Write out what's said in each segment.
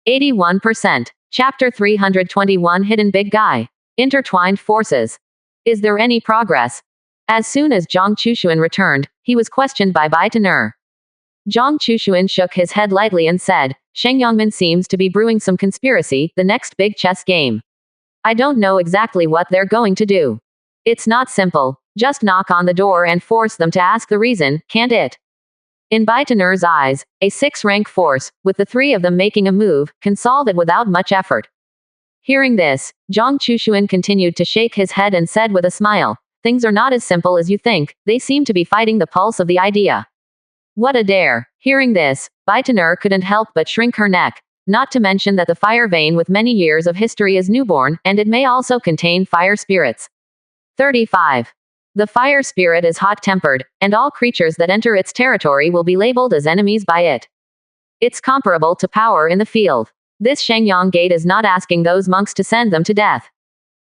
81%. Chapter 321 Hidden Big Guy. Intertwined Forces. Is there any progress? As soon as Zhang Chushuan returned, he was questioned by Bai Tenor. Zhang Chushuan shook his head lightly and said, Sheng Yongman seems to be brewing some conspiracy, the next big chess game. I don't know exactly what they're going to do. It's not simple. Just knock on the door and force them to ask the reason, can't it? In Bai Tenor's eyes, a 6-rank force, with the 3 of them making a move, can solve it without much effort. Hearing this, Zhang Chushuan continued to shake his head and said with a smile, things are not as simple as you think, they seem to be fighting the pulse of the idea. What a dare. Hearing this, Bai Tenor couldn't help but shrink her neck. Not to mention that the fire vein with many years of history is newborn, and it may also contain fire spirits. 35. The fire spirit is hot-tempered, and all creatures that enter its territory will be labeled as enemies by it. It's comparable to power in the field. This Shengyang Gate is not asking those monks to send them to death.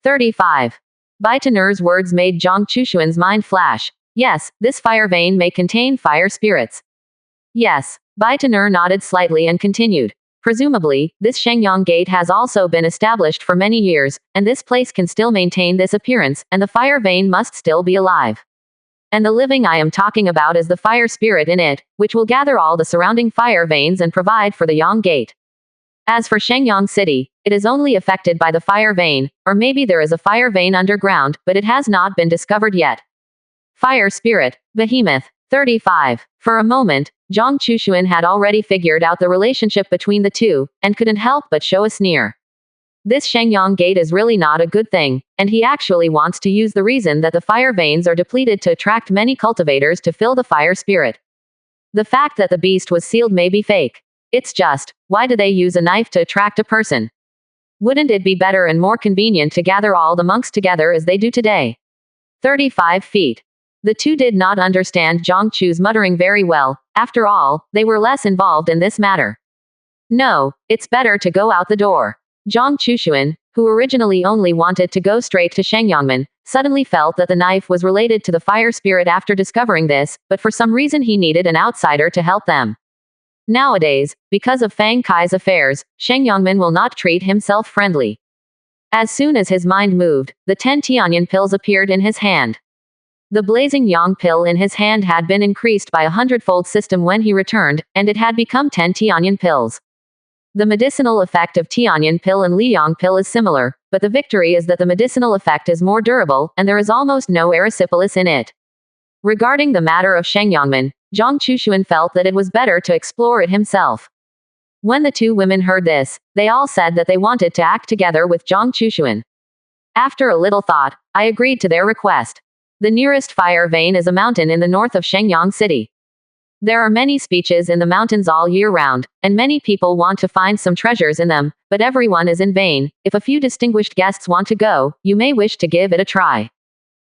35. Bai Tenor's words made Zhang Chushuan's mind flash. Yes, this fire vein may contain fire spirits. Yes. Bai Tenor nodded slightly and continued. Presumably, this Shengyang Gate has also been established for many years, and this place can still maintain this appearance, and the fire vein must still be alive. And the living I am talking about is the fire spirit in it, which will gather all the surrounding fire veins and provide for the Yang Gate. As for Shengyang City, it is only affected by the fire vein, or maybe there is a fire vein underground, but it has not been discovered yet. Fire spirit, behemoth. 35. For a moment, Zhang Chushuan had already figured out the relationship between the two, and couldn't help but show a sneer. This Shengyang Gate is really not a good thing, and he actually wants to use the reason that the fire veins are depleted to attract many cultivators to fill the fire spirit. The fact that the beast was sealed may be fake. It's just, why do they use a knife to attract a person? Wouldn't it be better and more convenient to gather all the monks together as they do today? 35 feet. The two did not understand Zhang Chu's muttering very well. After all, they were less involved in this matter. No, it's better to go out the door. Zhang Chushuan, who originally only wanted to go straight to Shengyangman, suddenly felt that the knife was related to the fire spirit after discovering this, but for some reason he needed an outsider to help them. Nowadays, because of Fang Kai's affairs, Shengyangman will not treat himself friendly. As soon as his mind moved, the 10 Tianyan pills appeared in his hand. The blazing yang pill in his hand had been increased by 100-fold system when he returned, and it had become 10 Tianyan pills. The medicinal effect of Tianyan pill and Liyang pill is similar, but the victory is that the medicinal effect is more durable, and there is almost no erysipelas in it. Regarding the matter of Shengyangman, Zhang Chushuan felt that it was better to explore it himself. When the two women heard this, they all said that they wanted to act together with Zhang Chushuan. After a little thought, I agreed to their request. The nearest fire vein is a mountain in the north of Shengyang City. There are many speeches in the mountains all year round, and many people want to find some treasures in them, but everyone is in vain. If a few distinguished guests want to go, you may wish to give it a try.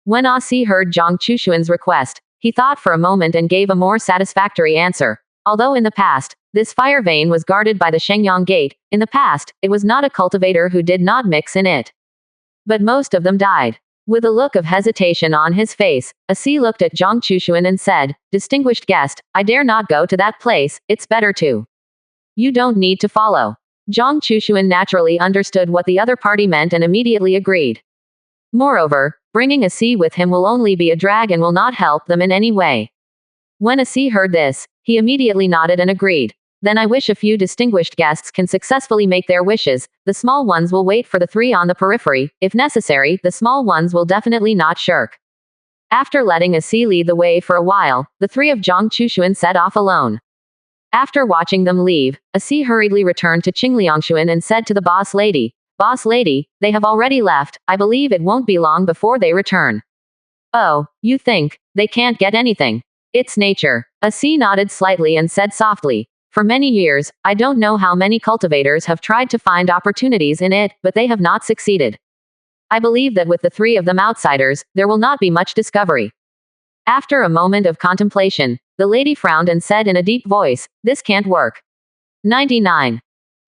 When Si heard Zhang Chushuan's request, he thought for a moment and gave a more satisfactory answer. Although in the past, this fire vein was guarded by the Shengyang Gate, in the past, it was not a cultivator who did not mix in it. But most of them died. With a look of hesitation on his face, Si looked at Zhang Chushuan and said, "Distinguished guest, I dare not go to that place, it's better to. You don't need to follow." Zhang Chushuan naturally understood what the other party meant and immediately agreed. Moreover, bringing Si with him will only be a drag and will not help them in any way. When Si heard this, he immediately nodded and agreed. Then I wish a few distinguished guests can successfully make their wishes. The small ones will wait for the 3 on the periphery. If necessary, the small ones will definitely not shirk. After letting Si lead the way for a while, the 3 of Zhang Chushuan set off alone. After watching them leave, Si hurriedly returned to Qingliangshuan and said to the boss lady, "Boss lady, they have already left. I believe it won't be long before they return." "Oh, you think they can't get anything? It's nature." Si nodded slightly and said softly, "For many years, I don't know how many cultivators have tried to find opportunities in it, but they have not succeeded. I believe that with the 3 of them outsiders, there will not be much discovery." After a moment of contemplation, the lady frowned and said in a deep voice, "This can't work." 99.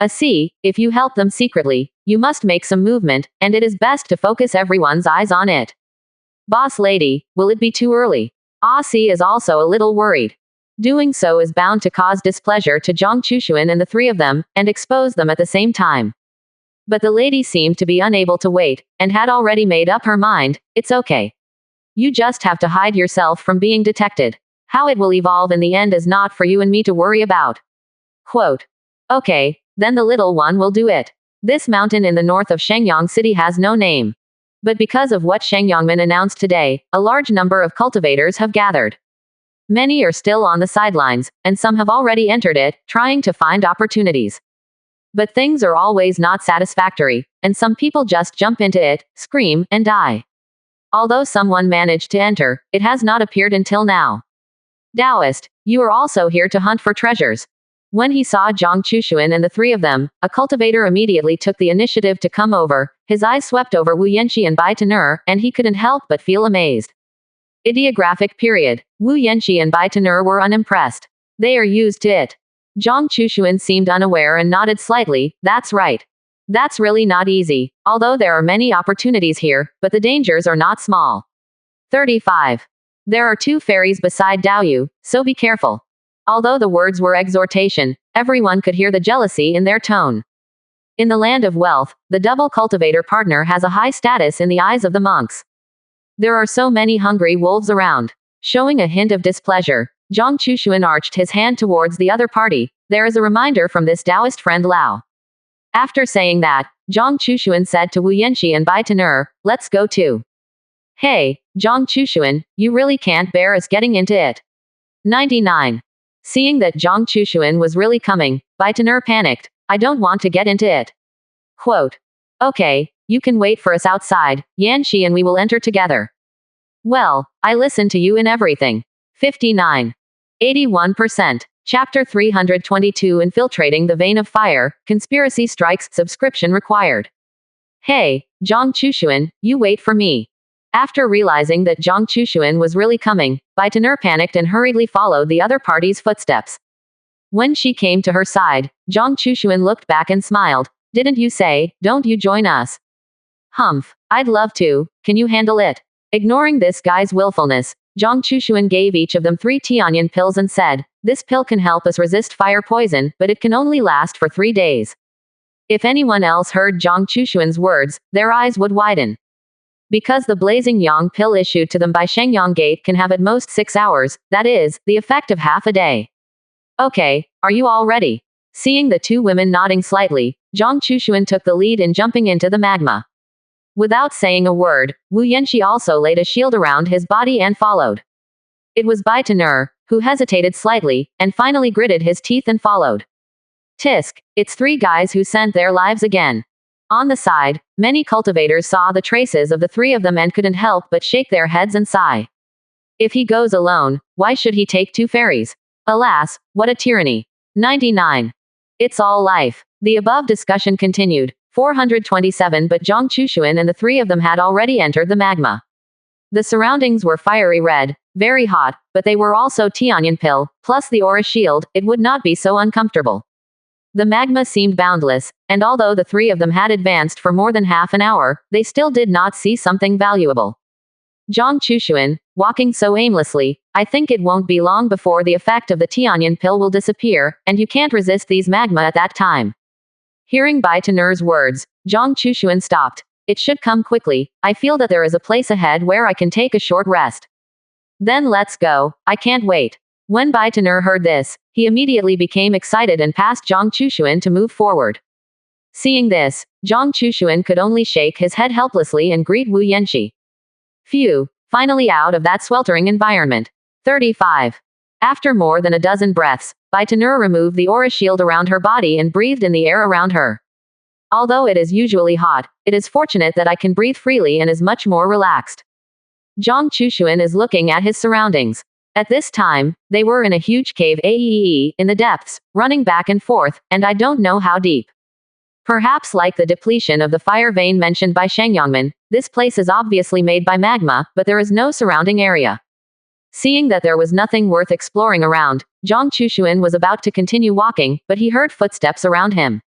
Si, if you help them secretly, you must make some movement, and it is best to focus everyone's eyes on it. "Boss lady, will it be too early?" Si is also a little worried. Doing so is bound to cause displeasure to Zhang Chushuan and the three of them, and expose them at the same time. But the lady seemed to be unable to wait, and had already made up her mind. It's okay. You just have to hide yourself from being detected. How it will evolve in the end is not for you and me to worry about. Quote. Okay, then the little one will do it. This mountain in the north of Shenyang City has no name. But because of what Shengyangmen announced today, a large number of cultivators have gathered. Many are still on the sidelines, and some have already entered it, trying to find opportunities. But things are always not satisfactory, and some people just jump into it, scream, and die. Although someone managed to enter, it has not appeared until now. Taoist, you are also here to hunt for treasures. When he saw Zhang Chushuan and the three of them, a cultivator immediately took the initiative to come over. His eyes swept over Wu Yanxi and Bai Tenor, and he couldn't help but feel amazed. Ideographic period. Wu Yanxi and Bai Tenor were unimpressed. They are used to it. Zhang Chushuan seemed unaware and nodded slightly. That's right. That's really not easy, although there are many opportunities here, but the dangers are not small. 35. There are two fairies beside Daoyu, so be careful. Although the words were exhortation, everyone could hear the jealousy in their tone. In the land of wealth, the double cultivator partner has a high status in the eyes of the monks. There are so many hungry wolves around. Showing a hint of displeasure, Zhang Chushuan arched his hand towards the other party. There is a reminder from this Taoist friend Lao. After saying that, Zhang Chushuan said to Wu Yanxi and Bai Tenor, let's go too. Hey, Zhang Chushuan, you really can't bear us getting into it. 99. Seeing that Zhang Chushuan was really coming, Bai Tenor panicked. I don't want to get into it. Quote. Okay, you can wait for us outside, Yanxi, and we will enter together. Well, I listen to you in everything. 59. 81%. Chapter 322 Infiltrating the Vein of Fire, Conspiracy Strikes, Subscription Required. Hey, Zhang Chushuan, you wait for me. After realizing that Zhang Chushuan was really coming, Bai Tenor panicked and hurriedly followed the other party's footsteps. When she came to her side, Zhang Chushuan looked back and smiled. Didn't you say, don't you join us? Humph, I'd love to, can you handle it? Ignoring this guy's willfulness, Zhang Chushuan gave each of them 3 Tianyan pills and said, this pill can help us resist fire poison, but it can only last for 3 days. If anyone else heard Zhang Chushuan's words, their eyes would widen. Because the blazing yang pill issued to them by Shenyang Gate can have at most 6 hours, that is, the effect of half a day. Okay, are you all ready? Seeing the two women nodding slightly, Zhang Chushuan took the lead in jumping into the magma. Without saying a word, Wu Yanxi also laid a shield around his body and followed. It was Bai Tenor, who hesitated slightly, and finally gritted his teeth and followed. Tisk, it's 3 guys who sent their lives again. On the side, many cultivators saw the traces of the 3 of them and couldn't help but shake their heads and sigh. If he goes alone, why should he take 2 fairies? Alas, what a tyranny. 99. It's all life. The above discussion continued. 427 But Zhang Chushuan and the 3 of them had already entered the magma. The surroundings were fiery red, very hot, but they were also Tianyan pill, plus the aura shield. It would not be so uncomfortable. The magma seemed boundless, and although the 3 of them had advanced for more than half an hour, they still did not see something valuable. Zhang Chushuan, walking so aimlessly, I think it won't be long before the effect of the Tianyan pill will disappear, and you can't resist these magma at that time. Hearing Bai Tenor's words, Zhang Chushuan stopped. It should come quickly. I feel that there is a place ahead where I can take a short rest. Then let's go. I can't wait. When Bai Tenor heard this, he immediately became excited and passed Zhang Chushuan to move forward. Seeing this, Zhang Chushuan could only shake his head helplessly and greet Wu Yanxi. Phew, finally out of that sweltering environment. 35. After more than a dozen breaths, Bai Tenor removed the aura shield around her body and breathed in the air around her. Although it is usually hot, it is fortunate that I can breathe freely and is much more relaxed. Zhang Chushuan is looking at his surroundings. At this time, they were in a huge cave in the depths, running back and forth, and I don't know how deep. Perhaps like the depletion of the fire vein mentioned by Shengyangmen, this place is obviously made by magma, but there is no surrounding area. Seeing that there was nothing worth exploring around, Zhang Chushuan was about to continue walking, but he heard footsteps around him.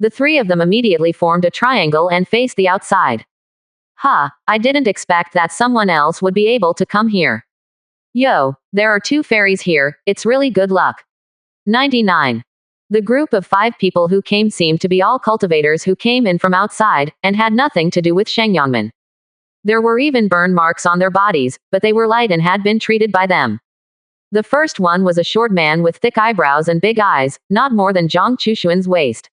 The 3 of them immediately formed a triangle and faced the outside. I didn't expect that someone else would be able to come here. Yo, there are 2 fairies here, it's really good luck. 99. The group of 5 people who came seemed to be all cultivators who came in from outside, and had nothing to do with Shengyangmen. There were even burn marks on their bodies, but they were light and had been treated by them. The first one was a short man with thick eyebrows and big eyes, not more than Zhang Chushuan's waist.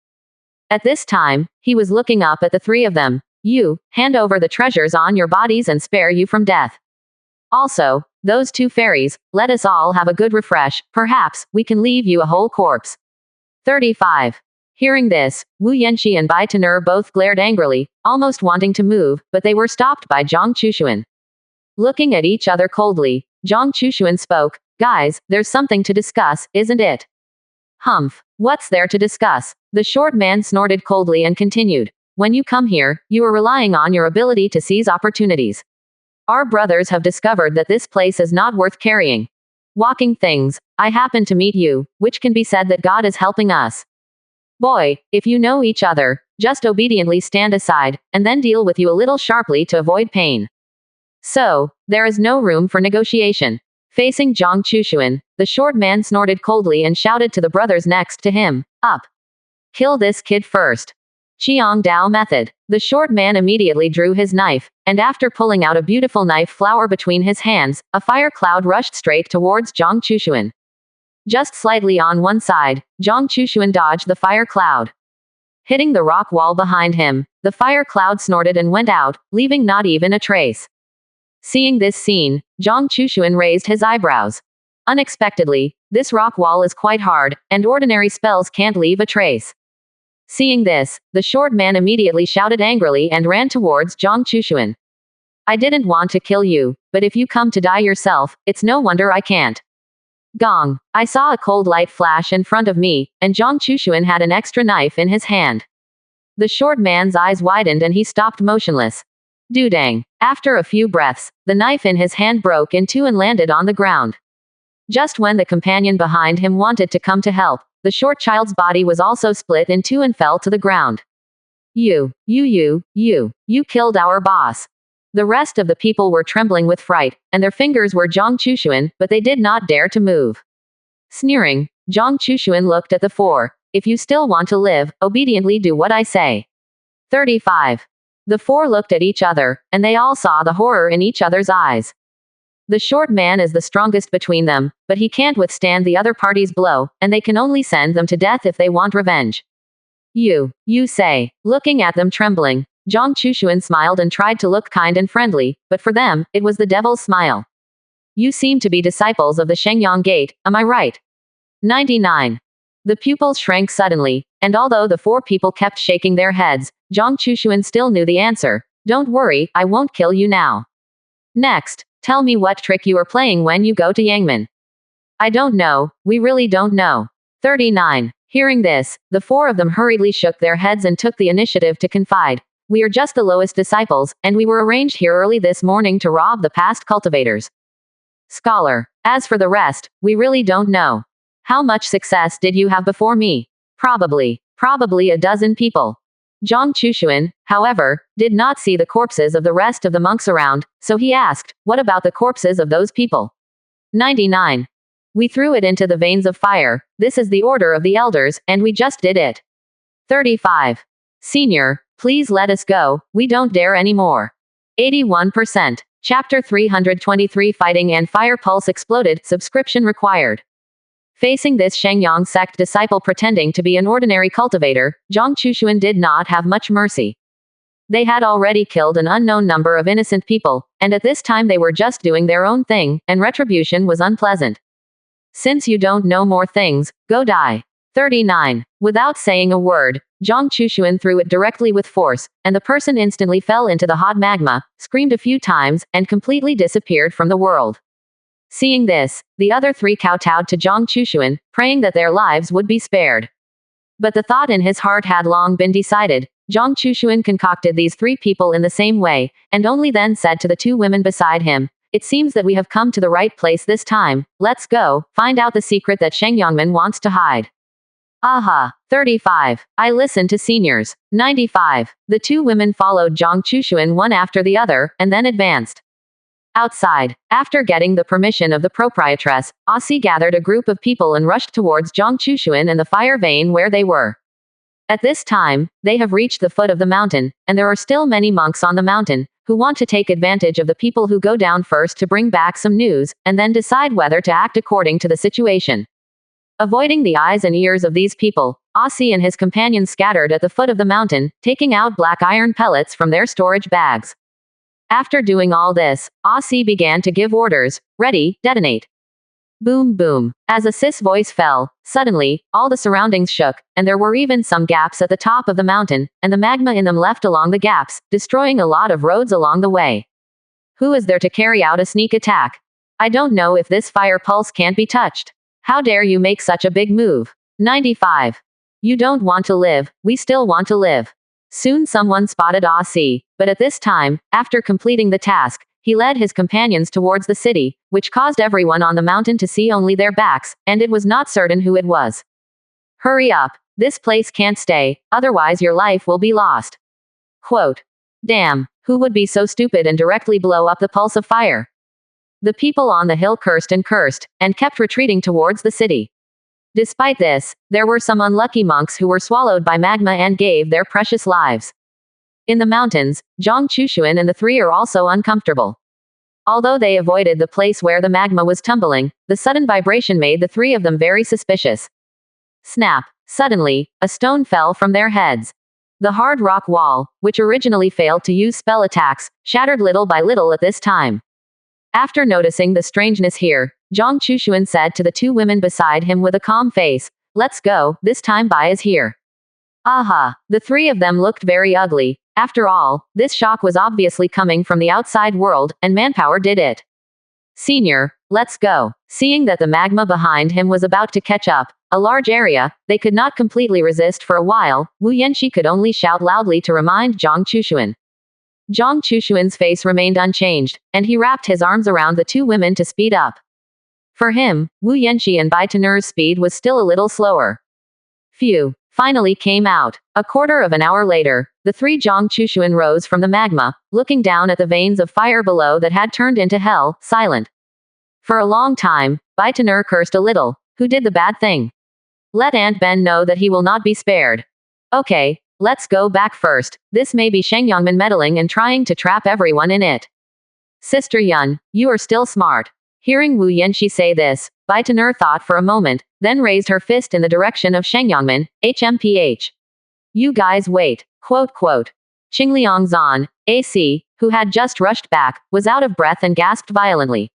At this time, he was looking up at the 3 of them. You, hand over the treasures on your bodies and spare you from death. Also, those 2 fairies, let us all have a good refresh, perhaps, we can leave you a whole corpse. 35. Hearing this, Wu Yanxi and Bai Tenor both glared angrily, almost wanting to move, but they were stopped by Zhang Chushuan. Looking at each other coldly, Zhang Chushuan spoke, guys, there's something to discuss, isn't it? Humph. What's there to discuss? The short man snorted coldly and continued. When you come here, you are relying on your ability to seize opportunities. Our brothers have discovered that this place is not worth carrying. Walking things, I happen to meet you, which can be said that God is helping us. Boy, if you know each other, just obediently stand aside, and then deal with you a little sharply to avoid pain. So, there is no room for negotiation. Facing Zhang Chushuan, the short man snorted coldly and shouted to the brothers next to him, up. Kill this kid first. Qiang Dao method. The short man immediately drew his knife, and after pulling out a beautiful knife flower between his hands, a fire cloud rushed straight towards Zhang Chushuan. Just slightly on one side, Zhang Chushuan dodged the fire cloud. Hitting the rock wall behind him, the fire cloud snorted and went out, leaving not even a trace. Seeing this scene, Zhang Chushuan raised his eyebrows. Unexpectedly, this rock wall is quite hard, and ordinary spells can't leave a trace. Seeing this, the short man immediately shouted angrily and ran towards Zhang Chushuan. I didn't want to kill you, but if you come to die yourself, it's no wonder I can't. Gong. I saw a cold light flash in front of me, and Zhang Chushuan had an extra knife in his hand. The short man's eyes widened and he stopped motionless. Dudang. After a few breaths, the knife in his hand broke in 2 and landed on the ground. Just when the companion behind him wanted to come to help, the short child's body was also split in 2 and fell to the ground. You killed our boss. The rest of the people were trembling with fright, and their fingers were Zhang Chushuan, but they did not dare to move. Sneering, Zhang Chushuan looked at the 4. If you still want to live, obediently do what I say. 35. The 4 looked at each other, and they all saw the horror in each other's eyes. The short man is the strongest between them, but he can't withstand the other party's blow, and they can only send them to death if they want revenge. You say. Looking at them trembling, Zhang Chushuan smiled and tried to look kind and friendly, but for them, it was the devil's smile. You seem to be disciples of the Shengyang Gate, am I right? 99. The pupils shrank suddenly, and although the 4 people kept shaking their heads, Zhang Chushuan still knew the answer. Don't worry, I won't kill you now. Next, tell me what trick you are playing when you go to Yangmen. I don't know, we really don't know. 39. Hearing this, the 4 of them hurriedly shook their heads and took the initiative to confide. We are just the lowest disciples, and we were arranged here early this morning to rob the past cultivators. Scholar. As for the rest, we really don't know. How much success did you have before me? Probably a dozen people. Zhang Chushuan, however, did not see the corpses of the rest of the monks around, so he asked, what about the corpses of those people? 99. We threw it into the veins of fire, this is the order of the elders, and we just did it. 35. Senior, please let us go, we don't dare anymore. 81%. Chapter 323 Fighting and Fire Pulse exploded, subscription required. Facing this Shengyang sect disciple pretending to be an ordinary cultivator, Zhang Chushuan did not have much mercy. They had already killed an unknown number of innocent people, and at this time they were just doing their own thing, and retribution was unpleasant. Since you don't know more things, go die. 39. Without saying a word, Zhang Chushuan threw it directly with force, and the person instantly fell into the hot magma, screamed a few times, and completely disappeared from the world. Seeing this, the other 3 kowtowed to Zhang Chushuan, praying that their lives would be spared. But the thought in his heart had long been decided. Zhang Chushuan concocted these 3 people in the same way, and only then said to the 2 women beside him, it seems that we have come to the right place this time, let's go, find out the secret that Shengyangmen wants to hide. Aha. 35. I listen to seniors. 95. The 2 women followed Zhang Chushuan one after the other, and then advanced. Outside, after getting the permission of the proprietress, Aussie gathered a group of people and rushed towards Zhang Chushuan and the fire vein where they were. At this time, they have reached the foot of the mountain, and there are still many monks on the mountain, who want to take advantage of the people who go down first to bring back some news, and then decide whether to act according to the situation. Avoiding the eyes and ears of these people, Aussie and his companions scattered at the foot of the mountain, taking out black iron pellets from their storage bags. After doing all this, Aussie began to give orders. Ready, detonate. Boom boom. As a cis voice fell, suddenly, all the surroundings shook, and there were even some gaps at the top of the mountain, and the magma in them left along the gaps, destroying a lot of roads along the way. Who is there to carry out a sneak attack? I don't know if this fire pulse can't be touched. How dare you make such a big move? 95. You don't want to live, we still want to live. Soon someone spotted Aussie, but at this time, after completing the task, he led his companions towards the city, which caused everyone on the mountain to see only their backs, and it was not certain who it was. Hurry up, this place can't stay, otherwise your life will be lost. Quote. Damn, who would be so stupid and directly blow up the pulse of fire? The people on the hill cursed, and kept retreating towards the city. Despite this, there were some unlucky monks who were swallowed by magma and gave their precious lives. In the mountains, Zhang Chushuan and the three are also uncomfortable. Although they avoided the place where the magma was tumbling, the sudden vibration made the three of them very suspicious. Snap! Suddenly, a stone fell from their heads. The hard rock wall, which originally failed to use spell attacks, shattered little by little at this time. After noticing the strangeness here, Zhang Chushuan said to the two women beside him with a calm face, "Let's go, this time Bai is here." Aha! The three of them looked very ugly. After all, this shock was obviously coming from the outside world, and manpower did it. Senior, let's go. Seeing that the magma behind him was about to catch up, a large area, they could not completely resist for a while. Wu Yanxi could only shout loudly to remind Zhang Chushuan. Zhang Chushuan's face remained unchanged, and he wrapped his arms around the two women to speed up. For him, Wu Yanxi and Bai Tenur's speed was still a little slower. Phew. Finally came out. A quarter of an hour later, the three Zhang Chushuan rose from the magma, looking down at the veins of fire below that had turned into hell, silent. For a long time, Bai Tenur cursed a little. Who did the bad thing? Let Aunt Ben know that he will not be spared. Okay, let's go back first. This may be Shengyangman meddling and trying to trap everyone in it. Sister Yun, you are still smart. Hearing Wu Yanxi say this, Bai Tenur thought for a moment, then raised her fist in the direction of Shengyangman, HMPH. You guys wait. Quote quote. Qingliang Zan, AC, who had just rushed back, was out of breath and gasped violently.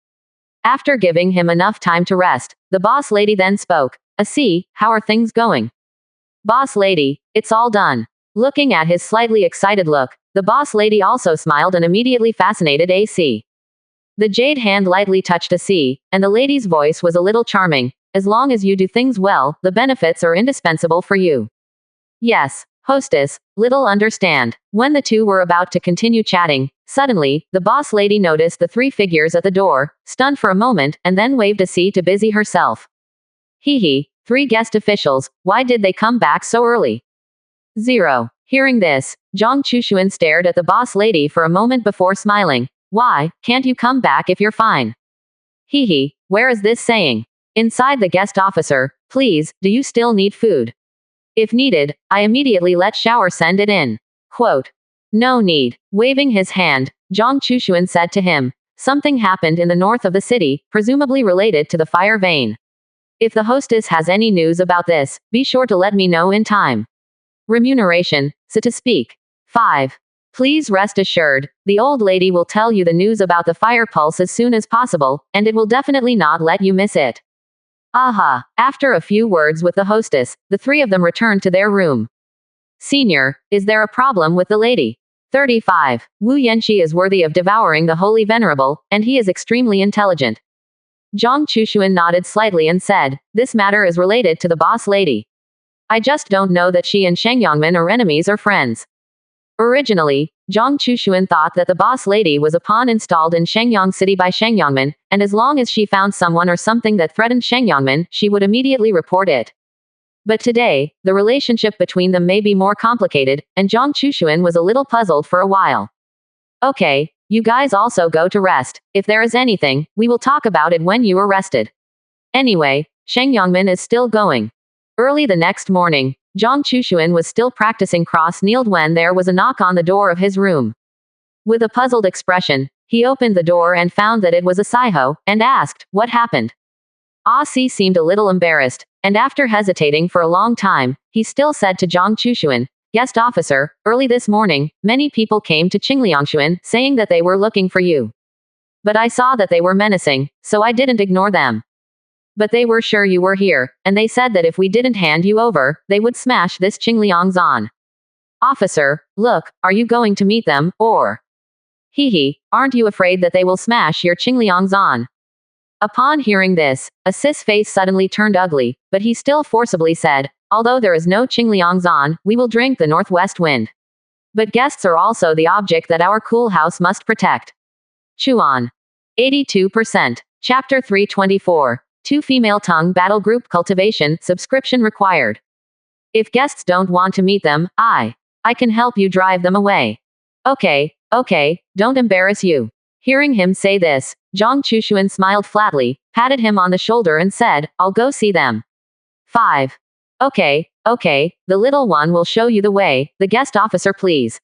After giving him enough time to rest, the boss lady then spoke. AC, how are things going? Boss lady, it's all done. Looking at his slightly excited look, the boss lady also smiled and immediately fascinated AC. The jade hand lightly touched AC, and the lady's voice was a little charming. As long as you do things well, the benefits are indispensable for you. Yes, hostess, little understand. When the two were about to continue chatting, suddenly, the boss lady noticed the three figures at the door, stunned for a moment, and then waved AC to busy herself. Hee hee, three guest officials, why did they come back so early? 0. Hearing this, Zhang Chushuan stared at the boss lady for a moment before smiling. Why, can't you come back if you're fine? Hee hee, where is this saying? Inside the guest officer, please, do you still need food? If needed, I immediately let shower send it in. Quote. No need. Waving his hand, Zhang Chushuan said to him, something happened in the north of the city, presumably related to the fire vein. If the hostess has any news about this, be sure to let me know in time. Remuneration, so to speak. 5. Please rest assured, the old lady will tell you the news about the fire pulse as soon as possible, and it will definitely not let you miss it. Aha. After a few words with the hostess, the three of them returned to their room. Senior, is there a problem with the lady? 35. Wu Yanxi is worthy of devouring the holy venerable, and he is extremely intelligent. Zhang Chushuan nodded slightly and said, this matter is related to the boss lady. I just don't know that she and Shengyangman are enemies or friends. Originally, Zhang Chushuan thought that the boss lady was a pawn installed in Shengyang City by Shengyangman, and as long as she found someone or something that threatened Shengyangman, she would immediately report it. But today, the relationship between them may be more complicated, and Zhang Chushuan was a little puzzled for a while. Okay, You guys also go to rest. If there is anything, we will talk about it when you are rested. Anyway, Sheng Yongmin is still going. Early the next morning, Zhang Chushuan was still practicing cross-kneeled when there was a knock on the door of his room. With a puzzled expression, he opened the door and found that it was a Saiho, and asked, "What happened?" Ah Si seemed a little embarrassed, and after hesitating for a long time, he still said to Zhang Chushuan, "Guest officer, early this morning, many people came to Qingliangshuan saying that they were looking for you. But I saw that they were menacing, so I didn't ignore them. But they were sure you were here, and they said that if we didn't hand you over, they would smash this Qingliangzan. Officer, look, are you going to meet them, or? Hee, aren't you afraid that they will smash your Qingliangzan?" Upon hearing this, Assis' face suddenly turned ugly, but he still forcibly said, "Although there is no Qingliangzan, we will drink the northwest wind. But guests are also the object that our cool house must protect." Chuan. 82%. Chapter 324. 2 Female Tongue Battle Group Cultivation, subscription required. If guests don't want to meet them, I can help you drive them away. Okay, don't embarrass you. Hearing him say this, Zhang Chushuan smiled flatly, patted him on the shoulder and said, "I'll go see them." 5. Okay, the little one will show you the way, the guest officer please.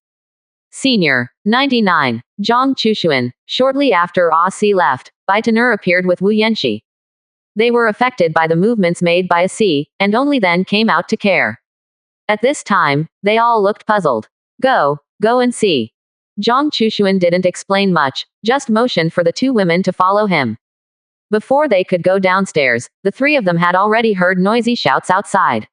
Senior. 99. Zhang Chushuan. Shortly after Ah Si left, Baitaner appeared with Wu Yanxi. They were affected by the movements made by Si, and only then came out to care. At this time, they all looked puzzled. Go and see. Zhang Chushuan didn't explain much, just motioned for the 2 women to follow him. Before they could go downstairs, the 3 of them had already heard noisy shouts outside.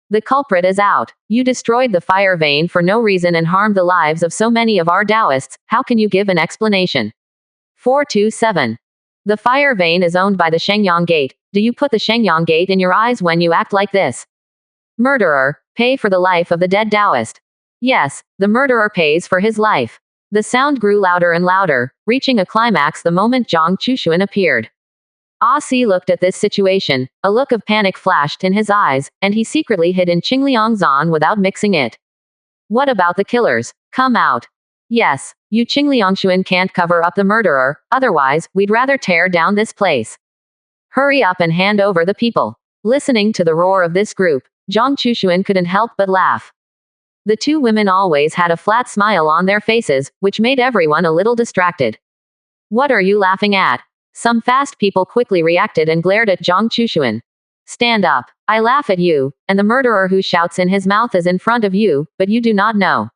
"The culprit is out. You destroyed the fire vein for no reason and harmed the lives of so many of our Taoists, how can you give an explanation?" 427. "The fire vein is owned by the Shengyang Gate. Do you put the Shengyang Gate in your eyes when you act like this? Murderer, pay for the life of the dead Taoist." Yes, the murderer pays for his life. The sound grew louder and louder, reaching a climax the moment Zhang Chushuan appeared. Ah Si looked at this situation, a look of panic flashed in his eyes, and he secretly hid in Qingliangzan without mixing it. "What about the killers? Come out." "Yes, you Qingliangshuan can't cover up the murderer, otherwise, we'd rather tear down this place. Hurry up and hand over the people." Listening to the roar of this group, Zhang Chushuan couldn't help but laugh. The 2 women always had a flat smile on their faces, which made everyone a little distracted. "What are you laughing at?" Some fast people quickly reacted and glared at Zhang Chushuan. "Stand up. I laugh at you, and the murderer who shouts in his mouth is in front of you, but you do not know."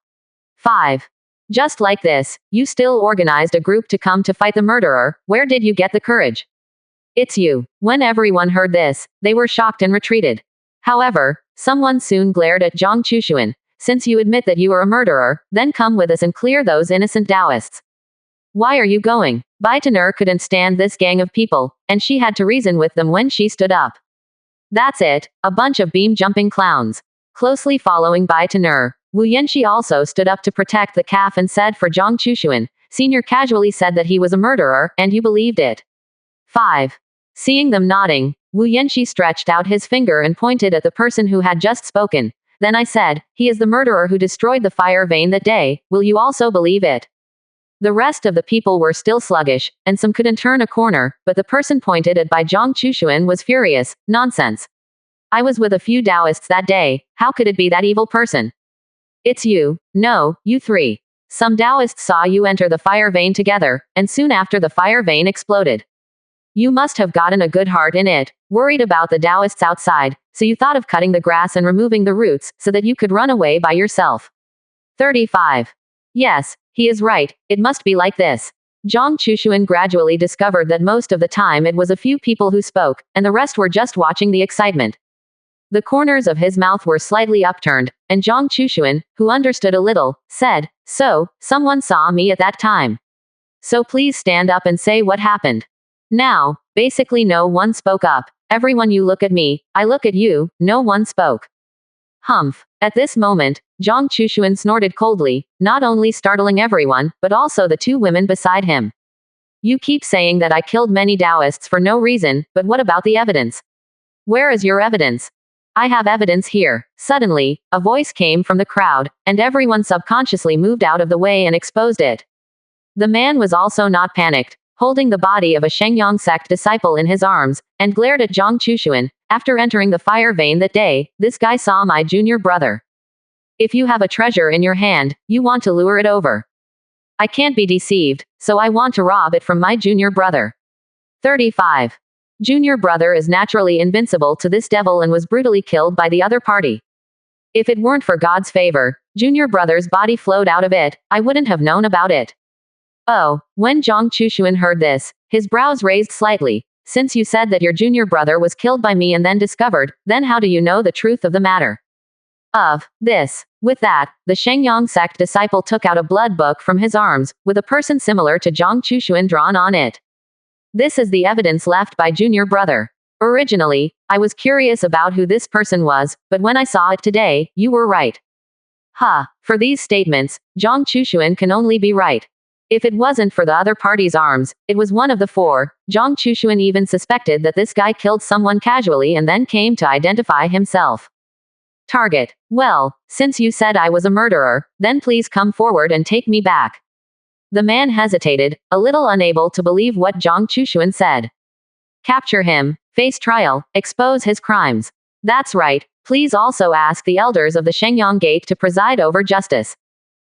5. Just like this, you still organized a group to come to fight the murderer, where did you get the courage? It's you. When everyone heard this, they were shocked and retreated. However, someone soon glared at Zhang Chushuan. "Since you admit that you are a murderer, then come with us and clear those innocent Taoists." "Why are you going?" Baitaner couldn't stand this gang of people, and she had to reason with them when she stood up. "That's it, a bunch of beam-jumping clowns." Closely following Baitaner, Wu Yanxi also stood up to protect the calf and said for Zhang Chushuan, "Senior casually said that he was a murderer, and you believed it." 5. Seeing them nodding, Wu Yanxi stretched out his finger and pointed at the person who had just spoken. "Then I said, he is the murderer who destroyed the fire vein that day, will you also believe it?" The rest of the people were still sluggish, and some couldn't turn a corner, but the person pointed at by Zhang Chushuan was furious. "Nonsense. I was with a few Taoists that day, how could it be that evil person? It's you. No, you 3. Some Taoists saw you enter the fire vein together, and soon after the fire vein exploded. You must have gotten a good heart in it, worried about the Taoists outside, so you thought of cutting the grass and removing the roots, so that you could run away by yourself." 35. Yes, he is right, it must be like this. Zhang Chushuan gradually discovered that most of the time it was a few people who spoke, and the rest were just watching the excitement. The corners of his mouth were slightly upturned, and Zhang Chushuan, who understood a little, said, "So, someone saw me at that time. So please stand up and say what happened." Now, basically no one spoke up. Everyone, you look at me, I look at you, no one spoke. Humph. At this moment, Zhang Chushuan snorted coldly, not only startling everyone, but also the 2 women beside him. "You keep saying that I killed many Taoists for no reason, but what about the evidence? Where is your evidence?" "I have evidence here." Suddenly, a voice came from the crowd, and everyone subconsciously moved out of the way and exposed it. The man was also not panicked, holding the body of a Shengyang sect disciple in his arms, and glared at Zhang Chushuan. After entering the fire vein that day, this guy saw my junior brother. If you have a treasure in your hand, you want to lure it over. I can't be deceived, so I want to rob it from my junior brother. 35. Junior brother is naturally invincible to this devil and was brutally killed by the other party. If it weren't for God's favor, junior brother's body flowed out of it, I wouldn't have known about it. Oh, when Zhang Chushuan heard this, his brows raised slightly. Since you said that your junior brother was killed by me and then discovered, then how do you know the truth of the matter? Of this. With that, the Shengyang sect disciple took out a blood book from his arms, with a person similar to Zhang Chushuan drawn on it. This is the evidence left by junior brother. Originally, I was curious about who this person was, but when I saw it today, you were right. For these statements, Zhang Chushuan can only be right. If it wasn't for the other party's arms, it was one of the four. Zhang Chushuan even suspected that this guy killed someone casually and then came to identify himself. Target. Well, since you said I was a murderer, then please come forward and take me back. The man hesitated, a little unable to believe what Zhang Chushuan said. Capture him, face trial, expose his crimes. That's right, please also ask the elders of the Shengyang Gate to preside over justice.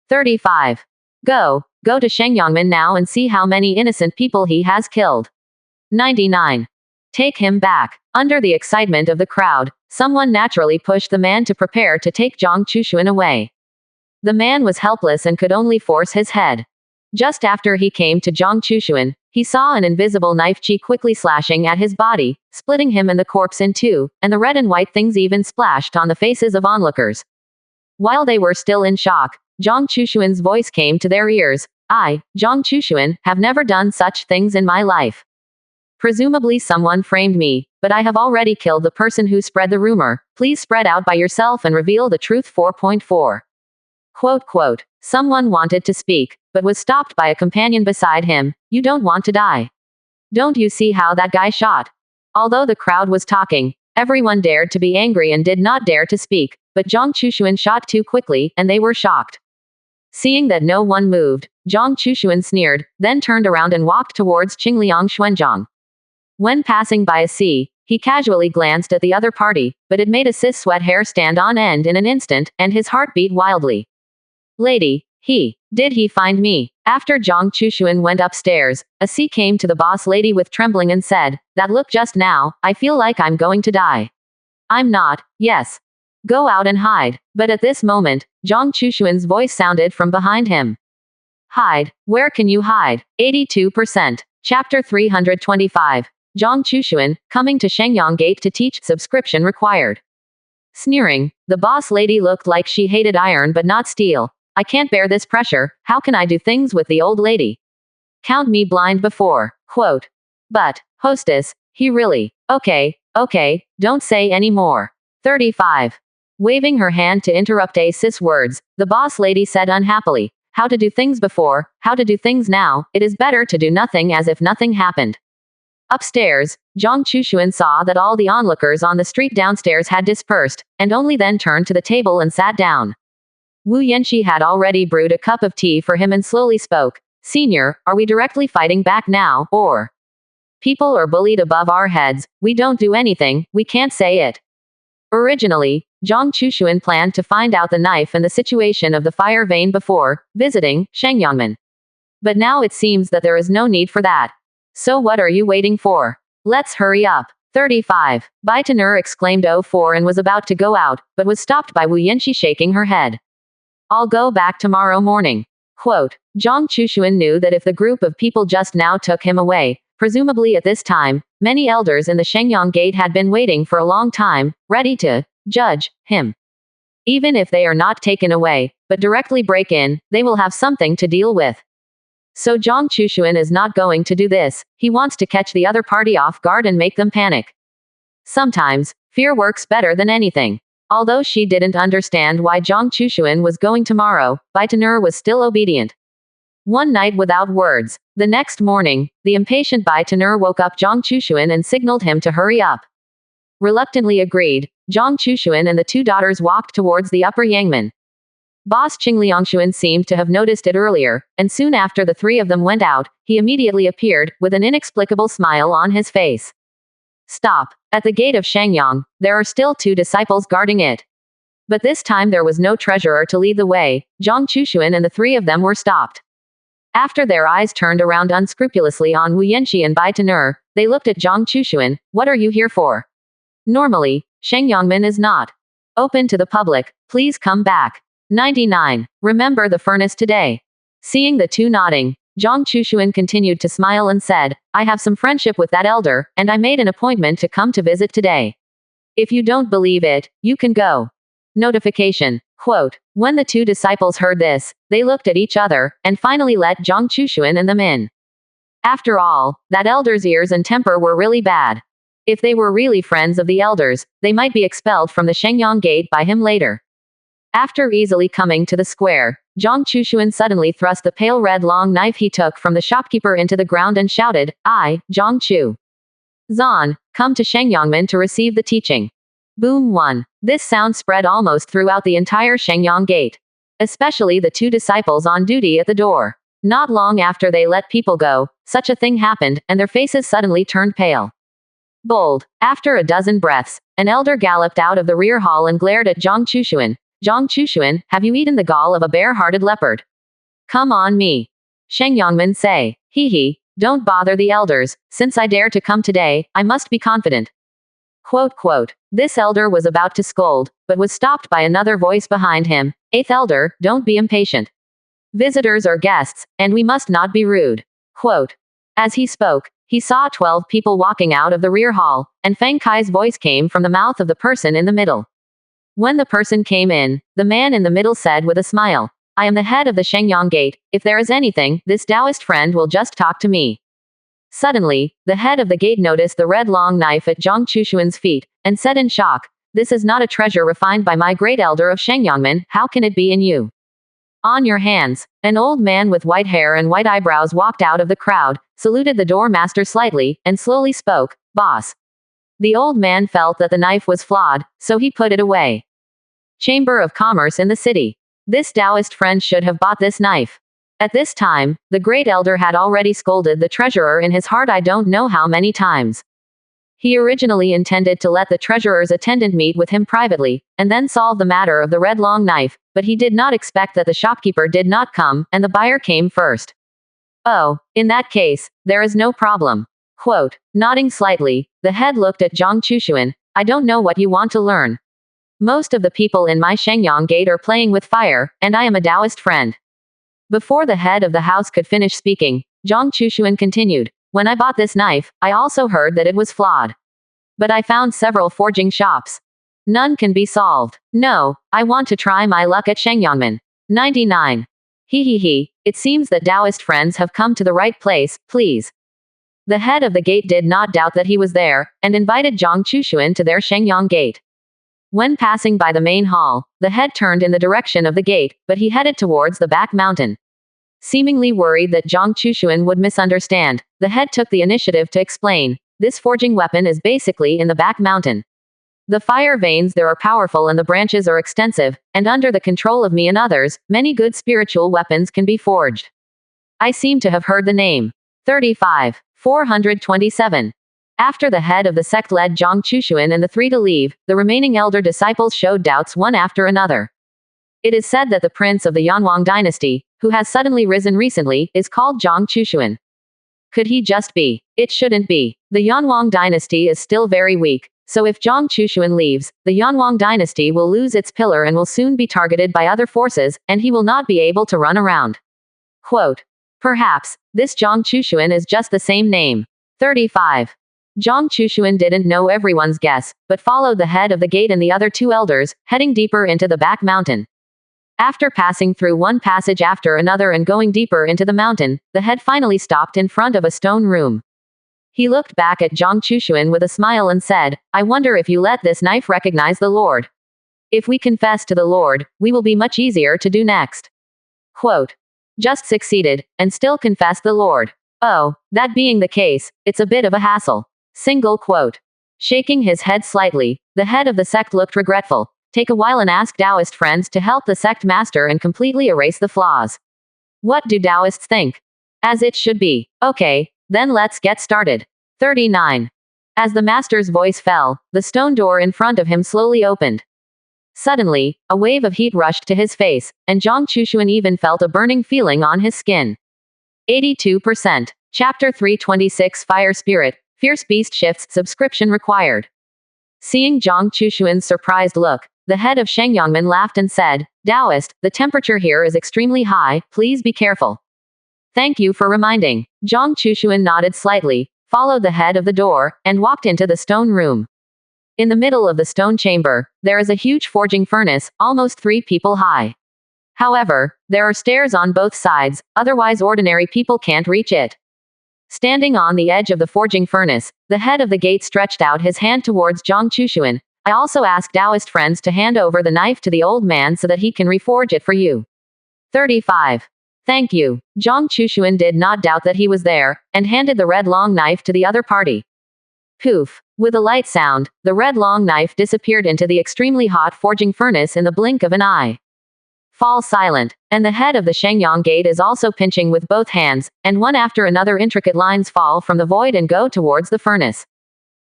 35. Go to Shengyangmen now and see how many innocent people he has killed. 99. Take him back. Under the excitement of the crowd, someone naturally pushed the man to prepare to take Zhang Chushuan away. The man was helpless and could only force his head. Just after he came to Zhang Chushuan, he saw an invisible knife quickly slashing at his body, splitting him and the corpse in two, and the red and white things even splashed on the faces of onlookers. While they were still in shock, Zhang Chushuan's voice came to their ears. I, Zhang Chushuan, have never done such things in my life. Presumably someone framed me, but I have already killed the person who spread the rumor. Please spread out by yourself and reveal the truth. 4.4. Quote. Someone wanted to speak, but was stopped by a companion beside him. You don't want to die. Don't you see how that guy shot? Although the crowd was talking, everyone dared to be angry and did not dare to speak, but Zhang Chushuan shot too quickly, and they were shocked. Seeing that no one moved, Zhang Chushuan sneered, then turned around and walked towards Qingliang Xuanzhang. When passing by a sea, he casually glanced at the other party, but it made a cis sweat hair stand on end in an instant, and his heart beat wildly. Lady, did he find me? After Zhang Chushuan went upstairs, a C came to the boss lady with trembling and said, that look just now, I feel like I'm going to die. I'm not, yes. Go out and hide. But at this moment, Zhang Chushuan's voice sounded from behind him. Hide. Where can you hide? 82%. Chapter 325. Zhang Chushuan, coming to Shengyang Gate to teach, subscription required. Sneering, the boss lady looked like she hated iron but not steel. I can't bear this pressure, how can I do things with the old lady? Count me blind before. Quote. But, hostess, he really. Okay, don't say any more. 35. Waving her hand to interrupt cis words, the boss lady said unhappily, how to do things before, how to do things now, it is better to do nothing as if nothing happened. Upstairs, Zhang Chushuan saw that all the onlookers on the street downstairs had dispersed, and only then turned to the table and sat down. Wu Yanxi had already brewed a cup of tea for him and slowly spoke. Senior, are we directly fighting back now, or? People are bullied above our heads, we don't do anything, we can't say it. Originally, Zhang Chushuan planned to find out the knife and the situation of the fire vein before visiting Shengyangmen. But now it seems that there is no need for that. So what are you waiting for? Let's hurry up. 35. Baitanur exclaimed 04 and was about to go out, but was stopped by Wu Yanxi shaking her head. I'll go back tomorrow morning. Quote. Zhang Chushuan knew that if the group of people just now took him away, presumably at this time, many elders in the Shengyang Gate had been waiting for a long time, ready to judge him. Even if they are not taken away, but directly break in, they will have something to deal with. So Zhang Chushuan is not going to do this, he wants to catch the other party off guard and make them panic. Sometimes, fear works better than anything. Although she didn't understand why Zhang Chushuan was going tomorrow, Baitanur was still obedient. One night without words. The next morning, the impatient Baitanur woke up Zhang Chushuan and signaled him to hurry up. Reluctantly agreed, Zhang Chushuan and the two daughters walked towards the upper Yangmen. Boss Qingliangshuan seemed to have noticed it earlier, and soon after the three of them went out, he immediately appeared, with an inexplicable smile on his face. Stop. At the gate of Shangyang, there are still 2 disciples guarding it. But this time there was no treasurer to lead the way. Zhang Chushuan and the 3 of them were stopped. After their eyes turned around unscrupulously on Wu Yanxi and Bai Tenor, they looked at Zhang Chushuan. What are you here for? Normally, Shengyangmen is not open to the public. Please come back. 99. Remember the furnace today. Seeing the 2 nodding, Zhang Chushuan continued to smile and said, I have some friendship with that elder, and I made an appointment to come to visit today. If you don't believe it, you can go. Notification. Quote. When the 2 disciples heard this, they looked at each other, and finally let Zhang Chushuan and them in. After all, that elder's ears and temper were really bad. If they were really friends of the elders, they might be expelled from the Shengyang gate by him later. After easily coming to the square, Zhang Chushuan suddenly thrust the pale red long knife he took from the shopkeeper into the ground and shouted, I, Zhang Chu Zan, come to Shengyangmen to receive the teaching. Boom 1. This sound spread almost throughout the entire Shengyang gate. Especially the 2 disciples on duty at the door. Not long after they let people go, such a thing happened, and their faces suddenly turned pale. Bold. After a dozen breaths, an elder galloped out of the rear hall and glared at Zhang Chushuan. Zhang Chushuan, have you eaten the gall of a bare-hearted leopard? Come on me. Shengyangmen say. Hee, don't bother the elders, since I dare to come today, I must be confident. Quote. This elder was about to scold, but was stopped by another voice behind him. 8th elder, don't be impatient. Visitors are guests, and we must not be rude. Quote. As he spoke, he saw 12 people walking out of the rear hall, and Feng Kai's voice came from the mouth of the person in the middle. When the person came in, the man in the middle said with a smile, I am the head of the Shengyang gate. If there is anything, this Taoist friend will just talk to me. Suddenly, the head of the gate noticed the red long knife at Zhang Chushuan's feet, and said in shock, this is not a treasure refined by my great elder of Shengyangmen, how can it be in you? On your hands. An old man with white hair and white eyebrows walked out of the crowd, saluted the doormaster slightly, and slowly spoke, Boss. The old man felt that the knife was flawed, so he put it away. Chamber of Commerce in the city. This Taoist friend should have bought this knife. At this time, the great elder had already scolded the treasurer in his heart I don't know how many times. He originally intended to let the treasurer's attendant meet with him privately, and then solve the matter of the red long knife, but he did not expect that the shopkeeper did not come, and the buyer came first. Oh, in that case, there is no problem. Quote. Nodding slightly, the head looked at Zhang Chushuan. I don't know what you want to learn. Most of the people in my Shengyang gate are playing with fire, and I am a Taoist friend. Before the head of the house could finish speaking, Zhang Chushuan continued. When I bought this knife, I also heard that it was flawed. But I found several forging shops. None can be solved. No, I want to try my luck at Shengyangmen. 99. He. It seems that Taoist friends have come to the right place, please. The head of the gate did not doubt that he was there, and invited Zhang Chushuan to their Shengyang gate. When passing by the main hall, the head turned in the direction of the gate, but he headed towards the back mountain. Seemingly worried that Zhang Chushuan would misunderstand, the head took the initiative to explain. This forging weapon is basically in the back mountain. The fire veins there are powerful and the branches are extensive, and under the control of me and others, many good spiritual weapons can be forged. I seem to have heard the name. 35. 427. After the head of the sect led Zhang Chushuan and the 3 to leave, the remaining elder disciples showed doubts one after another. It is said that the prince of the Yanwang dynasty, who has suddenly risen recently, is called Zhang Chushuan. Could he just be? It shouldn't be. The Yanwang dynasty is still very weak, so if Zhang Chushuan leaves, the Yanwang dynasty will lose its pillar and will soon be targeted by other forces, and he will not be able to run around. Quote. Perhaps, this Zhang Chushuan is just the same name. 35. Zhang Chushuan didn't know everyone's guess, but followed the head of the gate and the other 2 elders, heading deeper into the back mountain. After passing through one passage after another and going deeper into the mountain, the head finally stopped in front of a stone room. He looked back at Zhang Chushuan with a smile and said, I wonder if you let this knife recognize the Lord. If we confess to the Lord, we will be much easier to do next. Quote. Just succeeded, and still confess the Lord. Oh, that being the case, it's a bit of a hassle. Single quote. Shaking his head slightly, the head of the sect looked regretful. take a while and ask Taoist friends to help the sect master and completely erase the flaws. What do Taoists think? As it should be. Okay, then let's get started. 39. As the master's voice fell, the stone door in front of him slowly opened. Suddenly, a wave of heat rushed to his face, and Zhang Chushuan even felt a burning feeling on his skin. 82%. Chapter 326 Fire Spirit, Fierce Beast Shifts Subscription Required. Seeing Zhang Chushuan's surprised look, the head of Shengyangmen laughed and said, Taoist, the temperature here is extremely high, please be careful. Thank you for reminding. Zhang Chushuan nodded slightly, followed the head of the door, and walked into the stone room. In the middle of the stone chamber, there is a huge forging furnace, almost 3 people high. However, there are stairs on both sides, otherwise ordinary people can't reach it. Standing on the edge of the forging furnace, the head of the gate stretched out his hand towards Zhang Chushuan. I also asked Taoist friends to hand over the knife to the old man so that he can reforge it for you. 35. Thank you. Zhang Chushuan did not doubt that he was there, and handed the red long knife to the other party. Poof. With a light sound, the red long knife disappeared into the extremely hot forging furnace in the blink of an eye. Fall silent, and the head of the Shengyang gate is also pinching with both hands, and one after another intricate lines fall from the void and go towards the furnace.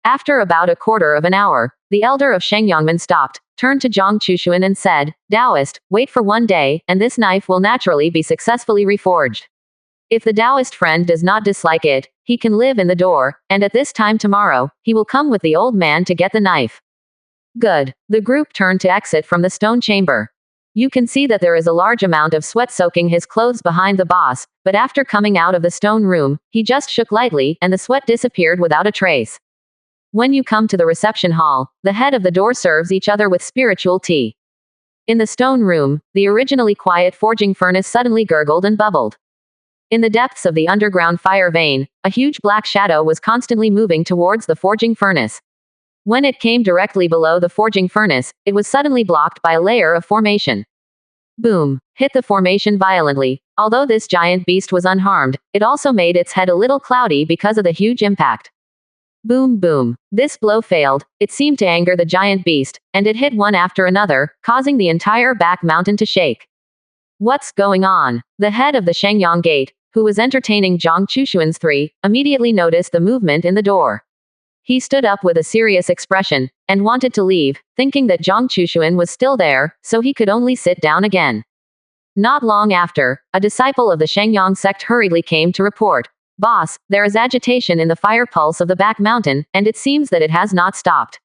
After about a quarter of an hour, the elder of Shengyangmen stopped, turned to Zhang Chushuan and said, Taoist, wait for 1 day, and this knife will naturally be successfully reforged. If the Taoist friend does not dislike it, he can live in the door, and at this time tomorrow, he will come with the old man to get the knife. Good. The group turned to exit from the stone chamber. You can see that there is a large amount of sweat soaking his clothes behind the boss, but after coming out of the stone room, he just shook lightly, and the sweat disappeared without a trace. When you come to the reception hall, the head of the door serves each other with spiritual tea. In the stone room, the originally quiet forging furnace suddenly gurgled and bubbled. In the depths of the underground fire vein, a huge black shadow was constantly moving towards the forging furnace. When it came directly below the forging furnace, it was suddenly blocked by a layer of formation. Boom! Hit the formation violently. Although this giant beast was unharmed, it also made its head a little cloudy because of the huge impact. Boom boom. This blow failed. It seemed to anger the giant beast, and it hit one after another, causing the entire back mountain to shake. What's going on? The head of the Shengyang gate, who was entertaining Zhang Chushuan's 3, immediately noticed the movement in the door. He stood up with a serious expression, and wanted to leave, thinking that Zhang Chushuan was still there, so he could only sit down again. Not long after, a disciple of the Shengyang sect hurriedly came to report, Boss, there is agitation in the fire pulse of the back mountain, and it seems that it has not stopped.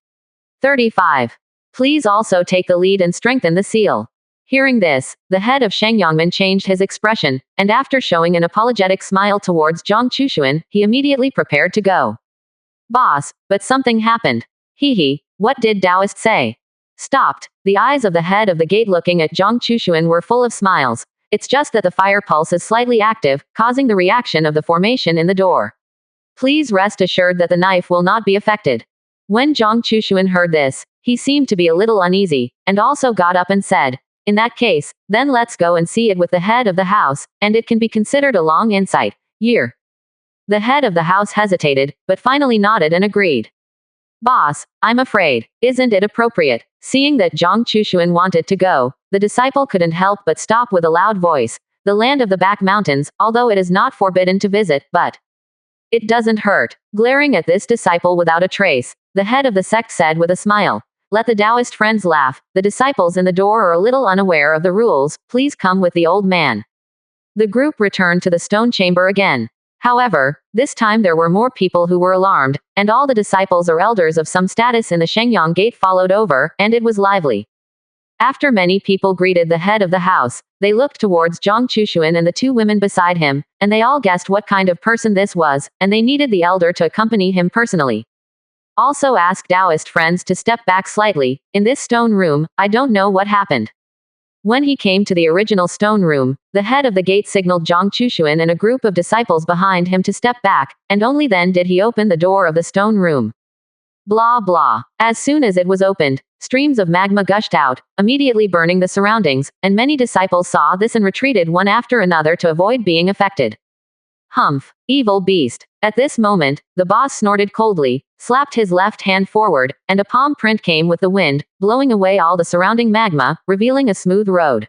35. Please also take the lead and strengthen the seal. Hearing this, the head of Shengyangmen changed his expression, and after showing an apologetic smile towards Zhang Chushuan, he immediately prepared to go. Boss, but something happened. Hee, what did Taoist say? Stopped. The eyes of the head of the gate looking at Zhang Chushuan were full of smiles. It's just that the fire pulse is slightly active, causing the reaction of the formation in the door. Please rest assured that the knife will not be affected. When Zhang Chushuan heard this, he seemed to be a little uneasy, and also got up and said, in that case, then let's go and see it with the head of the house, and it can be considered a long insight. Year. The head of the house hesitated, but finally nodded and agreed. Boss, I'm afraid, isn't it appropriate? Seeing that Zhang Chushuan wanted to go, the disciple couldn't help but stop with a loud voice. The land of the back mountains, although it is not forbidden to visit, but it doesn't hurt. Glaring at this disciple without a trace, the head of the sect said with a smile, let the Taoist friends laugh, the disciples in the door are a little unaware of the rules, please come with the old man. The group returned to the stone chamber again. However, this time there were more people who were alarmed, and all the disciples or elders of some status in the Shengyang gate followed over, and it was lively. After many people greeted the head of the house, they looked towards Zhang Chushuan and the 2 women beside him, and they all guessed what kind of person this was, and they needed the elder to accompany him personally. Also asked Taoist friends to step back slightly. In this stone room, I don't know what happened. When he came to the original stone room, the head of the gate signaled Zhang Chushuan and a group of disciples behind him to step back, and only then did he open the door of the stone room. Blah blah. As soon as it was opened, streams of magma gushed out, immediately burning the surroundings, and many disciples saw this and retreated one after another to avoid being affected. Humph. Evil beast. At this moment, the boss snorted coldly, slapped his left hand forward, and a palm print came with the wind, blowing away all the surrounding magma, revealing a smooth road.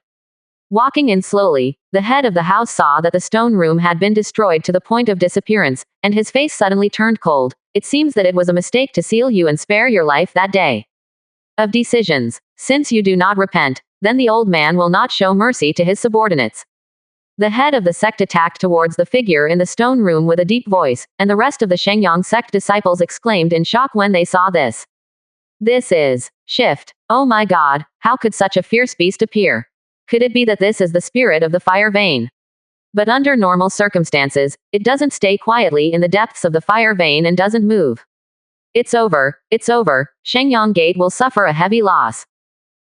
Walking in slowly, the head of the house saw that the stone room had been destroyed to the point of disappearance, and his face suddenly turned cold. It seems that it was a mistake to seal you and spare your life that day. Of decisions, since you do not repent, then the old man will not show mercy to his subordinates. The head of the sect attacked towards the figure in the stone room with a deep voice, and the rest of the Shengyang sect disciples exclaimed in shock when they saw this. This is Shift. Oh my god, how could such a fierce beast appear? Could it be that this is the spirit of the fire vein? But under normal circumstances, it doesn't stay quietly in the depths of the fire vein and doesn't move. It's over, Shengyang Gate will suffer a heavy loss.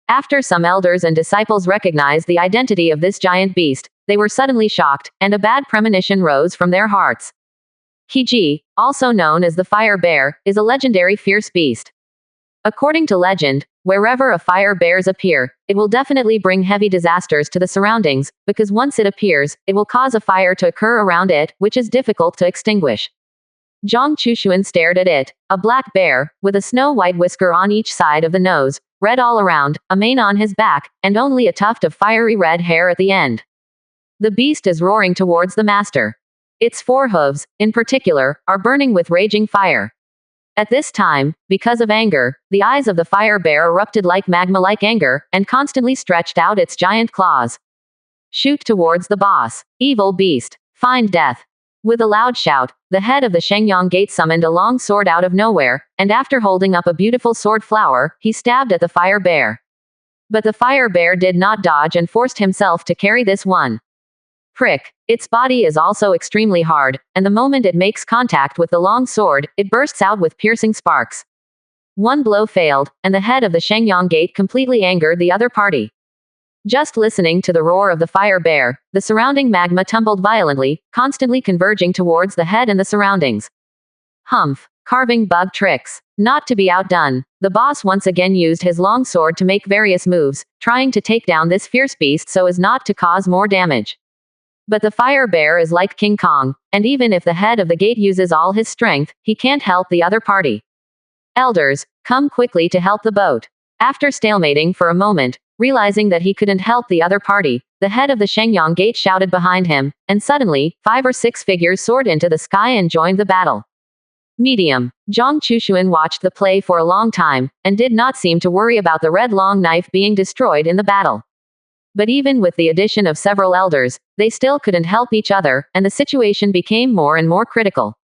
After some elders and disciples recognized the identity of this giant beast, they were suddenly shocked, and a bad premonition rose from their hearts. Kiji, also known as the fire bear, is a legendary fierce beast. According to legend, wherever a fire bears appear, it will definitely bring heavy disasters to the surroundings, because once it appears, it will cause a fire to occur around it, which is difficult to extinguish. Zhang Chushuan stared at it, a black bear, with a snow-white whisker on each side of the nose, red all around, a mane on his back, and only a tuft of fiery red hair at the end. The beast is roaring towards the master. Its four hooves, in particular, are burning with raging fire. At this time, because of anger, the eyes of the fire bear erupted like magma-like anger, and constantly stretched out its giant claws. Shoot towards the boss. Evil beast. Find death. With a loud shout, the head of the Shengyang Gate summoned a long sword out of nowhere, and after holding up a beautiful sword flower, he stabbed at the fire bear. But the fire bear did not dodge and forced himself to carry this one. Prick. Its body is also extremely hard, and the moment it makes contact with the long sword, it bursts out with piercing sparks. One blow failed, and the head of the Shengyang Gate completely angered the other party. Just listening to the roar of the fire bear, the surrounding magma tumbled violently, constantly converging towards the head and the surroundings. Humph. Carving bug tricks. Not to be outdone, the boss once again used his long sword to make various moves, trying to take down this fierce beast so as not to cause more damage. But the fire bear is like King Kong, and even if the head of the gate uses all his strength, he can't help the other party. Elders, come quickly to help the boat. After stalemating for a moment, realizing that he couldn't help the other party, the head of the Shengyang Gate shouted behind him, and suddenly, 5 or 6 figures soared into the sky and joined the battle. Medium. Zhang Chushuan watched the play for a long time, and did not seem to worry about the red long knife being destroyed in the battle. But even with the addition of several elders, they still couldn't help each other, and the situation became more and more critical.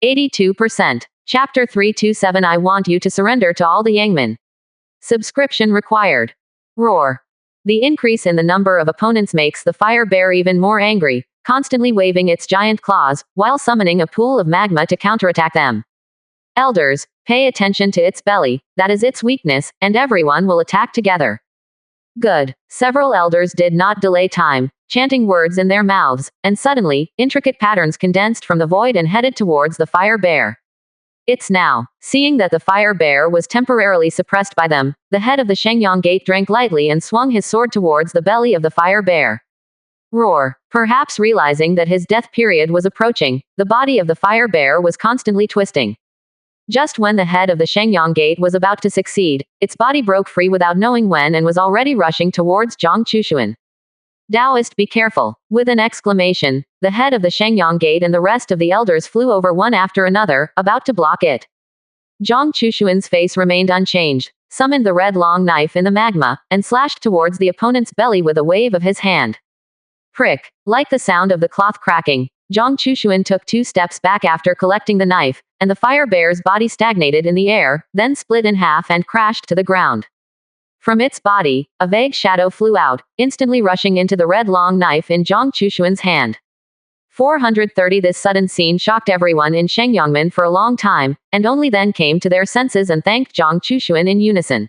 82%. Chapter 327. I want you to surrender to all the Yangmen. Subscription required. Roar. The increase in the number of opponents makes the fire bear even more angry, constantly waving its giant claws, while summoning a pool of magma to counterattack them. Elders, pay attention to its belly, that is its weakness, and everyone will attack together. Good. Several elders did not delay time, chanting words in their mouths, and suddenly, intricate patterns condensed from the void and headed towards the fire bear. It's now. Seeing that the fire bear was temporarily suppressed by them, the head of the Shengyang Gate drank lightly and swung his sword towards the belly of the fire bear. Roar. Perhaps realizing that his death period was approaching, the body of the fire bear was constantly twisting. Just when the head of the Shengyang Gate was about to succeed, its body broke free without knowing when and was already rushing towards Zhang Chushuan. Taoist, be careful. With an exclamation, the head of the Shengyang Gate and the rest of the elders flew over one after another, about to block it. Zhang Chushuan's face remained unchanged, summoned the red long knife in the magma, and slashed towards the opponent's belly with a wave of his hand. Prick. Like the sound of the cloth cracking, Zhang Chushuan took 2 steps back after collecting the knife, and the fire bear's body stagnated in the air, then split in half and crashed to the ground. From its body, a vague shadow flew out, instantly rushing into the red long knife in Zhang Chushuan's hand. 430. This sudden scene shocked everyone in Shengyangmen for a long time, and only then came to their senses and thanked Zhang Chushuan in unison.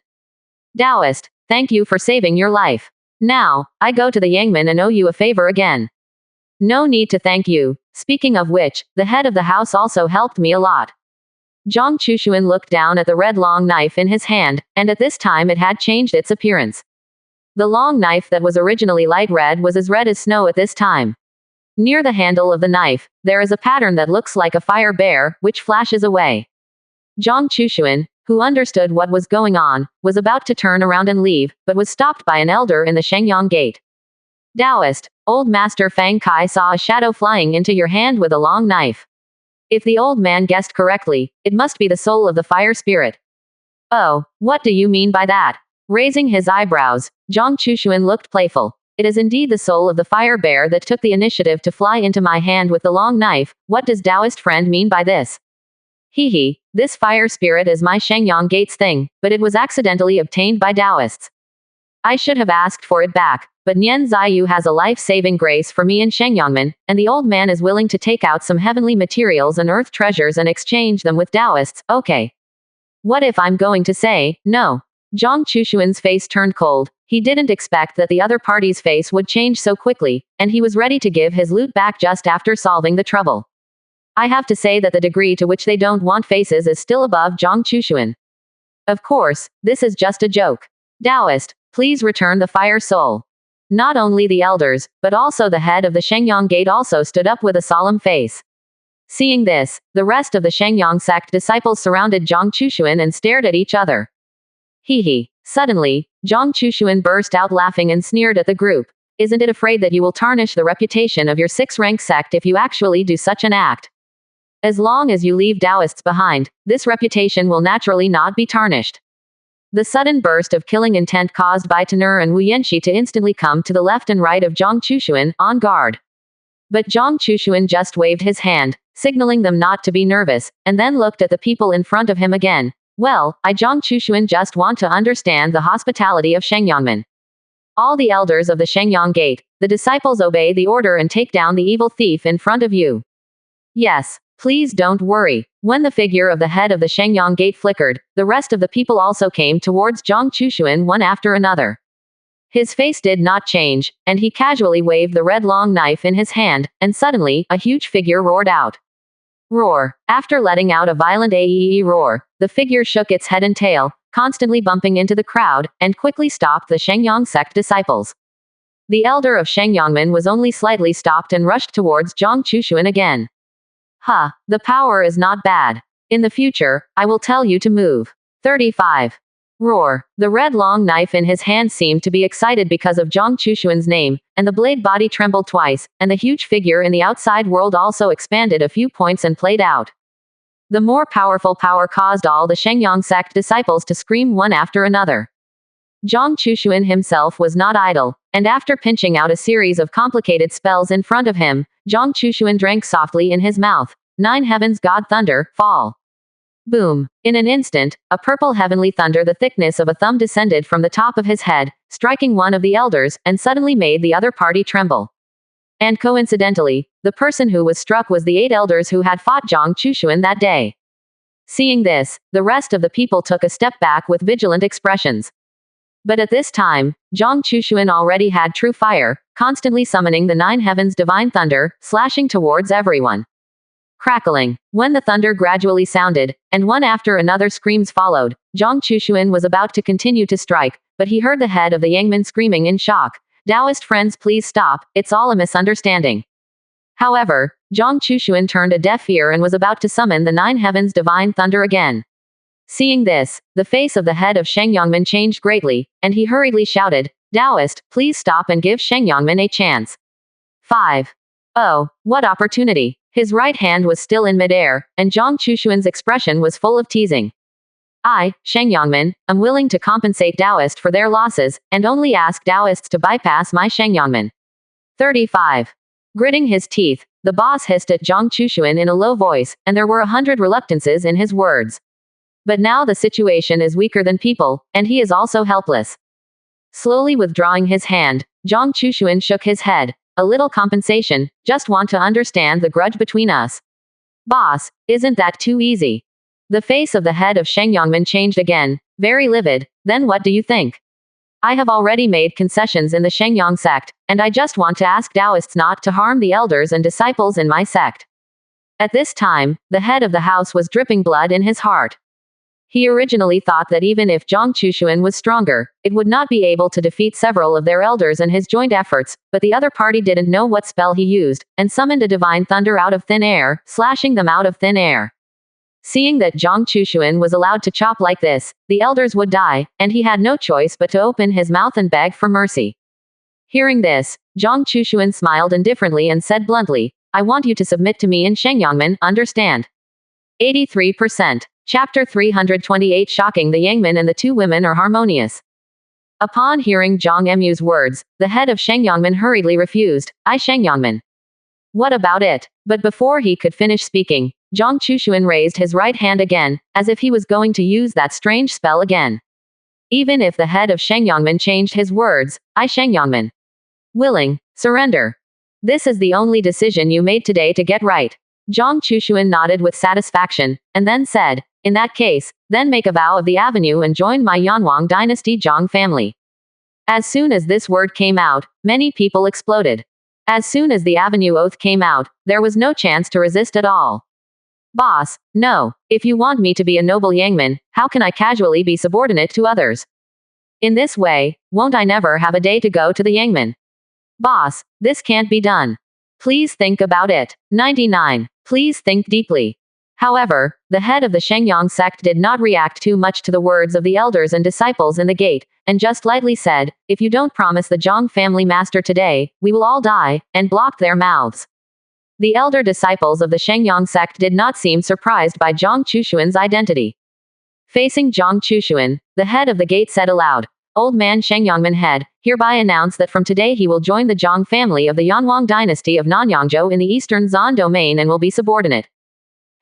Taoist, thank you for saving your life. Now, I go to the Yangmen and owe you a favor again. No need to thank you. Speaking of which, the head of the house also helped me a lot. Zhang Chushuan looked down at the red long knife in his hand, and at this time it had changed its appearance. The long knife that was originally light red was as red as snow at this time. Near the handle of the knife, there is a pattern that looks like a fire bear, which flashes away. Zhang Chushuan, who understood what was going on, was about to turn around and leave, but was stopped by an elder in the Shengyang gate. Taoist, old master Fang Kai saw a shadow flying into your hand with a long knife. If the old man guessed correctly, it must be the soul of the fire spirit. Oh, what do you mean by that? Raising his eyebrows, Zhang Chushuan looked playful. It is indeed the soul of the fire bear that took the initiative to fly into my hand with the long knife. What does Taoist friend mean by this? Hee, this fire spirit is my Shengyang Gates thing, but it was accidentally obtained by Taoists. I should have asked for it back, but Nian Ziyu has a life-saving grace for me in Shengyangmen, and the old man is willing to take out some heavenly materials and earth treasures and exchange them with Taoists. Okay. What if I'm going to say, no? Zhang Chushuan's face turned cold. He didn't expect that the other party's face would change so quickly, and he was ready to give his loot back just after solving the trouble. I have to say that the degree to which they don't want faces is still above Zhang Chushuan. Of course, this is just a joke. Taoist, please return the fire soul. Not only the elders, but also the head of the Shengyang gate also stood up with a solemn face. Seeing this, the rest of the Shengyang sect disciples surrounded Zhang Chushuan and stared at each other. Hee. Suddenly, Zhang Chushuan burst out laughing and sneered at the group. Isn't it afraid that you will tarnish the reputation of your six-rank sect if you actually do such an act? As long as you leave Taoists behind, this reputation will naturally not be tarnished. The sudden burst of killing intent caused Bai Tenor and Wu Yanxi to instantly come to the left and right of Zhang Chushuan, on guard. But Zhang Chushuan just waved his hand, signaling them not to be nervous, and then looked at the people in front of him again. Well, I Zhang Chushuan just want to understand the hospitality of Shengyangmen. All the elders of the Shengyang gate, the disciples obey the order and take down the evil thief in front of you. Yes. Please don't worry. When the figure of the head of the Shengyang gate flickered, the rest of the people also came towards Zhang Chushuan one after another. His face did not change, and he casually waved the red long knife in his hand, and suddenly, a huge figure roared out. Roar. After letting out a violent aee roar, the figure shook its head and tail, constantly bumping into the crowd, and quickly stopped the Shengyang sect disciples. The elder of Shengyangmen was only slightly stopped and rushed towards Zhang Chushuan again. The power is not bad. In the future, I will tell you to move. 35. Roar. The red long knife in his hand seemed to be excited because of Zhang Chushuan's name, and the blade body trembled twice, and the huge figure in the outside world also expanded a few points and played out. The more powerful power caused all the Shengyang sect disciples to scream one after another. Zhang Chushuan himself was not idle, and after pinching out a series of complicated spells in front of him, Zhang Chushuan drank softly in his mouth. 9 heavens God thunder, fall. Boom. In an instant, a purple heavenly thunder the thickness of a thumb descended from the top of his head, striking one of the elders, and suddenly made the other party tremble. And coincidentally, the person who was struck was the 8 elders who had fought Zhang Chushuan that day. Seeing this, the rest of the people took a step back with vigilant expressions. But at this time, Zhang Chushuan already had true fire, constantly summoning the 9 heavens divine thunder, slashing towards everyone. Crackling. When the thunder gradually sounded, and one after another screams followed, Zhang Chushuan was about to continue to strike, but he heard the head of the Yangmen screaming in shock. Taoist friends, please stop, it's all a misunderstanding. However, Zhang Chushuan turned a deaf ear and was about to summon the 9 heavens divine thunder again. Seeing this, the face of the head of Shengyangmen changed greatly, and he hurriedly shouted, Taoist, please stop and give Shengyangmen a chance. 5. Oh, what opportunity. His right hand was still in midair, and Zhang Chushuan's expression was full of teasing. I, Shengyangmen, am willing to compensate Taoist for their losses, and only ask Taoists to bypass my Shengyangmen. 35. Gritting his teeth, the boss hissed at Zhang Chushuan in a low voice, and there were 100 reluctances in his words. But now the situation is weaker than people, and he is also helpless. Slowly withdrawing his hand, Zhang Chushuan shook his head. A little compensation, just want to understand the grudge between us. Boss, isn't that too easy? The face of the head of Shengyangmen changed again, very livid. Then what do you think? I have already made concessions in the Shengyang sect, and I just want to ask Taoists not to harm the elders and disciples in my sect. At this time, the head of the house was dripping blood in his heart. He originally thought that even if Zhang Chushuan was stronger, it would not be able to defeat several of their elders in his joint efforts, but the other party didn't know what spell he used, and summoned a divine thunder out of thin air, slashing them out of thin air. Seeing that Zhang Chushuan was allowed to chop like this, the elders would die, and he had no choice but to open his mouth and beg for mercy. Hearing this, Zhang Chushuan smiled indifferently and said bluntly, I want you to submit to me in Shengyangmen, understand? 83%. Chapter 328 Shocking the Yangmen and the two women are harmonious. Upon hearing Zhang Emu's words, the head of Shengyangmen hurriedly refused, I Shengyangmen. What about it? But before he could finish speaking, Zhang Chushuan raised his right hand again, as if he was going to use that strange spell again. Even if the head of Shengyangmen changed his words, I Shengyangmen. Willing, surrender. This is the only decision you made today to get right. Zhang Chushuan nodded with satisfaction, and then said, in that case, then make a vow of the avenue and join my Yanwang dynasty Zhang family. As soon as this word came out, many people exploded. As soon as the avenue oath came out, there was no chance to resist at all. Boss, no, if you want me to be a noble Yangman, how can I casually be subordinate to others? In this way, won't I never have a day to go to the Yangman? Boss, this can't be done. Please think about it. 99. Please think deeply. However, the head of the Shengyang sect did not react too much to the words of the elders and disciples in the gate, and just lightly said, if you don't promise the Zhang family master today, we will all die, and blocked their mouths. The elder disciples of the Shengyang sect did not seem surprised by Zhang Chushuan's identity. Facing Zhang Chushuan, the head of the gate said aloud, Old man Shengyangmen head, hereby announce that from today he will join the Zhang family of the Yanwang dynasty of Nanyangzhou in the eastern Zan domain and will be subordinate.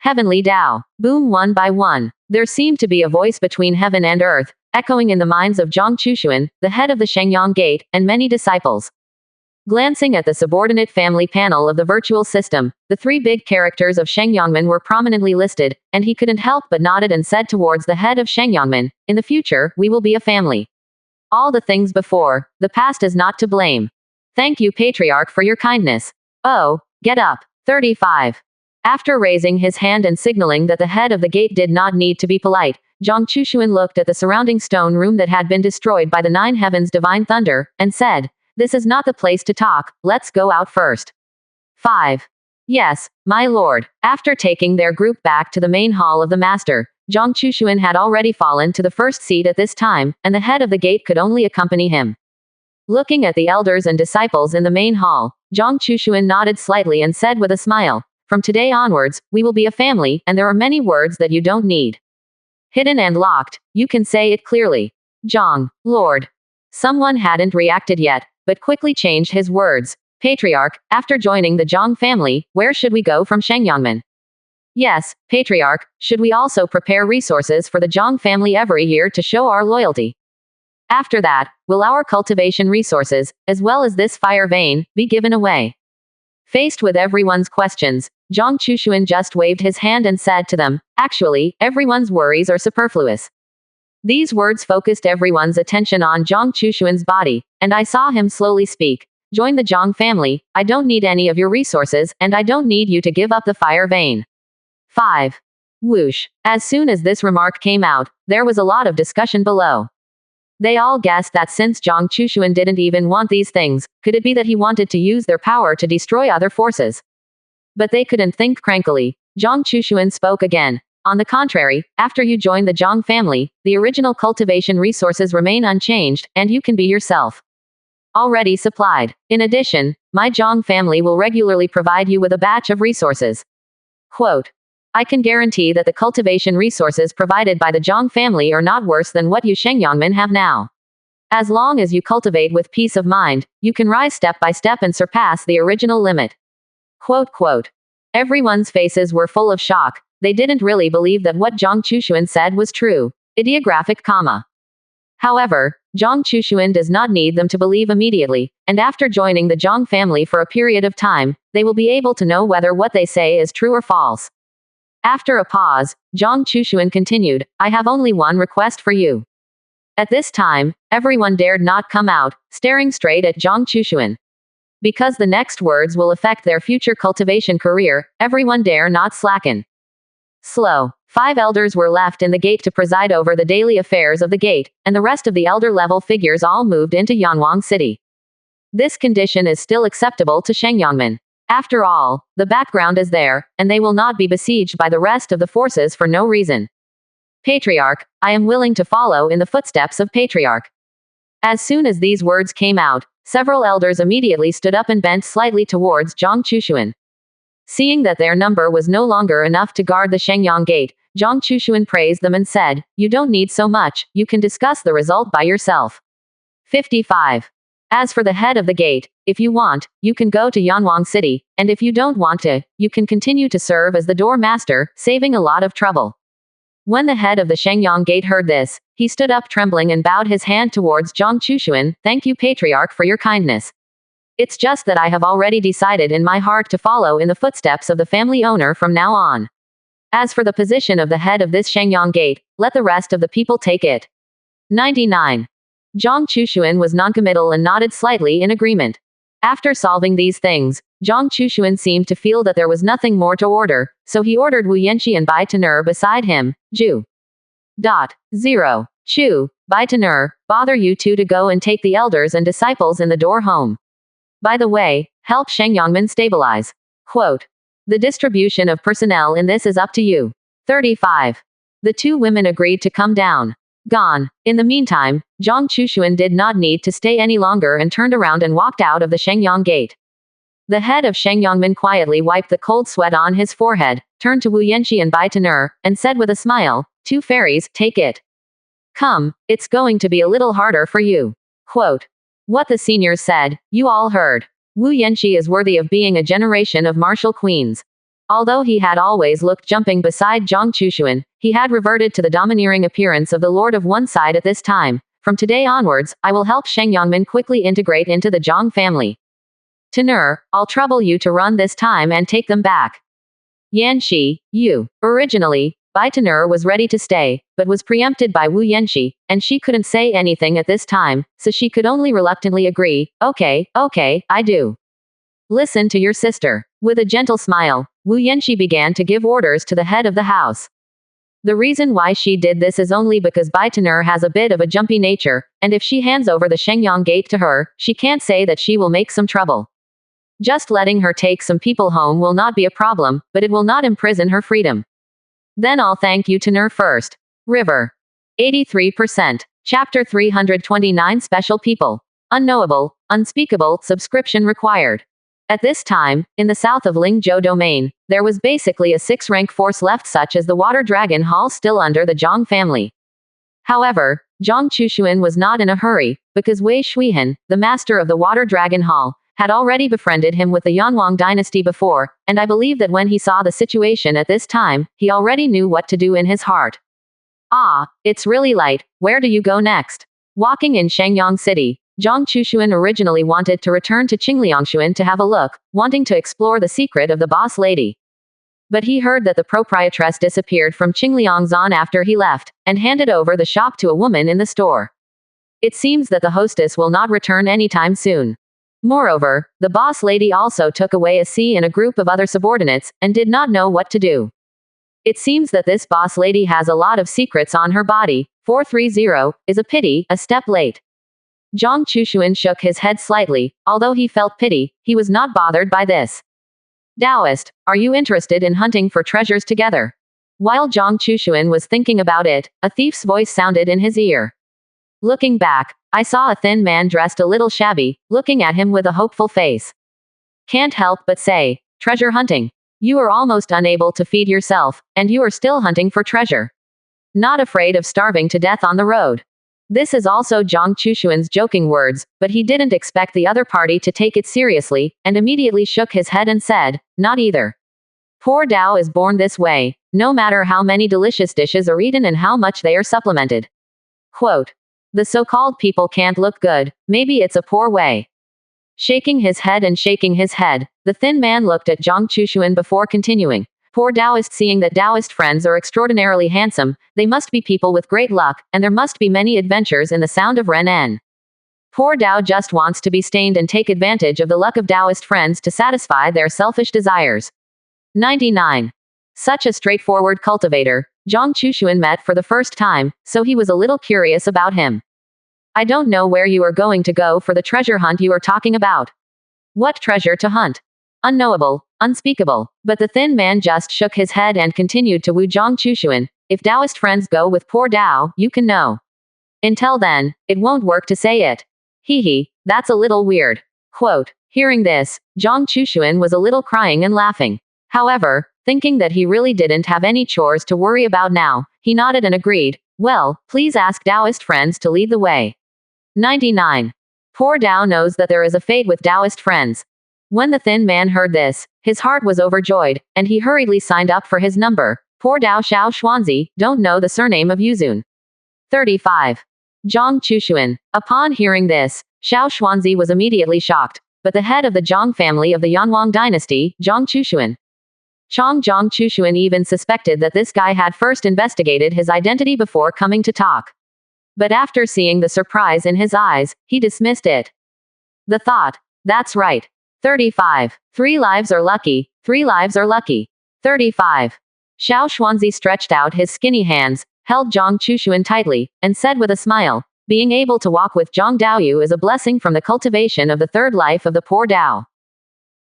Heavenly Tao. Boom one by one. There seemed to be a voice between heaven and earth, echoing in the minds of Zhang Chushuan, the head of the Shengyang gate, and many disciples. Glancing at the subordinate family panel of the virtual system, the three big characters of Shengyangmen were prominently listed, and he couldn't help but nodded and said towards the head of Shengyangmen, in the future, we will be a family. All the things before, the past is not to blame. Thank you, Patriarch, for your kindness. Oh, get up. 35. After raising his hand and signaling that the head of the gate did not need to be polite, Zhang Chushuan looked at the surrounding stone room that had been destroyed by the nine heavens' divine thunder, and said, this is not the place to talk, let's go out first. 5. Yes, my lord. After taking their group back to the main hall of the master, Zhang Chushuan had already fallen to the first seat at this time, and the head of the gate could only accompany him. Looking at the elders and disciples in the main hall, Zhang Chushuan nodded slightly and said with a smile, from today onwards, we will be a family, and there are many words that you don't need. Hidden and locked, you can say it clearly. Zhang, Lord. Someone hadn't reacted yet, but quickly changed his words. Patriarch, after joining the Zhang family, where should we go from Shengyangmen? Yes, Patriarch, should we also prepare resources for the Zhang family every year to show our loyalty? After that, will our cultivation resources, as well as this fire vein, be given away? Faced with everyone's questions, Zhang Chushuan just waved his hand and said to them, actually, everyone's worries are superfluous. These words focused everyone's attention on Zhang Chushuan's body, and I saw him slowly speak. Join the Zhang family, I don't need any of your resources, and I don't need you to give up the fire vein. 5. Whoosh. As soon as this remark came out, there was a lot of discussion below. They all guessed that since Zhang Chushuan didn't even want these things, could it be that he wanted to use their power to destroy other forces? But they couldn't think crankily. Zhang Chushuan spoke again. On the contrary, after you join the Zhang family, the original cultivation resources remain unchanged, and you can be yourself. Already supplied. In addition, my Zhang family will regularly provide you with a batch of resources. Quote. I can guarantee that the cultivation resources provided by the Zhang family are not worse than what you Shengyangmen have now. As long as you cultivate with peace of mind, you can rise step by step and surpass the original limit. Quote, quote. Everyone's faces were full of shock. They didn't really believe that what Zhang Chushuan said was true. Ideographic comma. However, Zhang Chushuan does not need them to believe immediately, and after joining the Zhang family for a period of time, they will be able to know whether what they say is true or false. After a pause, Zhang Chushuan continued, I have only one request for you. At this time, everyone dared not come out, staring straight at Zhang Chushuan. Because the next words will affect their future cultivation career, everyone dare not slacken. Slow. 5 elders were left in the gate to preside over the daily affairs of the gate, and the rest of the elder-level figures all moved into Yanwang City. This condition is still acceptable to Shengyangmen. After all, the background is there, and they will not be besieged by the rest of the forces for no reason. Patriarch, I am willing to follow in the footsteps of Patriarch. As soon as these words came out, several elders immediately stood up and bent slightly towards Zhang Chushuan. Seeing that their number was no longer enough to guard the Shengyang gate, Zhang Chushuan praised them and said, "You don't need so much, you can discuss the result by yourself." 55. As for the head of the gate, if you want, you can go to Yanwang City, and if you don't want to, you can continue to serve as the door master, saving a lot of trouble. When the head of the Shengyang gate heard this, he stood up trembling and bowed his hand towards Zhang Chushuan. "Thank you, Patriarch, for your kindness. It's just that I have already decided in my heart to follow in the footsteps of the family owner from now on. As for the position of the head of this Shengyang gate, let the rest of the people take it." 99. Zhang Chushuan was noncommittal and nodded slightly in agreement. After solving these things, Zhang Chushuan seemed to feel that there was nothing more to order, so he ordered Wu Yanxi and Bai Ten'er beside him. 0. Chu, Bai Ten'er, bother you two to go and take the elders and disciples in the door home. By the way, help Shengyangmen stabilize. Quote. The distribution of personnel in this is up to you. 35. The two women agreed to come down. Gone. In the meantime, Zhang Chushuan did not need to stay any longer and turned around and walked out of the Shengyang gate. The head of Shengyangmen quietly wiped the cold sweat on his forehead, turned to Wu Yanxi and Bai Ten'er, and said with a smile, "Two fairies, take it. Come, it's going to be a little harder for you." Quote. What the seniors said, you all heard. Wu Yanxi is worthy of being a generation of martial queens. Although he had always looked jumping beside Zhang Chushuan, he had reverted to the domineering appearance of the lord of one side at this time. From today onwards, I will help Shengyangmen quickly integrate into the Zhang family. Ten'er, I'll trouble you to run this time and take them back. Yanxi, you. Originally, Bai Ten'er was ready to stay, but was preempted by Wu Yanxi, and she couldn't say anything at this time, so she could only reluctantly agree, okay, I do. Listen to your sister. With a gentle smile, Wu Yanxi began to give orders to the head of the house. The reason why she did this is only because Bai Ten'er has a bit of a jumpy nature, and if she hands over the Shengyang gate to her, she can't say that she will make some trouble. Just letting her take some people home will not be a problem, but it will not imprison her freedom. Then I'll thank you Ten'er first. River. 83%. Chapter 329 Special People. Unknowable, unspeakable, subscription required. At this time, in the south of Lingzhou domain, there was basically a 6-rank force left such as the Water Dragon Hall still under the Zhang family. However, Zhang Chushuan was not in a hurry, because Wei Shuihan, the master of the Water Dragon Hall, had already befriended him with the Yanwang dynasty before, and I believe that when he saw the situation at this time, he already knew what to do in his heart. Ah, it's really light, where do you go next? Walking in Shengyang City, Zhang Chushuan originally wanted to return to Qingliangshuan to have a look, wanting to explore the secret of the boss lady. But he heard that the proprietress disappeared from Qingliangzan after he left, and handed over the shop to a woman in the store. It seems that the hostess will not return anytime soon. Moreover, the boss lady also took away a C and a group of other subordinates, and did not know what to do. It seems that this boss lady has a lot of secrets on her body. 430, is a pity, a step late. Zhang Chushuan shook his head slightly, although he felt pity, he was not bothered by this. Taoist, are you interested in hunting for treasures together? While Zhang Chushuan was thinking about it, a thief's voice sounded in his ear. Looking back, I saw a thin man dressed a little shabby, looking at him with a hopeful face. Can't help but say, treasure hunting. You are almost unable to feed yourself, and you are still hunting for treasure. Not afraid of starving to death on the road. This is also Zhang Chushuan's joking words, but he didn't expect the other party to take it seriously, and immediately shook his head and said, not either. Poor Dao is born this way, no matter how many delicious dishes are eaten and how much they are supplemented. Quote. The so-called people can't look good, maybe it's a poor way. Shaking his head, the thin man looked at Zhang Chushuan before continuing. Poor Taoist, seeing that Taoist friends are extraordinarily handsome, they must be people with great luck, and there must be many adventures in the sound of Ren-en. Poor Tao just wants to be stained and take advantage of the luck of Taoist friends to satisfy their selfish desires. 99. Such a straightforward cultivator, Zhang Chushuan met for the first time, so he was a little curious about him. I don't know where you are going to go for the treasure hunt you are talking about. What treasure to hunt? Unknowable, unspeakable. But the thin man just shook his head and continued to woo Zhang Chushuan. If Taoist friends go with poor Tao, you can know. Until then, it won't work to say it. Hee, that's a little weird. Quote. Hearing this, Zhang Chushuan was a little crying and laughing. However, thinking that he really didn't have any chores to worry about now, he nodded and agreed. Well, please ask Taoist friends to lead the way. 99. Poor Tao knows that there is a fate with Taoist friends. When the thin man heard this, his heart was overjoyed, and he hurriedly signed up for his number. Poor Tao Xiao Xuanzi, don't know the surname of Yuzun. 35. Zhang Chushuan. Upon hearing this, Xiao Xuanzi was immediately shocked, but the head of the Zhang family of the Yanwang dynasty, Zhang Chushuan. Zhang Chushuan even suspected that this guy had first investigated his identity before coming to talk. But after seeing the surprise in his eyes, he dismissed it. The thought, that's right. 35. 3 lives are lucky, 3 lives are lucky. 35. Xiao Xuanzi stretched out his skinny hands, held Zhang Chushuan tightly, and said with a smile, being able to walk with Zhang Daoyu is a blessing from the cultivation of the third life of the poor Dao.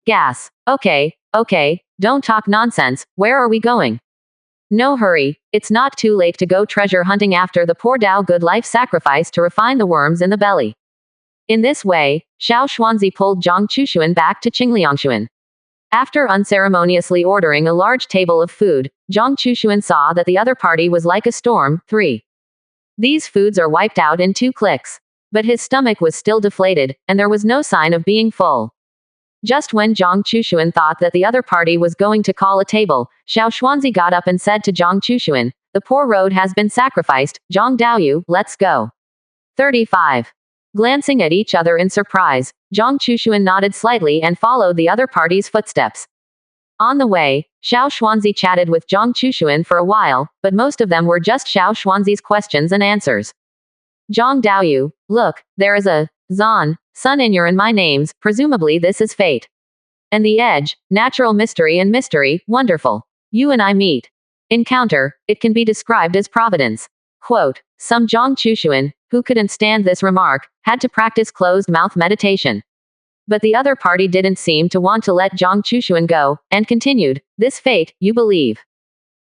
Gas. Okay, don't talk nonsense, where are we going? No hurry, it's not too late to go treasure hunting after the poor Dao good life sacrifice to refine the worms in the belly. In this way, Xiao Xuanzi pulled Zhang Chushuan back to Qingliangshuan. After unceremoniously ordering a large table of food, Zhang Chushuan saw that the other party was like a storm. 3. These foods are wiped out in 2 clicks. But his stomach was still deflated, and there was no sign of being full. Just when Zhang Chushuan thought that the other party was going to call a table, Xiao Xuanzi got up and said to Zhang Chushuan, the poor road has been sacrificed, Zhang Daoyu, let's go. 35. Glancing at each other in surprise, Zhang Chushuan nodded slightly and followed the other party's footsteps. On the way, Xiao Xuanzi chatted with Zhang Chushuan for a while, but most of them were just Xiao Xuanzi's questions and answers. Zhang Daoyu, look, there is a Zan, sun in your and my names, presumably this is fate. And the edge, natural mystery and mystery, wonderful. You and I meet. Encounter, it can be described as providence. Quote, some Zhang Chushuan, who couldn't stand this remark, had to practice closed-mouth meditation. But the other party didn't seem to want to let Zhang Chushuan go, and continued, this fate, you believe.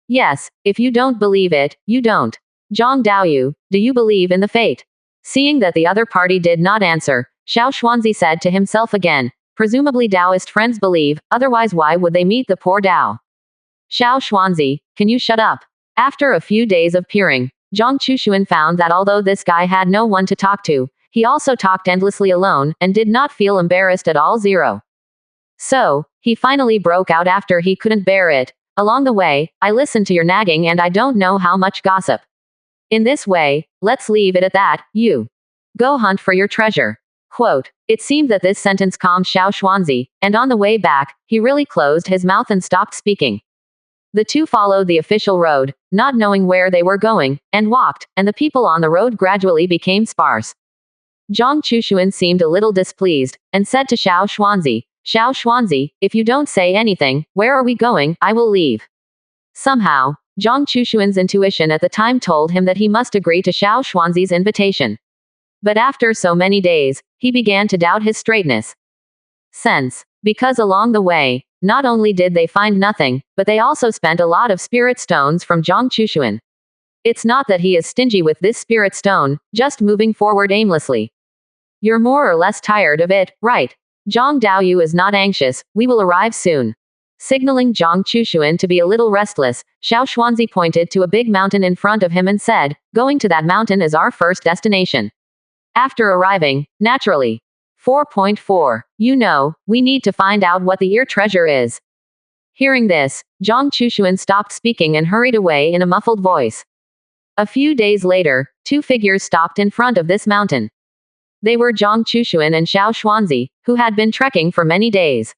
Yes, if you don't believe it, you don't. Zhang Daoyu, do you believe in the fate? Seeing that the other party did not answer, Xiao Xuanzi said to himself again, presumably Taoist friends believe, otherwise why would they meet the poor Dao? Xiao Xuanzi, can you shut up? After a few days of peering, Zhang Chushuan found that although this guy had no one to talk to, he also talked endlessly alone, and did not feel embarrassed at all. 0. So, he finally broke out after he couldn't bear it. Along the way, I listened to your nagging and I don't know how much gossip. In this way, let's leave it at that, you. Go hunt for your treasure. Quote. It seemed that this sentence calmed Xiao Xuanzi, and on the way back, he really closed his mouth and stopped speaking. The two followed the official road, not knowing where they were going, and walked, and the people on the road gradually became sparse. Zhang Chushuan seemed a little displeased, and said to Xiao Xuanzi, if you don't say anything, where are we going? I will leave. Somehow, Zhang Chushuan's intuition at the time told him that he must agree to Xiao Xuanzi's invitation. But after so many days, he began to doubt his straightness. Sense. Because along the way, not only did they find nothing, but they also spent a lot of spirit stones from Zhang Chushuan. It's not that he is stingy with this spirit stone, just moving forward aimlessly. You're more or less tired of it, right? Zhang Daoyu is not anxious, we will arrive soon. Signaling Zhang Chushuan to be a little restless, Xiao Xuanzi pointed to a big mountain in front of him and said, going to that mountain is our first destination. After arriving, naturally. 4.4. You know, we need to find out what the ear treasure is. Hearing this, Zhang Chushuan stopped speaking and hurried away in a muffled voice. A few days later, 2 figures stopped in front of this mountain. They were Zhang Chushuan and Xiao Xuanzi, who had been trekking for many days.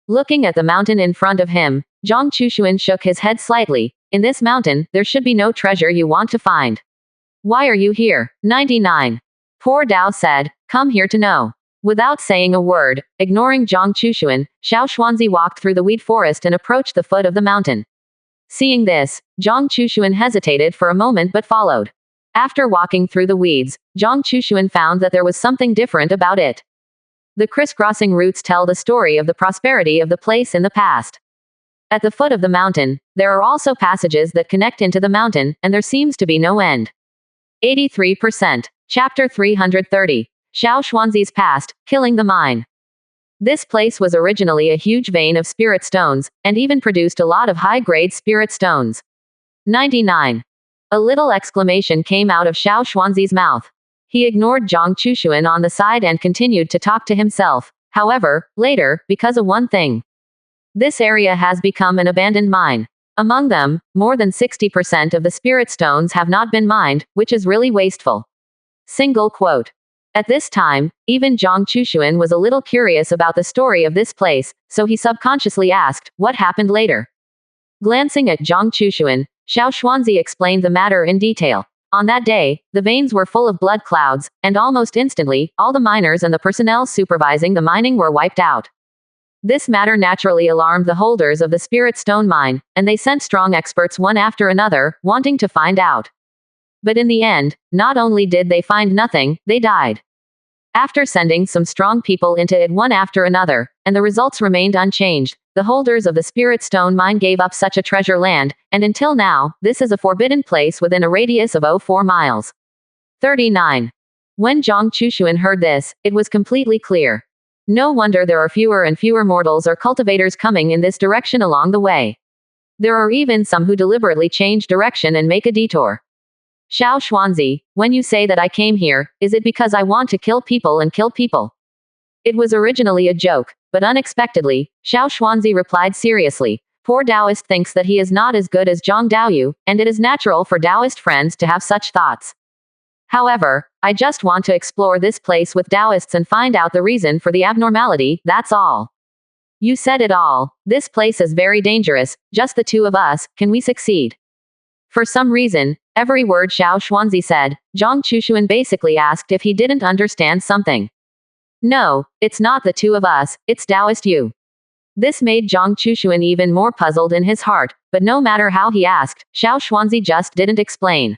Looking at the mountain in front of him, Zhang Chushuan shook his head slightly. In this mountain, there should be no treasure you want to find. Why are you here? 99. Poor Dao said, come here to know. Without saying a word, ignoring Zhang Chushuan, Xiao Xuanzi walked through the weed forest and approached the foot of the mountain. Seeing this, Zhang Chushuan hesitated for a moment but followed. After walking through the weeds, Zhang Chushuan found that there was something different about it. The crisscrossing roots tell the story of the prosperity of the place in the past. At the foot of the mountain, there are also passages that connect into the mountain, and there seems to be no end. 83%. Chapter 330. Xiao Xuanzi's past, killing the mine. This place was originally a huge vein of spirit stones, and even produced a lot of high-grade spirit stones. 99. A little exclamation came out of Xiao Xuanzi's mouth. He ignored Zhang Chushuan on the side and continued to talk to himself. However, later, because of one thing. This area has become an abandoned mine. Among them, more than 60% of the spirit stones have not been mined, which is really wasteful. Single quote. At this time, even Zhang Chushuan was a little curious about the story of this place, so he subconsciously asked, what happened later? Glancing at Zhang Chushuan, Xiao Xuanzi explained the matter in detail. On that day, the veins were full of blood clouds, and almost instantly, all the miners and the personnel supervising the mining were wiped out. This matter naturally alarmed the holders of the spirit stone mine, and they sent strong experts one after another, wanting to find out. But in the end, not only did they find nothing, they died. After sending some strong people into it one after another, and the results remained unchanged, the holders of the spirit stone mine gave up such a treasure land, and until now, this is a forbidden place within a radius of 04 miles. 39. When Zhang Chushuan heard this, it was completely clear. No wonder there are fewer and fewer mortals or cultivators coming in this direction along the way. There are even some who deliberately change direction and make a detour. Xiao Xuanzi, when you say that I came here, is it because I want to kill people and kill people? It was originally a joke, but unexpectedly, Xiao Xuanzi replied seriously. Poor Taoist thinks that he is not as good as Zhang Daoyu, and it is natural for Taoist friends to have such thoughts. However, I just want to explore this place with Taoists and find out the reason for the abnormality, that's all. You said it all. This place is very dangerous, just the two of us, can we succeed? For some reason, every word Xiao Xuanzi said, Zhang Chushuan basically asked if he didn't understand something. No, it's not the two of us, it's Taoist you. This made Zhang Chushuan even more puzzled in his heart, but no matter how he asked, Xiao Xuanzi just didn't explain.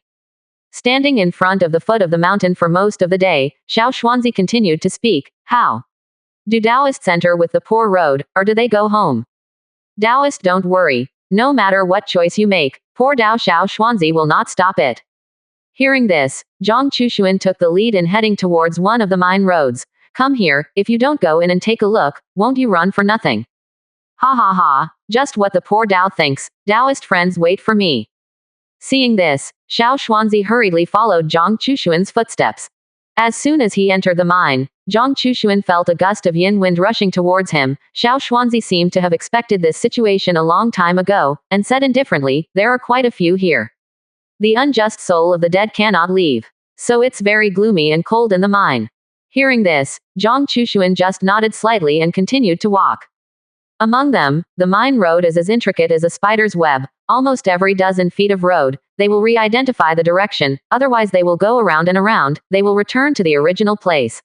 Standing in front of the foot of the mountain for most of the day, Xiao Xuanzi continued to speak. How? Do Taoists enter with the poor road, or do they go home? Taoist, don't worry. No matter what choice you make, poor Xiao Xuanzi will not stop it. Hearing this, Zhang Chushuan took the lead in heading towards one of the mine roads. Come here, if you don't go in and take a look, won't you run for nothing? Ha ha ha, just what the poor Dao thinks. Taoist friends wait for me. Seeing this, Xiao Xuanzi hurriedly followed Zhang Chushuan's footsteps. As soon as he entered the mine, Zhang Chushuan felt a gust of yin wind rushing towards him. Xiao Xuanzi seemed to have expected this situation a long time ago, and said indifferently, there are quite a few here. The unjust soul of the dead cannot leave. So it's very gloomy and cold in the mine. Hearing this, Zhang Chushuan just nodded slightly and continued to walk. Among them, the mine road is as intricate as a spider's web. Almost every dozen feet of road, they will re-identify the direction, otherwise they will go around and around, they will return to the original place.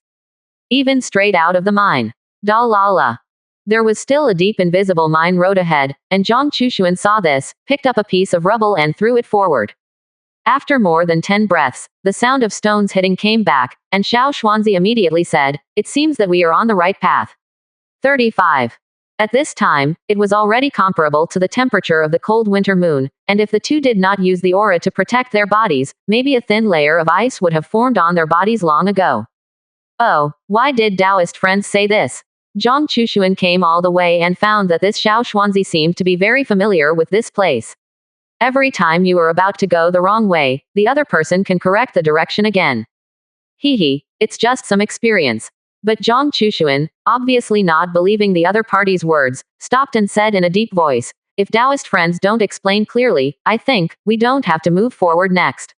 Even straight out of the mine. Da-la-la. There was still a deep invisible mine road ahead, and Zhang Chushuan saw this, picked up a piece of rubble and threw it forward. After more than 10 breaths, the sound of stones hitting came back, and Xiao Xuanzi immediately said, it seems that we are on the right path. 35. At this time, it was already comparable to the temperature of the cold winter moon, and if the two did not use the aura to protect their bodies, maybe a thin layer of ice would have formed on their bodies long ago. Oh, why did Taoist friends say this? Zhang Chushuan came all the way and found that this Xiao Xuanzi seemed to be very familiar with this place. Every time you are about to go the wrong way, the other person can correct the direction again. Hee, it's just some experience. But Zhang Chushuan, obviously not believing the other party's words, stopped and said in a deep voice, if Taoist friends don't explain clearly, I think, we don't have to move forward next.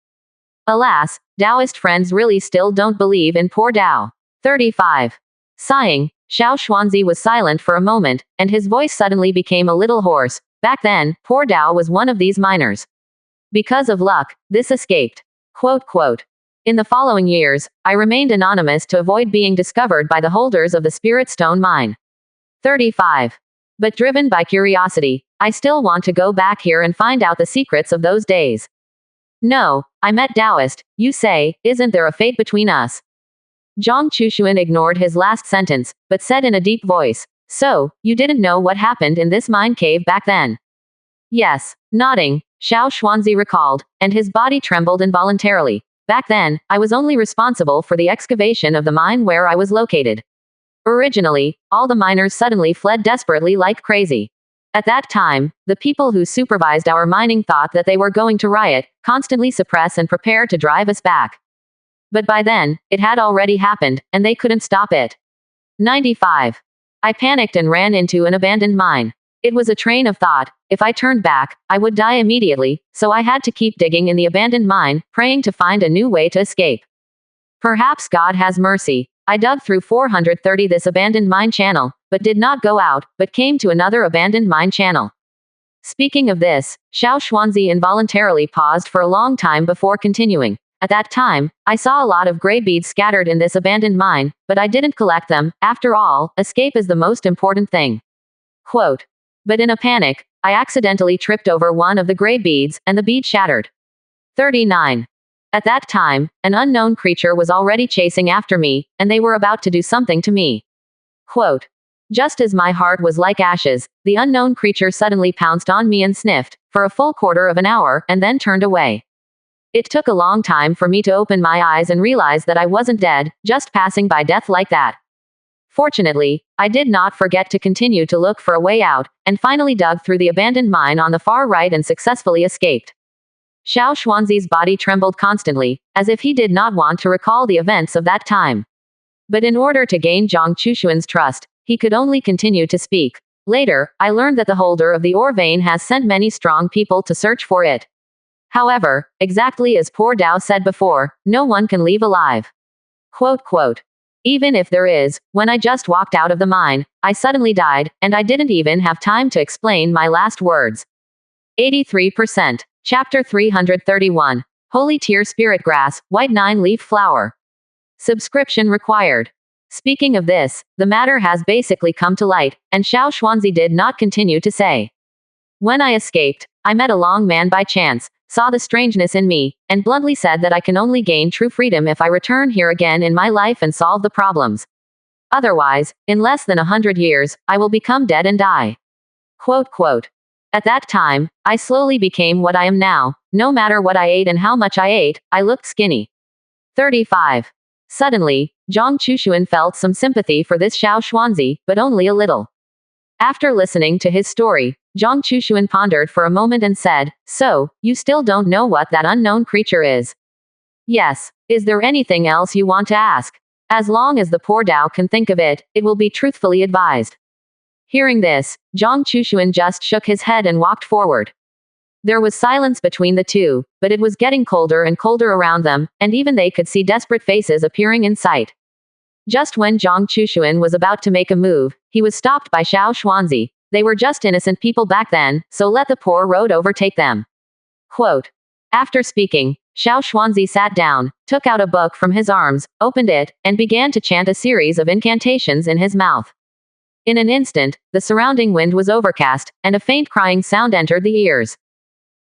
Alas, Taoist friends really still don't believe in poor Tao. 35. Sighing, Xiao Xuanzi was silent for a moment, and his voice suddenly became a little hoarse. Back then, poor Tao was one of these miners. Because of luck, this escaped. Quote. In the following years, I remained anonymous to avoid being discovered by the holders of the Spirit Stone mine. 35. But driven by curiosity, I still want to go back here and find out the secrets of those days. No, I met Taoist, you say, isn't there a fate between us? Zhang Chushuan ignored his last sentence, but said in a deep voice, so, you didn't know what happened in this mine cave back then? Yes. Nodding, Xiao Xuanzi recalled, and his body trembled involuntarily. Back then, I was only responsible for the excavation of the mine where I was located. Originally, all the miners suddenly fled desperately like crazy. At that time, the people who supervised our mining thought that they were going to riot, constantly suppress and prepare to drive us back. But by then, it had already happened, and they couldn't stop it. 95. I panicked and ran into an abandoned mine. It was a train of thought. If I turned back, I would die immediately, so I had to keep digging in the abandoned mine, praying to find a new way to escape. Perhaps God has mercy. I dug through 430 this abandoned mine channel, but did not go out, but came to another abandoned mine channel. Speaking of this, Xiao Xuanzi involuntarily paused for a long time before continuing. At that time, I saw a lot of gray beads scattered in this abandoned mine, but I didn't collect them. After all, escape is the most important thing. Quote. But in a panic, I accidentally tripped over one of the gray beads, and the bead shattered. 39. At that time, an unknown creature was already chasing after me, and they were about to do something to me. Quote. Just as my heart was like ashes, the unknown creature suddenly pounced on me and sniffed, for a full quarter of an hour, and then turned away. It took a long time for me to open my eyes and realize that I wasn't dead, just passing by death like that. Fortunately, I did not forget to continue to look for a way out, and finally dug through the abandoned mine on the far right and successfully escaped. Xiao Xuanzi's body trembled constantly, as if he did not want to recall the events of that time. But in order to gain Zhang Chushuan's trust, he could only continue to speak. Later, I learned that the holder of the ore vein has sent many strong people to search for it. However, exactly as poor Dao said before, no one can leave alive. Quote, quote. Even if there is, when I just walked out of the mine, I suddenly died, and I didn't even have time to explain my last words. 83%. Chapter 331. Holy Tear Spirit Grass, White 9-Leaf Flower. Subscription required. Speaking of this, the matter has basically come to light, and Xiao Xuanzi did not continue to say. When I escaped, I met a long man by chance, saw the strangeness in me, and bluntly said that I can only gain true freedom if I return here again in my life and solve the problems. Otherwise, in less than 100 years, I will become dead and die. Quote, quote. At that time, I slowly became what I am now. No matter what I ate and how much I ate, I looked skinny. 35. Suddenly, Zhang Chushuan felt some sympathy for this Xiao Xuanzi, but only a little. After listening to his story, Zhang Chushuan pondered for a moment and said, so, you still don't know what that unknown creature is? Yes. Is there anything else you want to ask? As long as the poor Dao can think of it, it will be truthfully advised. Hearing this, Zhang Chushuan just shook his head and walked forward. There was silence between the two, but it was getting colder and colder around them, and even they could see desperate faces appearing in sight. Just when Zhang Chushuan was about to make a move, he was stopped by Xiao Xuanzi. They were just innocent people back then, so let the poor road overtake them. Quote. After speaking, Xiao Xuanzi sat down, took out a book from his arms, opened it, and began to chant a series of incantations in his mouth. In an instant, the surrounding wind was overcast, and a faint crying sound entered the ears.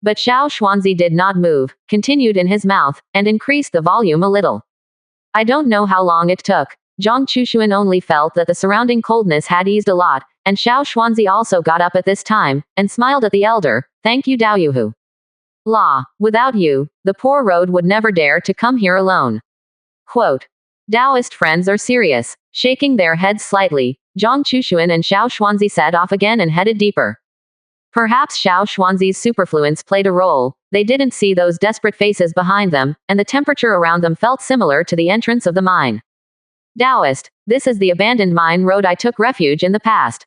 But Xiao Xuanzi did not move, continued in his mouth, and increased the volume a little. I don't know how long it took. Zhang Chushuan only felt that the surrounding coldness had eased a lot, and Xiao Xuanzi also got up at this time, and smiled at the elder. Thank you, Daoyuhu. La. Without you, the poor road would never dare to come here alone. Quote. Taoist friends are serious. Shaking their heads slightly, Zhang Chushuan and Xiao Xuanzi set off again and headed deeper. Perhaps Xiao Xuanzi's superfluence played a role. They didn't see those desperate faces behind them, and the temperature around them felt similar to the entrance of the mine. Taoist, this is the abandoned mine road I took refuge in the past.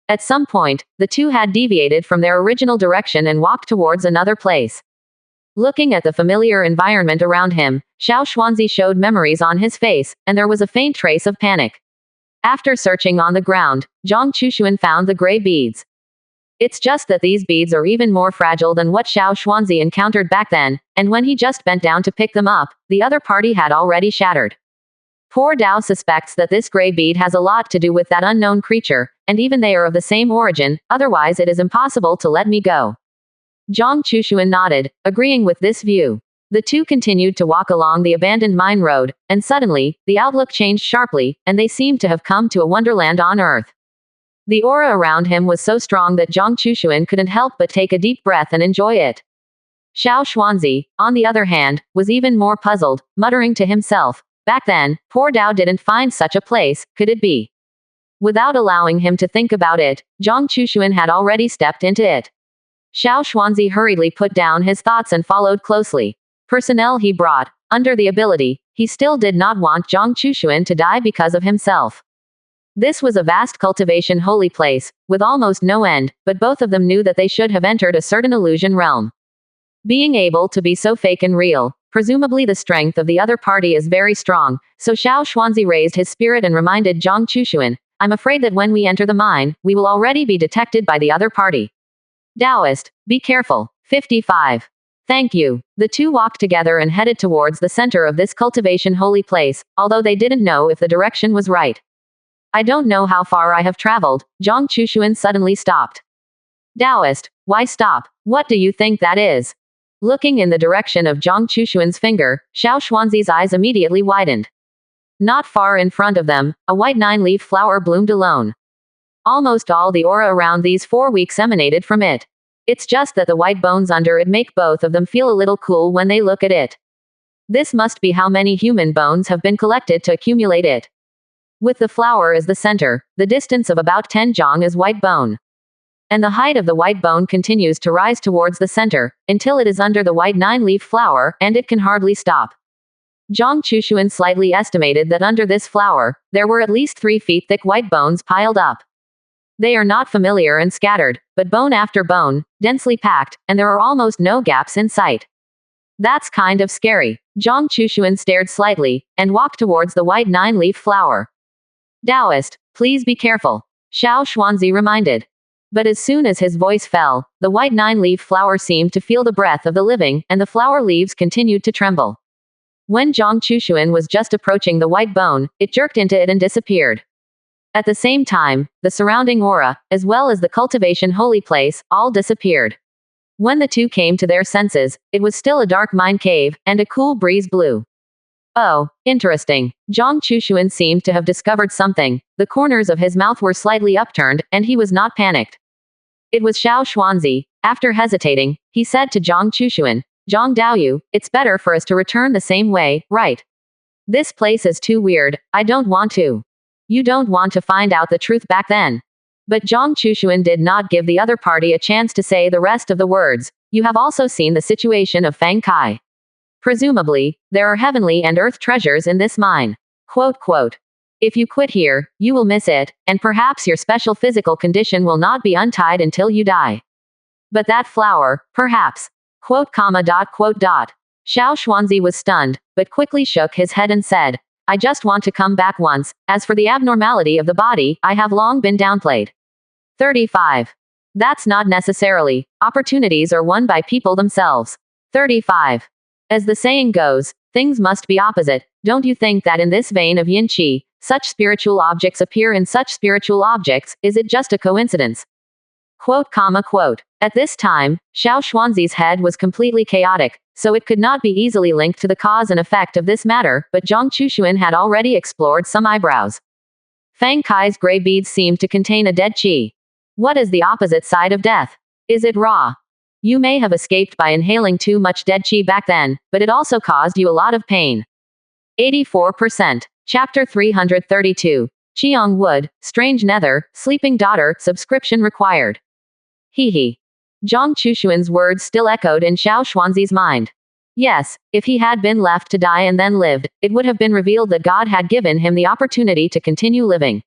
At some point, the two had deviated from their original direction and walked towards another place. Looking at the familiar environment around him, Xiao Xuanzi showed memories on his face, and there was a faint trace of panic. After searching on the ground, Zhang Chushuan found the gray beads. It's just that these beads are even more fragile than what Xiao Xuanzi encountered back then, and when he just bent down to pick them up, the other party had already shattered. Poor Dao suspects that this gray bead has a lot to do with that unknown creature, and even they are of the same origin, otherwise it is impossible to let me go. Zhang Chushuan nodded, agreeing with this view. The two continued to walk along the abandoned mine road, and suddenly, the outlook changed sharply, and they seemed to have come to a wonderland on Earth. The aura around him was so strong that Zhang Chushuan couldn't help but take a deep breath and enjoy it. Xiao Xuanzi, on the other hand, was even more puzzled, muttering to himself, "Back then, poor Dao didn't find such a place, could it be?" Without allowing him to think about it, Zhang Chushuan had already stepped into it. Xiao Xuanzi hurriedly put down his thoughts and followed closely. Personnel he brought, under the ability, he still did not want Zhang Chushuan to die because of himself. This was a vast cultivation holy place, with almost no end, but both of them knew that they should have entered a certain illusion realm. Being able to be so fake and real, presumably the strength of the other party is very strong, so Xiao Xuanzi raised his spirit and reminded Zhang Chushuan, "I'm afraid that when we enter the mine, we will already be detected by the other party. Taoist, be careful." 55. Thank you. The two walked together and headed towards the center of this cultivation holy place, although they didn't know if the direction was right. "I don't know how far I have traveled," Zhang Chushuan suddenly stopped. "Taoist, why stop? What do you think that is?" Looking in the direction of Zhang Chushuan's finger, Xiao Xuanzi's eyes immediately widened. Not far in front of them, a white nine-leaf flower bloomed alone. Almost all the aura around these 4 weeks emanated from it. It's just that the white bones under it make both of them feel a little cool when they look at it. This must be how many human bones have been collected to accumulate it. With the flower as the center, the distance of about 10 zhang is white bone. And the height of the white bone continues to rise towards the center, until it is under the white nine-leaf flower, and it can hardly stop. Zhang Chushuan slightly estimated that under this flower, there were at least 3 feet thick white bones piled up. They are not familiar and scattered, but bone after bone, densely packed, and there are almost no gaps in sight. That's kind of scary. Zhang Chushuan stared slightly, and walked towards the white nine-leaf flower. "Taoist, please be careful," Xiao Xuanzi reminded. But as soon as his voice fell, the white nine-leaf flower seemed to feel the breath of the living, and the flower leaves continued to tremble. When Zhang Chushuan was just approaching the white bone, it jerked into it and disappeared. At the same time, the surrounding aura, as well as the cultivation holy place, all disappeared. When the two came to their senses, it was still a dark mine cave, and a cool breeze blew. "Oh, interesting." Zhang Chushuan seemed to have discovered something. The corners of his mouth were slightly upturned, and he was not panicked. It was Xiao Xuanzi. After hesitating, he said to Zhang Chushuan, "Zhang Daoyu, it's better for us to return the same way, right? This place is too weird, I don't want to." "You don't want to find out the truth back then." But Zhang Chushuan did not give the other party a chance to say the rest of the words. "You have also seen the situation of Fang Kai. Presumably, there are heavenly and earth treasures in this mine. Quote. If you quit here, you will miss it, and perhaps your special physical condition will not be untied until you die. But that flower, perhaps. Quote. Xiao Xuanzi was stunned, but quickly shook his head and said, "I just want to come back once. As for the abnormality of the body, I have long been downplayed." 35. That's not necessarily. Opportunities are won by people themselves. 35. As the saying goes, things must be opposite. Don't you think that in this vein of yin qi, such spiritual objects appear in such spiritual objects? Is it just a coincidence? Quote. At this time, Xiao Xuanzi's head was completely chaotic, so it could not be easily linked to the cause and effect of this matter, but Zhang Chushuan had already explored some eyebrows. Fang Kai's gray beads seemed to contain a dead qi. What is the opposite side of death? Is it ra? You may have escaped by inhaling too much dead qi back then, but it also caused you a lot of pain. 84%. Chapter 332. Qiang Wood, Strange Nether, Sleeping Daughter, Subscription Required. Hee. Zhang Chushuan's words still echoed in Xiao Xuanzi's mind. Yes, if he had been left to die and then lived, it would have been revealed that God had given him the opportunity to continue living.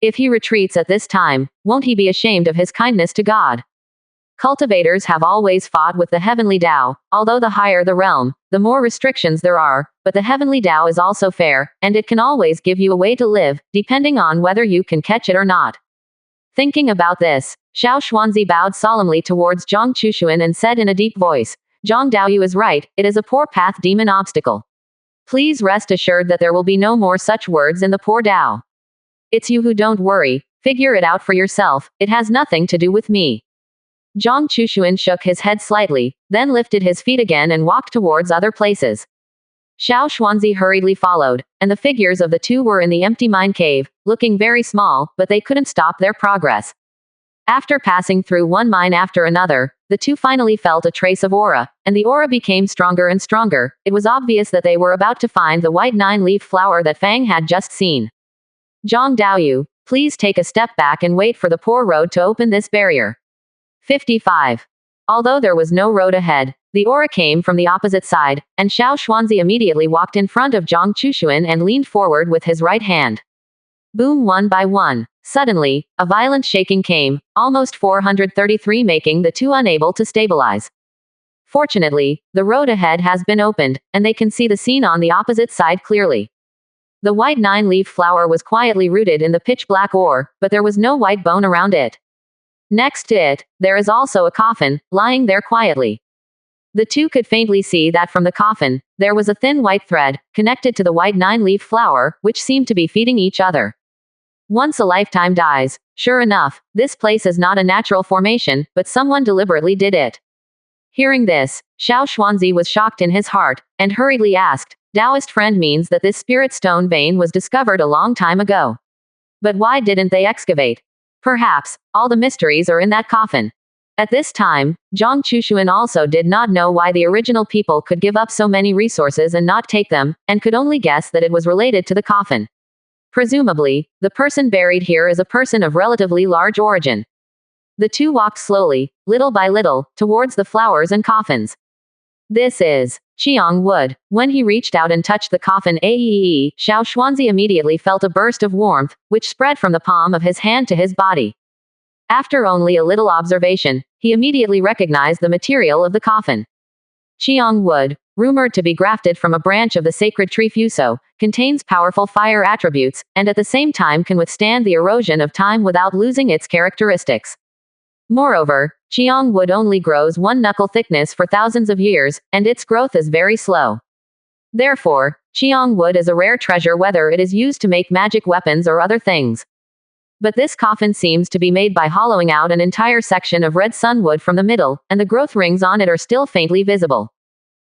If he retreats at this time, won't he be ashamed of his kindness to God? Cultivators have always fought with the heavenly Tao, although the higher the realm, the more restrictions there are, but the heavenly Tao is also fair, and it can always give you a way to live, depending on whether you can catch it or not. Thinking about this, Xiao Xuanzi bowed solemnly towards Zhang Chushuan and said in a deep voice, "Zhang Daoyu is right, it is a poor path demon obstacle. Please rest assured that there will be no more such words in the poor Tao. It's you who don't worry. Figure it out for yourself. It has nothing to do with me. Zhang Chushuan shook his head slightly, then lifted his feet again and walked towards other places. Xiao Xuanzi hurriedly followed, and the figures of the two were in the empty mine cave, looking very small, but they couldn't stop their progress. After passing through one mine after another, the two finally felt a trace of aura, and the aura became stronger and stronger. It was obvious that they were about to find the white 9-leaf flower that Fang had just seen. Zhang Daoyu, please take a step back and wait for the poor road to open this barrier. 55. Although there was no road ahead, the aura came from the opposite side, and Xiao Xuanzi immediately walked in front of Zhang Chushuan and leaned forward with his right hand. Boom, one by one. Suddenly, a violent shaking came, almost 433, making the two unable to stabilize. Fortunately, the road ahead has been opened, and they can see the scene on the opposite side clearly. The white 9-leaf flower was quietly rooted in the pitch-black ore, but there was no white bone around it. Next to it, there is also a coffin, lying there quietly. The two could faintly see that from the coffin, there was a thin white thread, connected to the white 9-leaf flower, which seemed to be feeding each other. Once a lifetime dies, sure enough, this place is not a natural formation, but someone deliberately did it. Hearing this, Xiao Xuanzi was shocked in his heart, and hurriedly asked, Taoist friend means that this spirit stone vein was discovered a long time ago. But why didn't they excavate? Perhaps, all the mysteries are in that coffin. At this time, Zhang Chushuan also did not know why the original people could give up so many resources and not take them, and could only guess that it was related to the coffin. Presumably, the person buried here is a person of relatively large origin. The two walked slowly, little by little, towards the flowers and coffins. This is Qiang wood. When he reached out and touched the coffin, Xiao Xuanzi immediately felt a burst of warmth, which spread from the palm of his hand to his body. After only a little observation, he immediately recognized the material of the coffin. Qiang wood, rumored to be grafted from a branch of the sacred tree Fuso, contains powerful fire attributes, and at the same time can withstand the erosion of time without losing its characteristics. Moreover, Qiang wood only grows 1 knuckle thickness for thousands of years, and its growth is very slow. Therefore, Qiang wood is a rare treasure whether it is used to make magic weapons or other things. But this coffin seems to be made by hollowing out an entire section of red sunwood from the middle, and the growth rings on it are still faintly visible.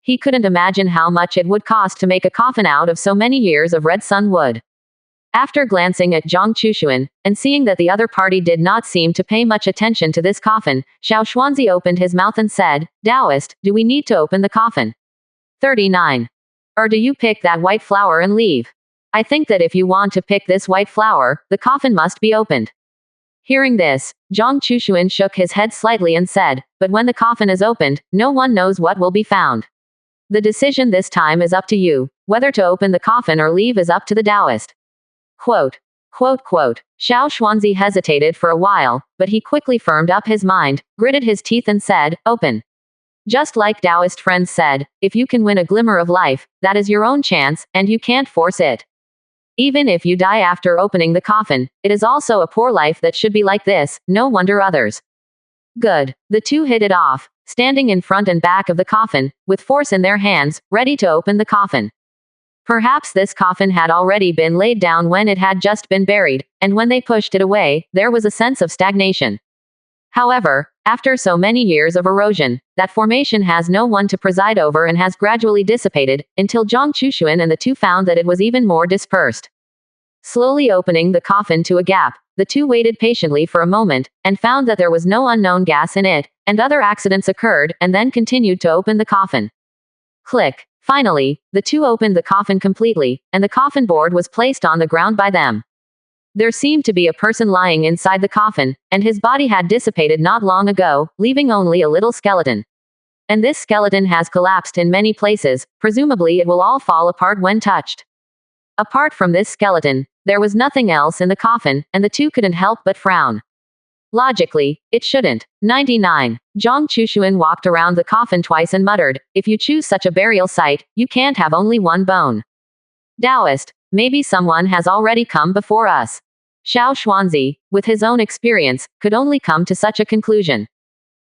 He couldn't imagine how much it would cost to make a coffin out of so many years of red sunwood. After glancing at Zhang Chushuan, and seeing that the other party did not seem to pay much attention to this coffin, Xiao Xuanzi opened his mouth and said, Taoist, do we need to open the coffin? 39. Or do you pick that white flower and leave? I think that if you want to pick this white flower, the coffin must be opened. Hearing this, Zhang Chushuan shook his head slightly and said, but when the coffin is opened, no one knows what will be found. The decision this time is up to you. Whether to open the coffin or leave is up to the Taoist. Quote. Xiao Xuanzi hesitated for a while, but he quickly firmed up his mind, gritted his teeth and said, open. Just like Taoist friends said, if you can win a glimmer of life, that is your own chance, and you can't force it. Even if you die after opening the coffin, it is also a poor life that should be like this, no wonder others. Good. The two hit it off, standing in front and back of the coffin, with force in their hands, ready to open the coffin. Perhaps this coffin had already been laid down when it had just been buried, and when they pushed it away, there was a sense of stagnation. However, after so many years of erosion, that formation has no one to preside over and has gradually dissipated, until Zhang Chushuan and the two found that it was even more dispersed. Slowly opening the coffin to a gap, the two waited patiently for a moment, and found that there was no unknown gas in it, and other accidents occurred, and then continued to open the coffin. Click. Finally, the two opened the coffin completely, and the coffin board was placed on the ground by them. There seemed to be a person lying inside the coffin, and his body had dissipated not long ago, leaving only a little skeleton. And this skeleton has collapsed in many places, presumably it will all fall apart when touched. Apart from this skeleton, there was nothing else in the coffin, and the two couldn't help but frown. Logically, it shouldn't. 99. Zhang Chushuan walked around the coffin twice and muttered, if you choose such a burial site, you can't have only one bone. Taoist, maybe someone has already come before us. Xiao Xuanzi, with his own experience, could only come to such a conclusion.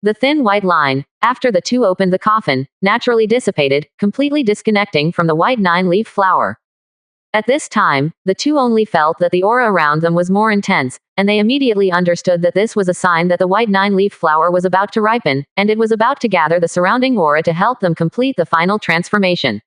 The thin white line, after the two opened the coffin, naturally dissipated, completely disconnecting from the white 9-leaf flower. At this time, the two only felt that the aura around them was more intense, and they immediately understood that this was a sign that the white 9-leaf flower was about to ripen, and it was about to gather the surrounding aura to help them complete the final transformation.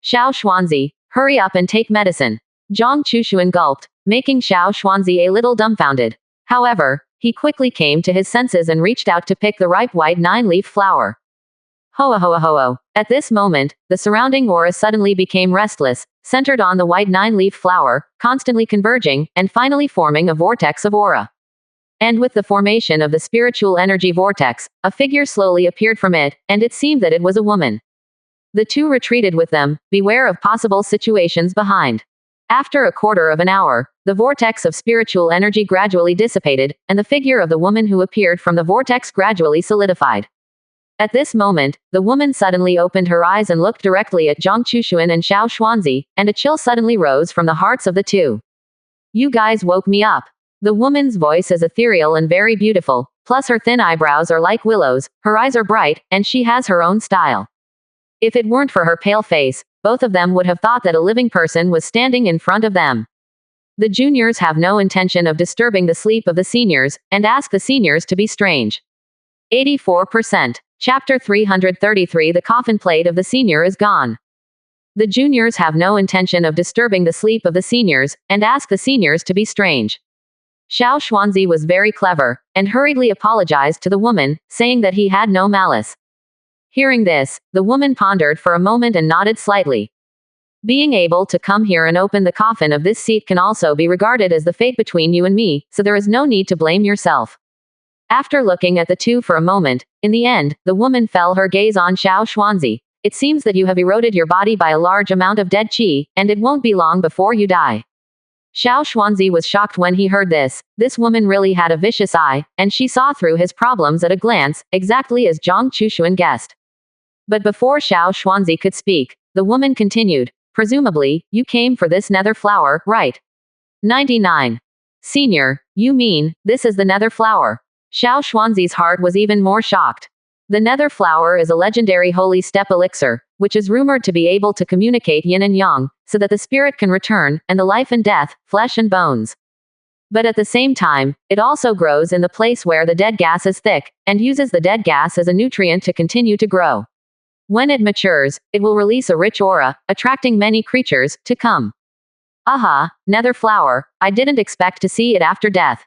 Xiao Xuanzi, hurry up and take medicine. Zhang Chushuan gulped, making Xiao Xuanzi a little dumbfounded. However, he quickly came to his senses and reached out to pick the ripe white 9-leaf flower. Hoa hoa hoa. At this moment, the surrounding aura suddenly became restless, centered on the white 9-leaf flower, constantly converging, and finally forming a vortex of aura. And with the formation of the spiritual energy vortex, a figure slowly appeared from it, and it seemed that it was a woman. The two retreated with them, beware of possible situations behind. After a quarter of an hour, the vortex of spiritual energy gradually dissipated, and the figure of the woman who appeared from the vortex gradually solidified. At this moment, the woman suddenly opened her eyes and looked directly at Zhang Chushuan and Xiao Xuanzi, and a chill suddenly rose from the hearts of the two. You guys woke me up. The woman's voice is ethereal and very beautiful, plus her thin eyebrows are like willows, her eyes are bright, and she has her own style. If it weren't for her pale face, both of them would have thought that a living person was standing in front of them. The juniors have no intention of disturbing the sleep of the seniors, and ask the seniors to be strange. 84%. Chapter 333 The coffin plate of the senior is gone. The juniors have no intention of disturbing the sleep of the seniors, and ask the seniors to be strange. Xiao Xuanzi was very clever, and hurriedly apologized to the woman, saying that he had no malice. Hearing this, the woman pondered for a moment and nodded slightly. Being able to come here and open the coffin of this seat can also be regarded as the fate between you and me, so there is no need to blame yourself. After looking at the two for a moment, in the end, the woman fell her gaze on Xiao Xuanzi. It seems that you have eroded your body by a large amount of dead qi, and it won't be long before you die. Xiao Xuanzi was shocked when he heard this. This woman really had a vicious eye, and she saw through his problems at a glance, exactly as Zhang Chushuan guessed. But before Xiao Xuanzi could speak, the woman continued, presumably, you came for this nether flower, right? 99. Senior, you mean, this is the nether flower? Xiao Xuanzi's heart was even more shocked. The nether flower is a legendary holy step elixir, which is rumored to be able to communicate yin and yang, so that the spirit can return, and the life and death, flesh and bones. But at the same time, it also grows in the place where the dead gas is thick, and uses the dead gas as a nutrient to continue to grow. When it matures, it will release a rich aura, attracting many creatures to come. Aha, nether flower, I didn't expect to see it after death.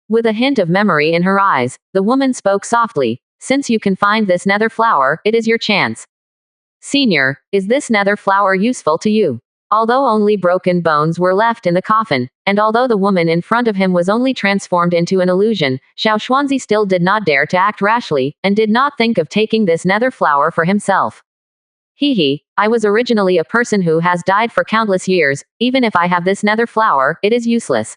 With a hint of memory in her eyes, the woman spoke softly, since you can find this nether flower, it is your chance. Senior, is this nether flower useful to you? Although only broken bones were left in the coffin, and although the woman in front of him was only transformed into an illusion, Xiao Xuanzi still did not dare to act rashly, and did not think of taking this nether flower for himself. Hee, I was originally a person who has died for countless years, even if I have this nether flower, it is useless.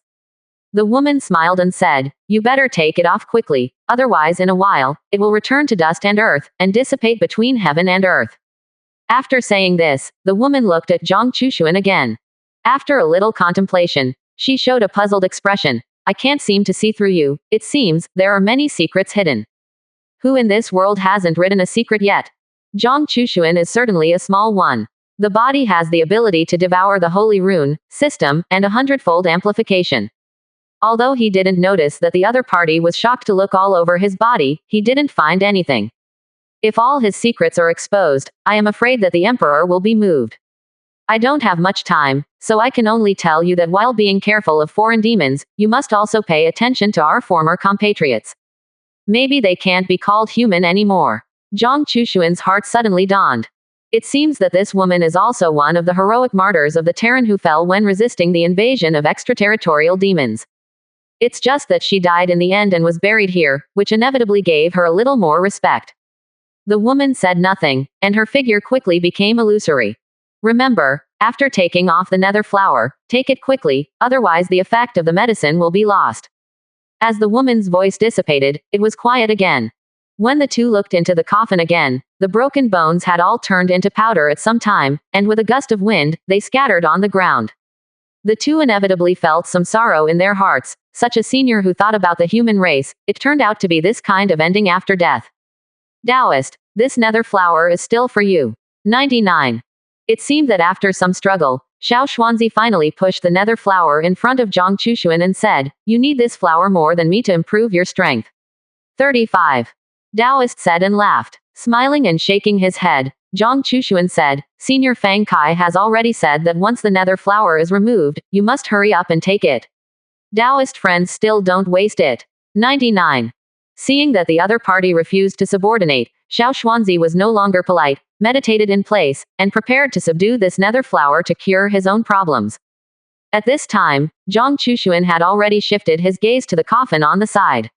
The woman smiled and said, you better take it off quickly, otherwise in a while, it will return to dust and earth, and dissipate between heaven and earth. After saying this, the woman looked at Zhang Chushuan again. After a little contemplation, she showed a puzzled expression. I can't seem to see through you, it seems, there are many secrets hidden. Who in this world hasn't written a secret yet? Zhang Chushuan is certainly a small one. The body has the ability to devour the holy rune system, and 100-fold amplification. Although he didn't notice that the other party was shocked to look all over his body, he didn't find anything. If all his secrets are exposed, I am afraid that the emperor will be moved. I don't have much time, so I can only tell you that while being careful of foreign demons, you must also pay attention to our former compatriots. Maybe they can't be called human anymore. Zhang Chushuan's heart suddenly dawned. It seems that this woman is also one of the heroic martyrs of the Terran who fell when resisting the invasion of extraterritorial demons. It's just that she died in the end and was buried here, which inevitably gave her a little more respect. The woman said nothing, and her figure quickly became illusory. Remember, after taking off the nether flower, take it quickly, otherwise the effect of the medicine will be lost. As the woman's voice dissipated, it was quiet again. When the two looked into the coffin again, the broken bones had all turned into powder at some time, and with a gust of wind, they scattered on the ground. The two inevitably felt some sorrow in their hearts, Such a senior who thought about the human race, it turned out to be this kind of ending after death. Taoist, this nether flower is still for you. 99. It seemed that after some struggle, Xiao Xuanzi finally pushed the nether flower in front of Zhang Chushuan and said, "You need this flower more than me to improve your strength." 35. Taoist said and laughed. Smiling and shaking his head, Zhang Chushuan said, "Senior Fang Kai has already said that once the nether flower is removed, you must hurry up and take it. Taoist friends still don't waste it." 99. Seeing that the other party refused to subordinate, Xiao Xuanzi was no longer polite, meditated in place, and prepared to subdue this nether flower to cure his own problems. At this time, Zhang Chushuan had already shifted his gaze to the coffin on the side.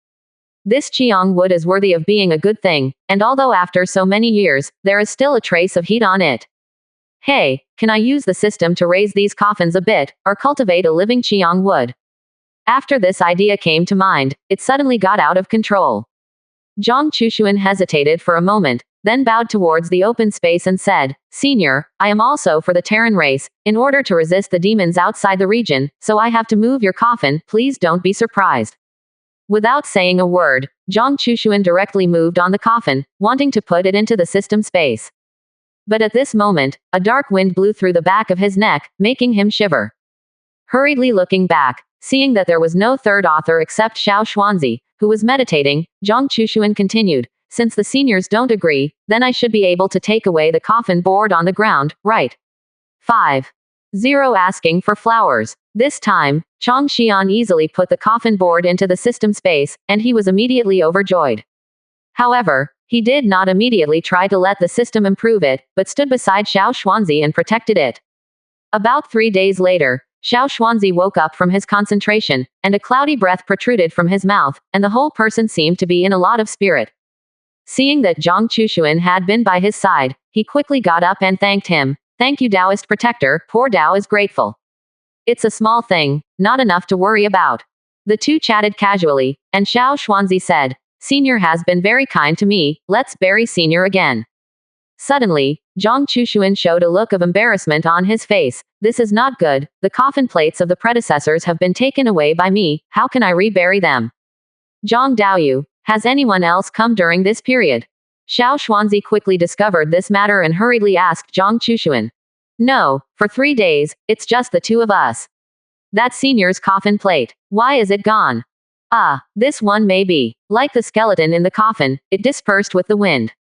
This Qiang wood is worthy of being a good thing, and although after so many years, there is still a trace of heat on it. Hey, can I use the system to raise these coffins a bit, or cultivate a living Qiang wood? After this idea came to mind, it suddenly got out of control. Zhang Chushuan hesitated for a moment, then bowed towards the open space and said, "Senior, I am also for the Terran race, in order to resist the demons outside the region, so I have to move your coffin, please don't be surprised." Without saying a word, Zhang Chushuan directly moved on the coffin, wanting to put it into the system space. But at this moment, a dark wind blew through the back of his neck, making him shiver. Hurriedly looking back, seeing that there was no third author except Xiao Xuanzi, who was meditating, Zhang Chushuan continued, "Since the seniors don't agree, then I should be able to take away the coffin board on the ground, right?" 5. 0 Asking for flowers. This time, Chang Xian easily put the coffin board into the system space, and he was immediately overjoyed. However, he did not immediately try to let the system improve it, but stood beside Xiao Xuanzi and protected it. About 3 days later, Xiao Xuanzi woke up from his concentration, and a cloudy breath protruded from his mouth, and the whole person seemed to be in a lot of spirit. Seeing that Zhang Chushuan had been by his side, he quickly got up and thanked him. "Thank you, Taoist protector, poor Tao is grateful. It's a small thing, not enough to worry about." The two chatted casually, and Xiao Xuanzi said, "Senior has been very kind to me, let's bury Senior again." Suddenly, Zhang Chushuan showed a look of embarrassment on his face. "This is not good, the coffin plates of the predecessors have been taken away by me, how can I rebury them?" "Zhang Daoyu, has anyone else come during this period?" Xiao Xuanzi quickly discovered this matter and hurriedly asked Zhang Chushuan. "No, for 3 days, it's just the two of us." "That senior's coffin plate, why is it gone?" "Ah, this one may be. Like the skeleton in the coffin, it dispersed with the wind."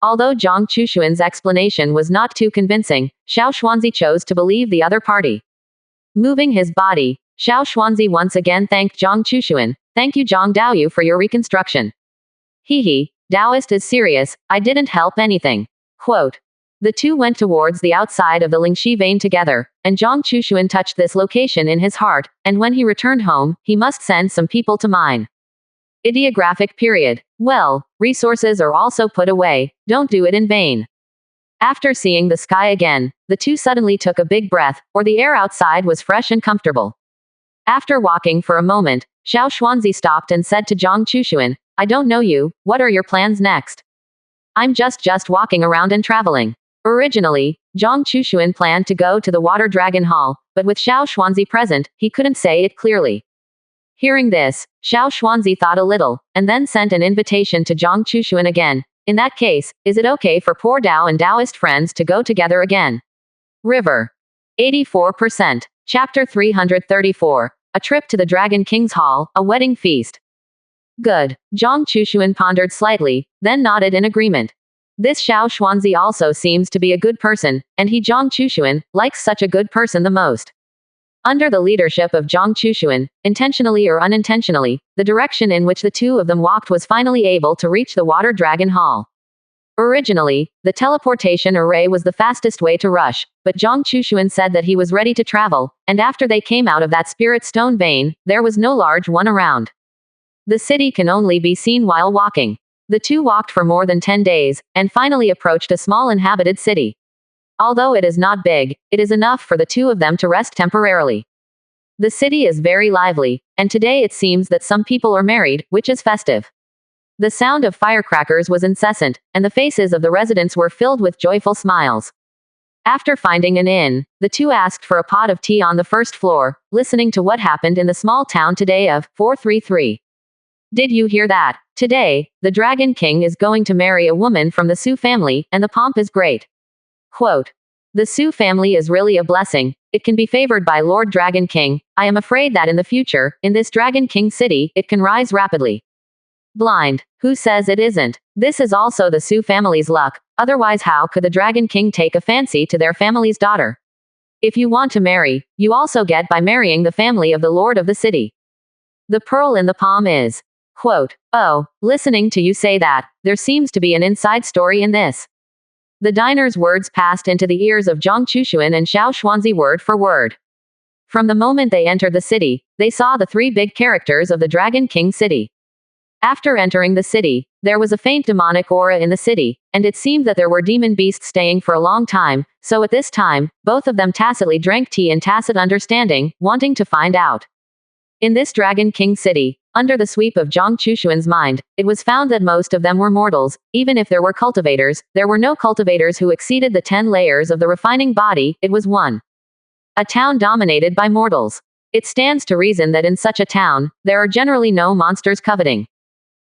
Although Zhang Chushuan's explanation was not too convincing, Xiao Xuanzi chose to believe the other party. Moving his body, Xiao Xuanzi once again thanked Zhang Chushuan. "Thank you Zhang Daoyu for your reconstruction." "Hehe, Taoist is serious, I didn't help anything." Quote. The two went towards the outside of the Lingxi vein together, and Zhang Chushuan touched this location in his heart, and when he returned home, he must send some people to mine. Ideographic period. Well, resources are also put away, don't do it in vain. After seeing the sky again, the two suddenly took a big breath, for the air outside was fresh and comfortable. After walking for a moment, Xiao Xuanzi stopped and said to Zhang Chushuan, "I don't know you, what are your plans next?" "I'm just walking around and traveling." Originally, Zhang Chushuan planned to go to the Water Dragon Hall, but with Xiao Xuanzi present, he couldn't say it clearly. Hearing this, Xiao Xuanzi thought a little, and then sent an invitation to Zhang Chushuan again. "In that case, is it okay for poor Tao and Taoist friends to go together again?" River. 84%. Chapter 334. A trip to the Dragon King's Hall, a wedding feast. Good. Zhang Chushuan pondered slightly, then nodded in agreement. This Xiao Xuanzi also seems to be a good person, and he Zhang Chushuan likes such a good person the most. Under the leadership of Zhang Chushuan, intentionally or unintentionally, the direction in which the two of them walked was finally able to reach the Water Dragon Hall. Originally, the teleportation array was the fastest way to rush, but Zhang Chushuan said that he was ready to travel, and after they came out of that spirit stone vein, there was no large one around. The city can only be seen while walking. The two walked for more than 10 days, and finally approached a small inhabited city. Although it is not big, it is enough for the two of them to rest temporarily. The city is very lively, and today it seems that some people are married, which is festive. The sound of firecrackers was incessant, and the faces of the residents were filled with joyful smiles. After finding an inn, the two asked for a pot of tea on the first floor, listening to what happened in the small town today of 433. Did you hear that? Today, the Dragon King is going to marry a woman from the Sioux family, and the pomp is great. Quote. The Sioux family is really a blessing. It can be favored by Lord Dragon King. I am afraid that in the future, in this Dragon King city, it can rise rapidly. Blind. Who says it isn't? This is also the Sioux family's luck. Otherwise, how could the Dragon King take a fancy to their family's daughter? If you want to marry, you also get by marrying the family of the lord of the city. The pearl in the palm is. Quote. Oh, listening to you say that, there seems to be an inside story in this. The diner's words passed into the ears of Zhang Chushuan and Xiao Xuanzi word for word. From the moment they entered the city, they saw the three big characters of the Dragon King city. After entering the city, there was a faint demonic aura in the city, and it seemed that there were demon beasts staying for a long time, so at this time, both of them tacitly drank tea in tacit understanding, wanting to find out. In this Dragon King city, under the sweep of Zhang Chushuan's mind, it was found that most of them were mortals. Even if there were cultivators, there were no cultivators who exceeded the 10 layers of the refining body. It was a town dominated by mortals. It stands to reason that in such a town, there are generally no monsters coveting.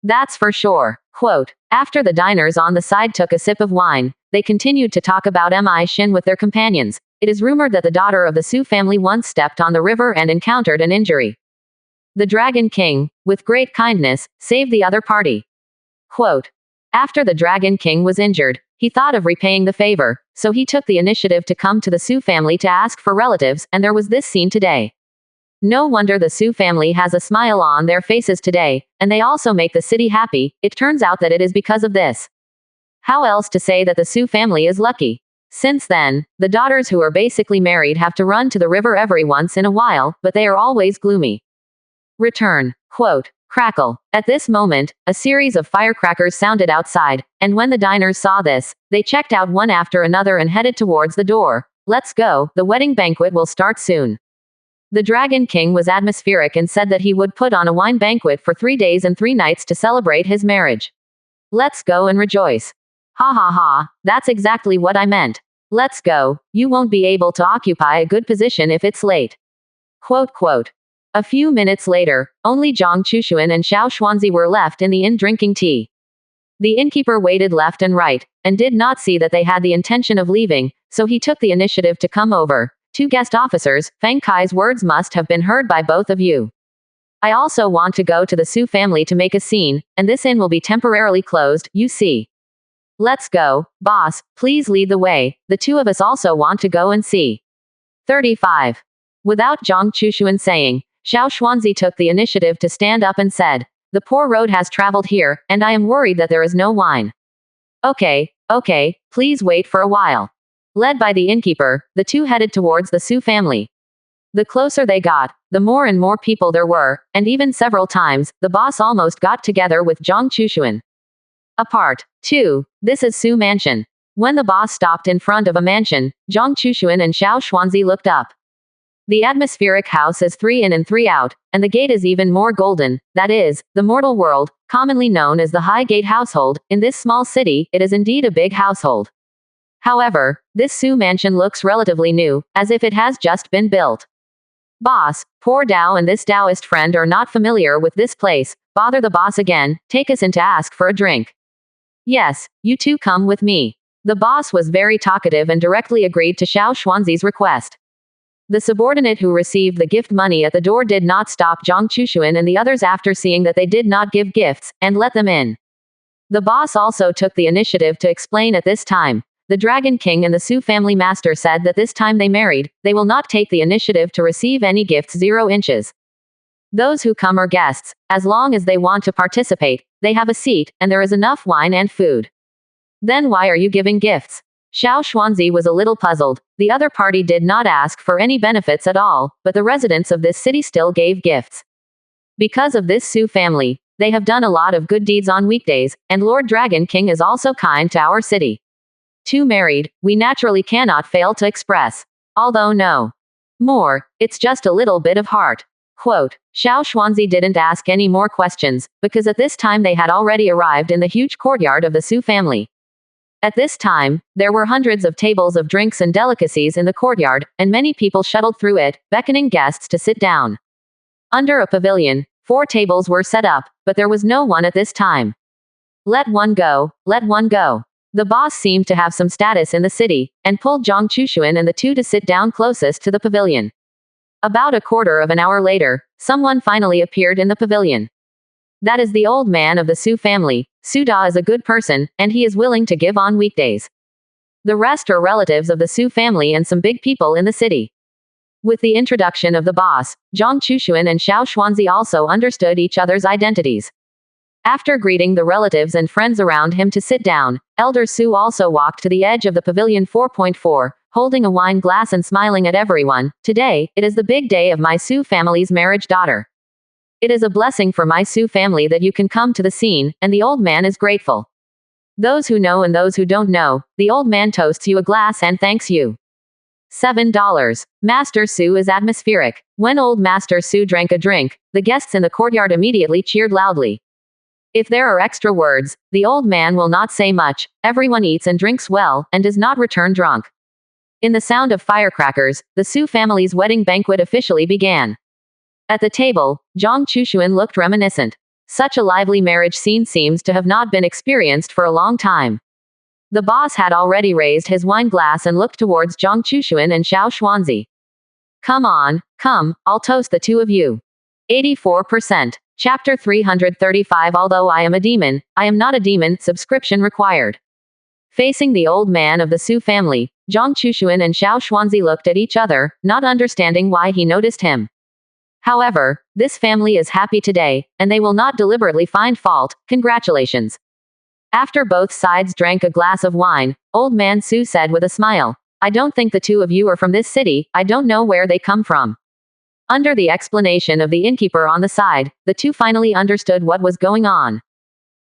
That's for sure. Quote. After the diners on the side took a sip of wine, they continued to talk about Mi Shin with their companions. It is rumored that the daughter of the Sioux family once stepped on the river and encountered an injury. The Dragon King, with great kindness, saved the other party. Quote. After the Dragon King was injured, he thought of repaying the favor, so he took the initiative to come to the Sioux family to ask for relatives, and there was this scene today. No wonder the Sioux family has a smile on their faces today, and they also make the city happy. It turns out that it is because of this. How else to say that the Sioux family is lucky? Since then, the daughters who are basically married have to run to the river every once in a while, but they are always gloomy. Return. Quote. Crackle. At this moment, a series of firecrackers sounded outside, and when the diners saw this, they checked out one after another and headed towards the door. Let's go, the wedding banquet will start soon. The Dragon King was atmospheric and said that he would put on a wine banquet for 3 days and 3 nights to celebrate his marriage. Let's go and rejoice. Ha ha ha, that's exactly what I meant. Let's go, you won't be able to occupy a good position if it's late. Quote quote. A few minutes later, only Zhang Chushuan and Xiao Xuanzi were left in the inn drinking tea. The innkeeper waited left and right, and did not see that they had the intention of leaving, so he took the initiative to come over. 2 guest officers, Feng Kai's words must have been heard by both of you. I also want to go to the Sioux family to make a scene, and this inn will be temporarily closed, you see. Let's go, boss, please lead the way, the 2 of us also want to go and see. 35. Without Zhang Chushuan saying, Xiao Xuanzi took the initiative to stand up and said, the poor road has traveled here, and I am worried that there is no wine. Okay, please wait for a while. Led by the innkeeper, the 2 headed towards the Sioux family. The closer they got, the more and more people there were, and even several times, the boss almost got together with Zhang Chushuan. Apart. 2. This is Sioux Mansion. When the boss stopped in front of a mansion, Zhang Chushuan and Xiao Xuanzi looked up. The atmospheric house is 3 in and 3 out, and the gate is even more golden, that is, the mortal world, commonly known as the High Gate household. In this small city, it is indeed a big household. However, this Sioux mansion looks relatively new, as if it has just been built. Boss, poor Dao and this Taoist friend are not familiar with this place. Bother the boss again, take us in to ask for a drink. Yes, you 2 come with me. The boss was very talkative and directly agreed to Xiao Xuanzi's request. The subordinate who received the gift money at the door did not stop Zhang Chushuan and the others after seeing that they did not give gifts, and let them in. The boss also took the initiative to explain at this time. The Dragon King and the Sioux family master said that this time they married, they will not take the initiative to receive any gifts 0 inches. Those who come are guests, as long as they want to participate, they have a seat, and there is enough wine and food. Then why are you giving gifts? Xiao Xuanzi was a little puzzled. The other party did not ask for any benefits at all, but the residents of this city still gave gifts. Because of this Sioux family, they have done a lot of good deeds on weekdays, and Lord Dragon King is also kind to our city. 2 married, we naturally cannot fail to express. Although no more, it's just a little bit of heart. Quote. Xiao Xuanzi didn't ask any more questions, because at this time they had already arrived in the huge courtyard of the Sioux family. At this time, there were hundreds of tables of drinks and delicacies in the courtyard, and many people shuttled through it, beckoning guests to sit down. Under a pavilion, 4 tables were set up, but there was no one at this time. Let one go, let one go. The boss seemed to have some status in the city, and pulled Zhang Chushuan and the 2 to sit down closest to the pavilion. About a quarter of an hour later, someone finally appeared in the pavilion. That is the old man of the Su family. Su Da is a good person, and he is willing to give on weekdays. The rest are relatives of the Su family and some big people in the city. With the introduction of the boss, Zhang Chushuan and Xiao Xuanzi also understood each other's identities. After greeting the relatives and friends around him to sit down, Elder Su also walked to the edge of the pavilion 4.4, holding a wine glass and smiling at everyone. Today, it is the big day of my Su family's marriage daughter. It is a blessing for my Su family that you can come to the scene, and the old man is grateful. Those who know and those who don't know, the old man toasts you a glass and thanks you. $7. Master Su is atmospheric. When old Master Su drank a drink, the guests in the courtyard immediately cheered loudly. If there are extra words, the old man will not say much. Everyone eats and drinks well, and does not return drunk. In the sound of firecrackers, the Su family's wedding banquet officially began. At the table, Zhang Chushuan looked reminiscent. Such a lively marriage scene seems to have not been experienced for a long time. The boss had already raised his wine glass and looked towards Zhang Chushuan and Xiao Xuanzi. Come on, come, I'll toast the 2 of you. 84%. Chapter 335. Although I am a demon, I am not a demon. Subscription required. Facing the old man of the Su family, Zhang Chushuan and Xiao Xuanzi looked at each other, not understanding why he noticed him. However, this family is happy today, and they will not deliberately find fault. Congratulations. After both sides drank a glass of wine, old man Su said with a smile, I don't think the 2 of you are from this city. I don't know where they come from. Under the explanation of the innkeeper on the side, the 2 finally understood what was going on.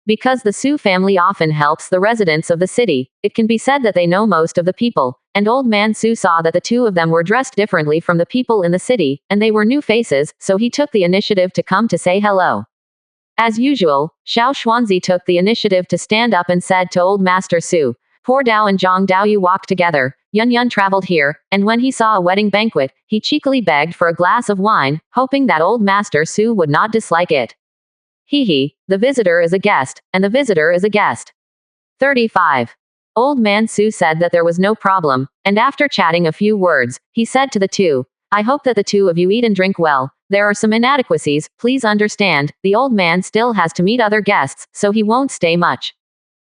Because the Su family often helps the residents of the city, it can be said that they know most of the people, and old man Su saw that the 2 of them were dressed differently from the people in the city, and they were new faces, so he took the initiative to come to say hello. As usual, Xiao Xuanzi took the initiative to stand up and said to old Master Su, Poor Dao and Zhang Daoyu walked together, Yun Yun traveled here, and when he saw a wedding banquet, he cheekily begged for a glass of wine, hoping that old Master Su would not dislike it. Hee, the visitor is a guest, and the visitor is a guest. 35. Old man Su said that there was no problem, and after chatting a few words, he said to the 2, I hope that the 2 of you eat and drink well. There are some inadequacies, please understand, the old man still has to meet other guests, so he won't stay much.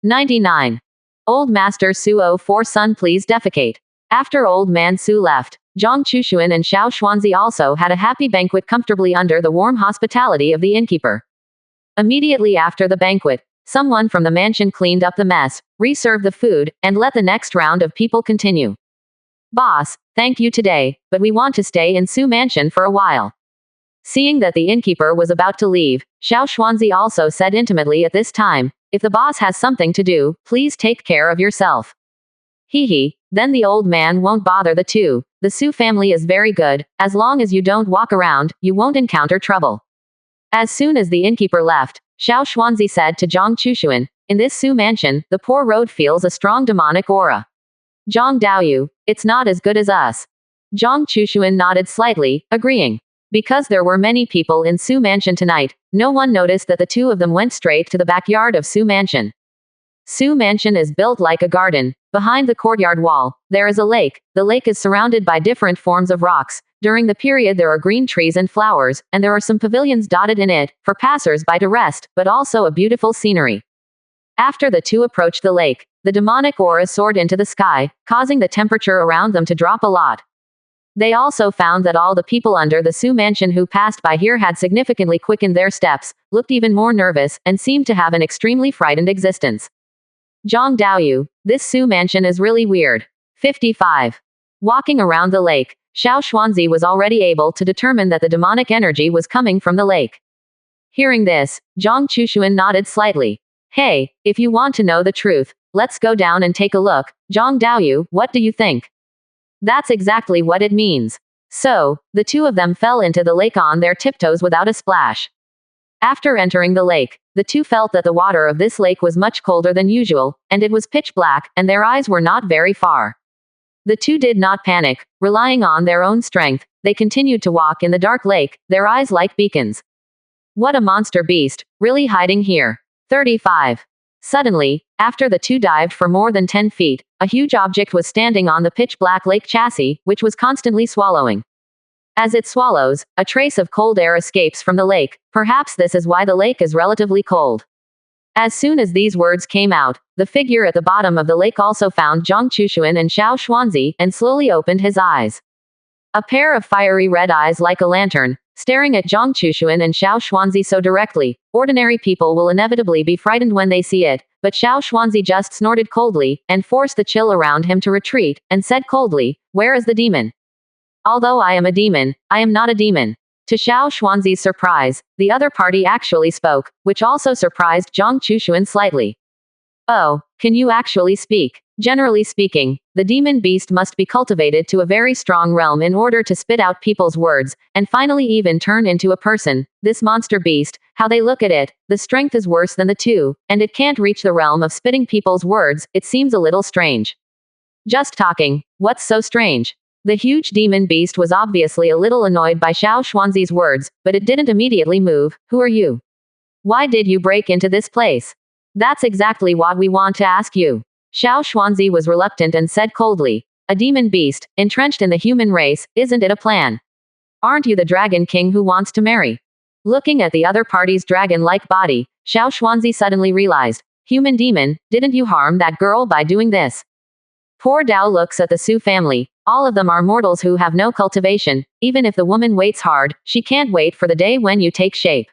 99. Old Master Su 04 son please defecate. After old man Su left, Zhang Chushuan and Xiao Xuanzi also had a happy banquet comfortably under the warm hospitality of the innkeeper. Immediately after the banquet, someone from the mansion cleaned up the mess, reserved the food, and let the next round of people continue. Boss, thank you today, but we want to stay in Su Mansion for a while. Seeing that the innkeeper was about to leave, Xiao Xuanzi also said intimately at this time, if the boss has something to do, please take care of yourself. Hee, then the old man won't bother the 2. The Su family is very good, as long as you don't walk around, you won't encounter trouble. As soon as the innkeeper left, Xiao Xuanzi said to Zhang Chushuan, in this Su mansion, the poor road feels a strong demonic aura. Zhang Daoyu, it's not as good as us. Zhang Chushuan nodded slightly, agreeing. Because there were many people in Su Mansion tonight, no one noticed that the 2 of them went straight to the backyard of Su Mansion. Su Mansion is built like a garden. Behind the courtyard wall, there is a lake. The lake is surrounded by different forms of rocks. During the period there are green trees and flowers, and there are some pavilions dotted in it, for passers-by to rest, but also a beautiful scenery. After the 2 approached the lake, the demonic aura soared into the sky, causing the temperature around them to drop a lot. They also found that all the people under the Su Mansion who passed by here had significantly quickened their steps, looked even more nervous, and seemed to have an extremely frightened existence. Zhang Daoyu, this Su Mansion is really weird. 55. Walking around the lake, Xiao Xuanzi was already able to determine that the demonic energy was coming from the lake. Hearing this, Zhang Chushuan nodded slightly. Hey, if you want to know the truth, let's go down and take a look. Zhang Daoyu, what do you think? That's exactly what it means. So, the 2 of them fell into the lake on their tiptoes without a splash. After entering the lake, the two felt that the water of this lake was much colder than usual, and it was pitch black, and their eyes were not very far. The two did not panic. Relying on their own strength, they continued to walk in the dark lake, their eyes like beacons. What a monster beast, really hiding here. 35. Suddenly, after the two dived for more than 10 feet, a huge object was standing on the pitch-black lake chassis, which was constantly swallowing. As it swallows, a trace of cold air escapes from the lake. Perhaps this is why the lake is relatively cold. As soon as these words came out, the figure at the bottom of the lake also found Zhang Chushuan and Xiao Xuanzi, and slowly opened his eyes. A pair of fiery red eyes like a lantern, staring at Zhang Chushuan and Xiao Xuanzi so directly. Ordinary people will inevitably be frightened when they see it, but Xiao Xuanzi just snorted coldly, and forced the chill around him to retreat, and said coldly, "Where is the demon? Although I am a demon, I am not a demon." To Xiao Xuanzi's surprise, the other party actually spoke, which also surprised Zhang Chushuan slightly. "Oh, can you actually speak?" Generally speaking, the demon beast must be cultivated to a very strong realm in order to spit out people's words, and finally even turn into a person. This monster beast, how they look at it, the strength is worse than the two, and it can't reach the realm of spitting people's words. It seems a little strange. Just talking, what's so strange? The huge demon beast was obviously a little annoyed by Xiao Xuanzi's words, but it didn't immediately move. "Who are you? Why did you break into this place?" "That's exactly what we want to ask you." Xiao Xuanzi was reluctant and said coldly, "A demon beast, entrenched in the human race, isn't it a plan? Aren't you the Dragon King who wants to marry?" Looking at the other party's dragon-like body, Xiao Xuanzi suddenly realized, "Human demon, didn't you harm that girl by doing this?" Poor Dao looks at the Su family. All of them are mortals who have no cultivation. Even if the woman waits hard, she can't wait for the day when you take shape.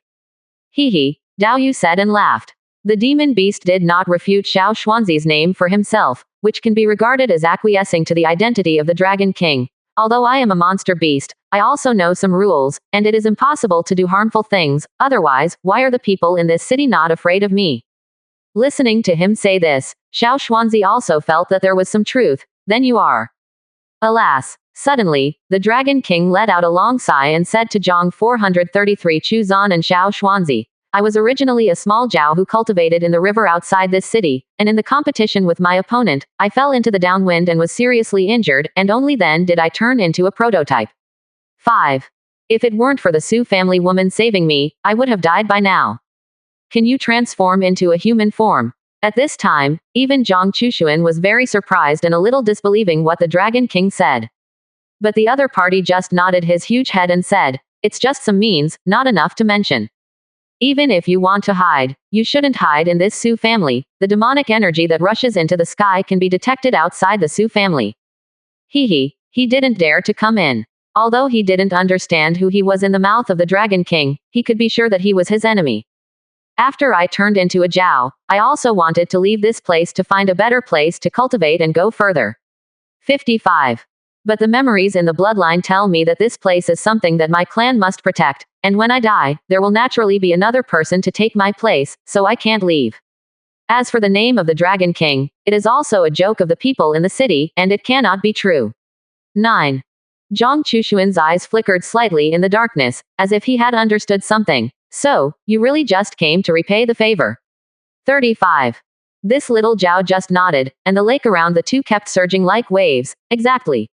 "Hee hee," Dao Yu said and laughed. The demon beast did not refute Xiao Xuanzi's name for himself, which can be regarded as acquiescing to the identity of the Dragon King. "Although I am a monster beast, I also know some rules, and it is impossible to do harmful things. Otherwise, why are the people in this city not afraid of me?" Listening to him say this, Xiao Xuanzi also felt that there was some truth. "Then you are." Alas. Suddenly, the Dragon King let out a long sigh and said to Zhang 433 Chuzan and Xiao Xuanzi, "I was originally a small Zhao who cultivated in the river outside this city, and in the competition with my opponent, I fell into the downwind and was seriously injured, and only then did I turn into a prototype. 5. If it weren't for the Su family woman saving me, I would have died by now. Can you transform into a human form?" At this time, even Zhang Chushuan was very surprised and a little disbelieving what the Dragon King said. But the other party just nodded his huge head and said, "It's just some means, not enough to mention. Even if you want to hide, you shouldn't hide in this Su family. The demonic energy that rushes into the sky can be detected outside the Su family." He didn't dare to come in. Although he didn't understand who he was in the mouth of the Dragon King, he could be sure that he was his enemy. "After I turned into a Zhao, I also wanted to leave this place to find a better place to cultivate and go further." 55. But the memories in the bloodline tell me that this place is something that my clan must protect, and when I die, there will naturally be another person to take my place, so I can't leave. As for the name of the Dragon King, it is also a joke of the people in the city, and it cannot be true. 9. Zhang Chushuan's eyes flickered slightly in the darkness, as if he had understood something. "So, you really just came to repay the favor?" 35. This little Zhao just nodded, and the lake around the two kept surging like waves. Exactly.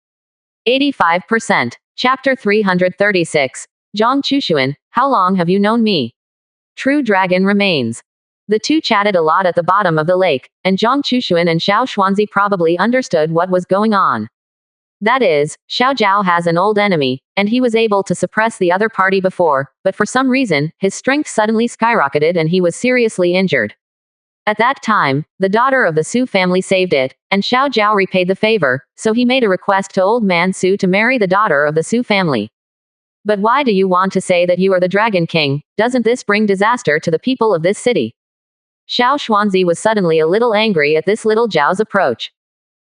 85%. Chapter 336. Zhang Chushuan, how long have you known me? True Dragon remains. The two chatted a lot at the bottom of the lake, and Zhang Chushuan and Xiao Xuanzi probably understood what was going on. That is, Xiao Zhao has an old enemy, and he was able to suppress the other party before, but for some reason, his strength suddenly skyrocketed and he was seriously injured. At that time, the daughter of the Su family saved it, and Xiao Zhao repaid the favor, so he made a request to old man Su to marry the daughter of the Su family. "But why do you want to say that you are the Dragon King? Doesn't this bring disaster to the people of this city?" Xiao Xuanzi was suddenly a little angry at this little Zhao's approach.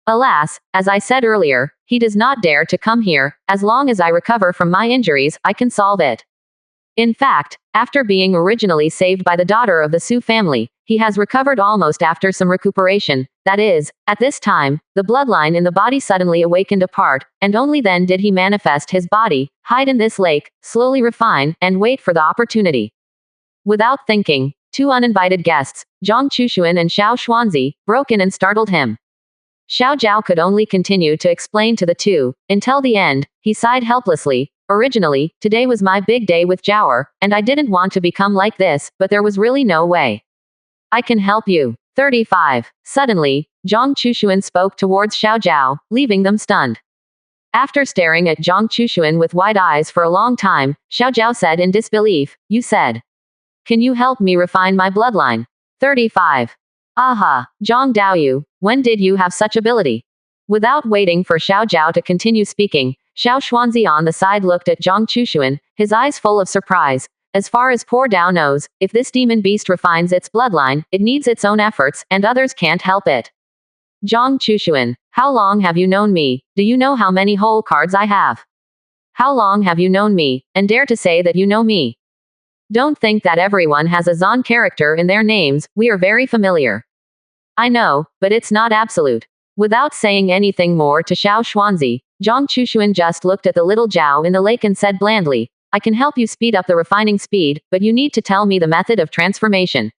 "Alas, as I said earlier, he does not dare to come here. As long as I recover from my injuries, I can solve it. In fact, after being originally saved by the daughter of the Su family, he has recovered almost after some recuperation. That is, at this time, the bloodline in the body suddenly awakened apart, and only then did he manifest his body, hide in this lake, slowly refine, and wait for the opportunity." Without thinking, Two uninvited guests, Zhang Chushuan and Xiao Xuanzi, broke in and startled him. Xiao Zhao could only continue to explain to the two, until the end. He sighed helplessly. Originally, today was my big day with Zhaoer, and I didn't want to become like this, but there was really no way. I can help you. 35. Suddenly, Zhang Chushuan spoke towards Xiao Zhao, leaving them stunned. After staring at Zhang Chushuan with wide eyes for a long time, Xiao Zhao said in disbelief, "You said. Can you help me refine my bloodline?" 35. Aha, Zhang Daoyu, when did you have such ability? Without waiting for Xiao Zhao to continue speaking, Xiao Xuanzi on the side looked at Zhang Chushuan, his eyes full of surprise. As far as poor Dao knows, if this demon beast refines its bloodline, it needs its own efforts, and others can't help it. Zhang Chushuan, how long have you known me? Do you know how many whole cards I have? How long have you known me, and dare to say that you know me? Don't think that everyone has a Zan character in their names, we are very familiar. I know, but it's not absolute. Without saying anything more to Xiao Xuanzi, Zhang Chushuan just looked at the little Zhao in the lake and said blandly, I can help you speed up the refining speed, but you need to tell me the method of transformation.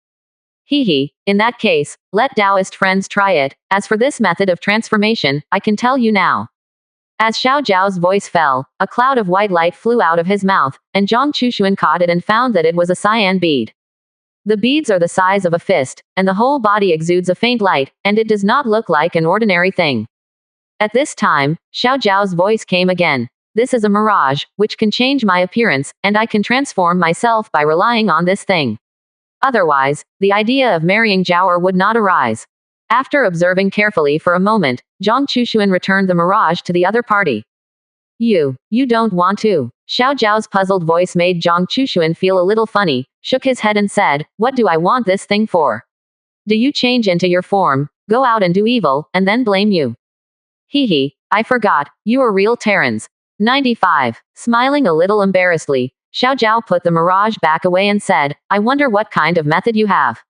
Hee. In that case, let Taoist friends try it. As for this method of transformation, I can tell you now. As Xiao Zhao's voice fell, a cloud of white light flew out of his mouth, and Zhang Chushuan caught it and found that it was a cyan bead. The beads are the size of a fist, and the whole body exudes a faint light, and it does not look like an ordinary thing. At this time, Xiao Zhao's voice came again. This is a mirage, which can change my appearance, and I can transform myself by relying on this thing. Otherwise, the idea of marrying Zhaoer would not arise. After observing carefully for a moment, Zhang Chushuan returned the mirage to the other party. You don't want to. Xiao Zhao's puzzled voice made Zhang Chushuan feel a little funny, shook his head and said, what do I want this thing for? Do you change into your form, go out and do evil, and then blame you? Hee, I forgot, you are real Terrans. 95. Smiling a little embarrassedly, Xiao Zhao put the mirage back away and said, I wonder what kind of method you have.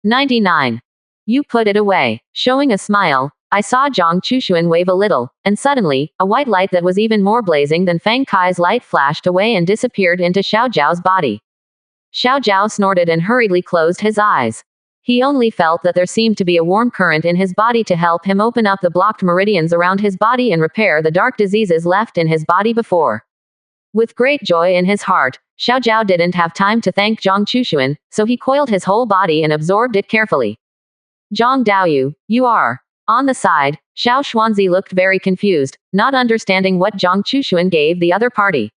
99. You put it away. Showing a smile, I saw Zhang Chushuan wave a little, and suddenly, a white light that was even more blazing than Fang Kai's light flashed away and disappeared into Xiao Zhao's body. Xiao Zhao snorted and hurriedly closed his eyes. He only felt that there seemed to be a warm current in his body to help him open up the blocked meridians around his body and repair the dark diseases left in his body before. With great joy in his heart, Xiao Zhao didn't have time to thank Zhang Chushuan, so he coiled his whole body and absorbed it carefully. Zhang Daoyu, you are. On the side, Xiao Xuanzi looked very confused, not understanding what Zhang Chushuan gave the other party.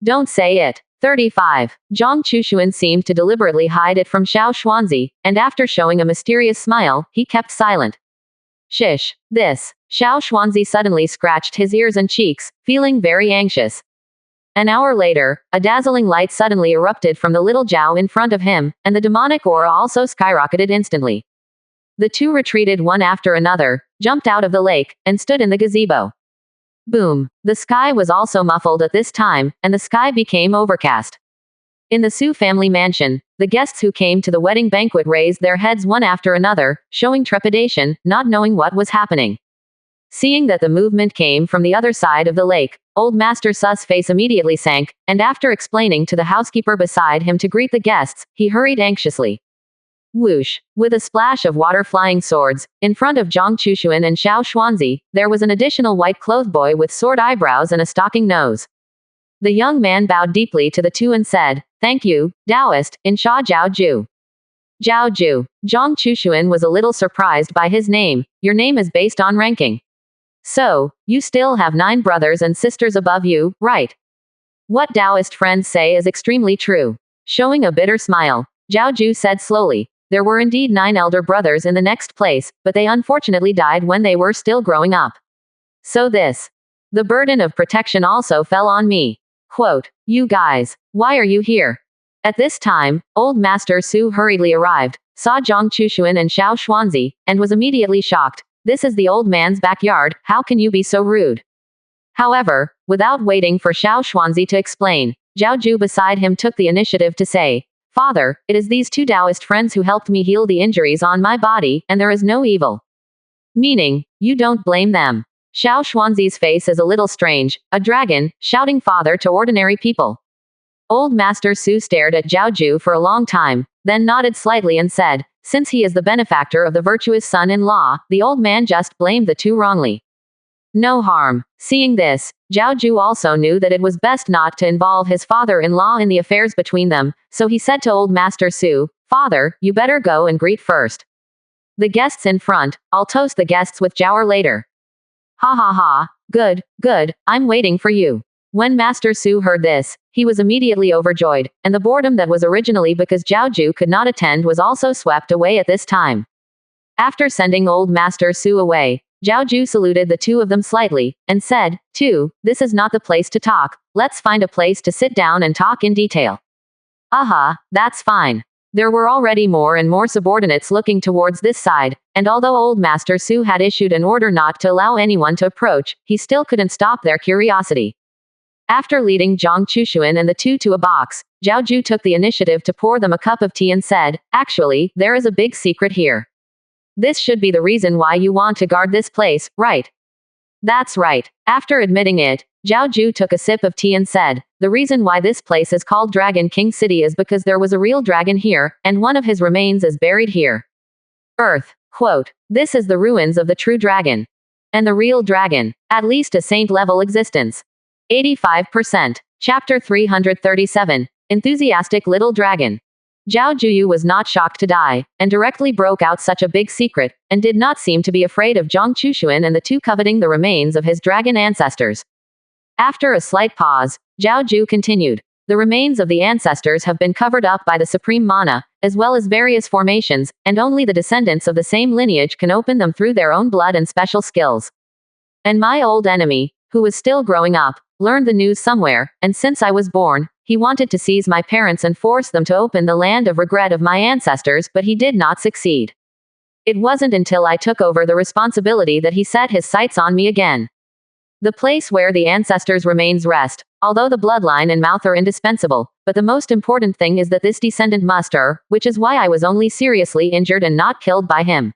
Don't say it. 35. Zhang Chushuan seemed to deliberately hide it from Xiao Xuanzi, and after showing a mysterious smile, he kept silent. Shish. This. Xiao Xuanzi suddenly scratched his ears and cheeks, feeling very anxious. An hour later, a dazzling light suddenly erupted from the little Zhao in front of him, and the demonic aura also skyrocketed instantly. The two retreated one after another, jumped out of the lake, and stood in the gazebo. Boom. The sky was also muffled at this time, and the sky became overcast. In the Su family mansion, the guests who came to the wedding banquet raised their heads one after another, showing trepidation, not knowing what was happening. Seeing that the movement came from the other side of the lake, Old Master Su's face immediately sank, and after explaining to the housekeeper beside him to greet the guests, he hurried anxiously. Whoosh. With a splash of water flying swords, in front of Zhang Chushuan and Xiao Xuanzi, there was an additional white-clothed boy with sword eyebrows and a stalking nose. The young man bowed deeply to the two and said, Thank you, Taoist, in Sha Zhao Ju. Zhao Ju. Zhang Chushuan was a little surprised by his name. Your name is based on ranking. So, you still have 9 brothers and sisters above you, right? What Taoist friends say is extremely true. Showing a bitter smile, Zhao Ju said slowly, there were indeed 9 elder brothers in the next place, but they unfortunately died when they were still growing up. So the burden of protection also fell on me. Quote, you guys, why are you here? At this time, Old Master Su hurriedly arrived, saw Zhang Chushuan and Xiao Xuanzi, and was immediately shocked. This is the old man's backyard, how can you be so rude? However, without waiting for Xiao Xuanzi to explain, Zhao Ju beside him took the initiative to say, Father, it is these 2 Taoist friends who helped me heal the injuries on my body, and there is no evil. Meaning, you don't blame them. Xiao Xuanzi's face is a little strange, a dragon, shouting father to ordinary people. Old Master Su stared at Zhao Ju for a long time, then nodded slightly and said, since he is the benefactor of the virtuous son-in-law, the old man just blamed the two wrongly. No harm. Seeing this, Zhao Ju also knew that it was best not to involve his father-in-law in the affairs between them, so he said to old Master Su, Father, you better go and greet first the guests in front, I'll toast the guests with Jower later. Ha ha ha, good, good, I'm waiting for you. When Master Su heard this, he was immediately overjoyed, and the boredom that was originally because Zhao Ju could not attend was also swept away at this time. After sending old Master Su away, Zhao Ju saluted the two of them slightly, and said, this is not the place to talk, let's find a place to sit down and talk in detail. Aha, that's fine. There were already more and more subordinates looking towards this side, and although old Master Su had issued an order not to allow anyone to approach, he still couldn't stop their curiosity. After leading Zhang Chushuan and the two to a box, Zhao Ju took the initiative to pour them a cup of tea and said, actually, there is a big secret here. This should be the reason why you want to guard this place, right? That's right. After admitting it, Zhao Ju took a sip of tea and said, the reason why this place is called Dragon King City is because there was a real dragon here, and one of his remains is buried here. Earth. Quote, this is the ruins of the true dragon. And the real dragon. At least a saint-level existence. 85%. Chapter 337. Enthusiastic Little Dragon. Zhao Juyu was not shocked to die, and directly broke out such a big secret, and did not seem to be afraid of Zhang Chushuan and the two coveting the remains of his dragon ancestors. After a slight pause, Zhao Ju continued. The remains of the ancestors have been covered up by the supreme mana, as well as various formations, and only the descendants of the same lineage can open them through their own blood and special skills. And my old enemy, who was still growing up, learned the news somewhere, and since I was born, he wanted to seize my parents and force them to open the land of regret of my ancestors, but he did not succeed. It wasn't until I took over the responsibility that he set his sights on me again. The place where the ancestors' remains rest, although the bloodline and mouth are indispensable, but the most important thing is that this descendant must err, which is why I was only seriously injured and not killed by him.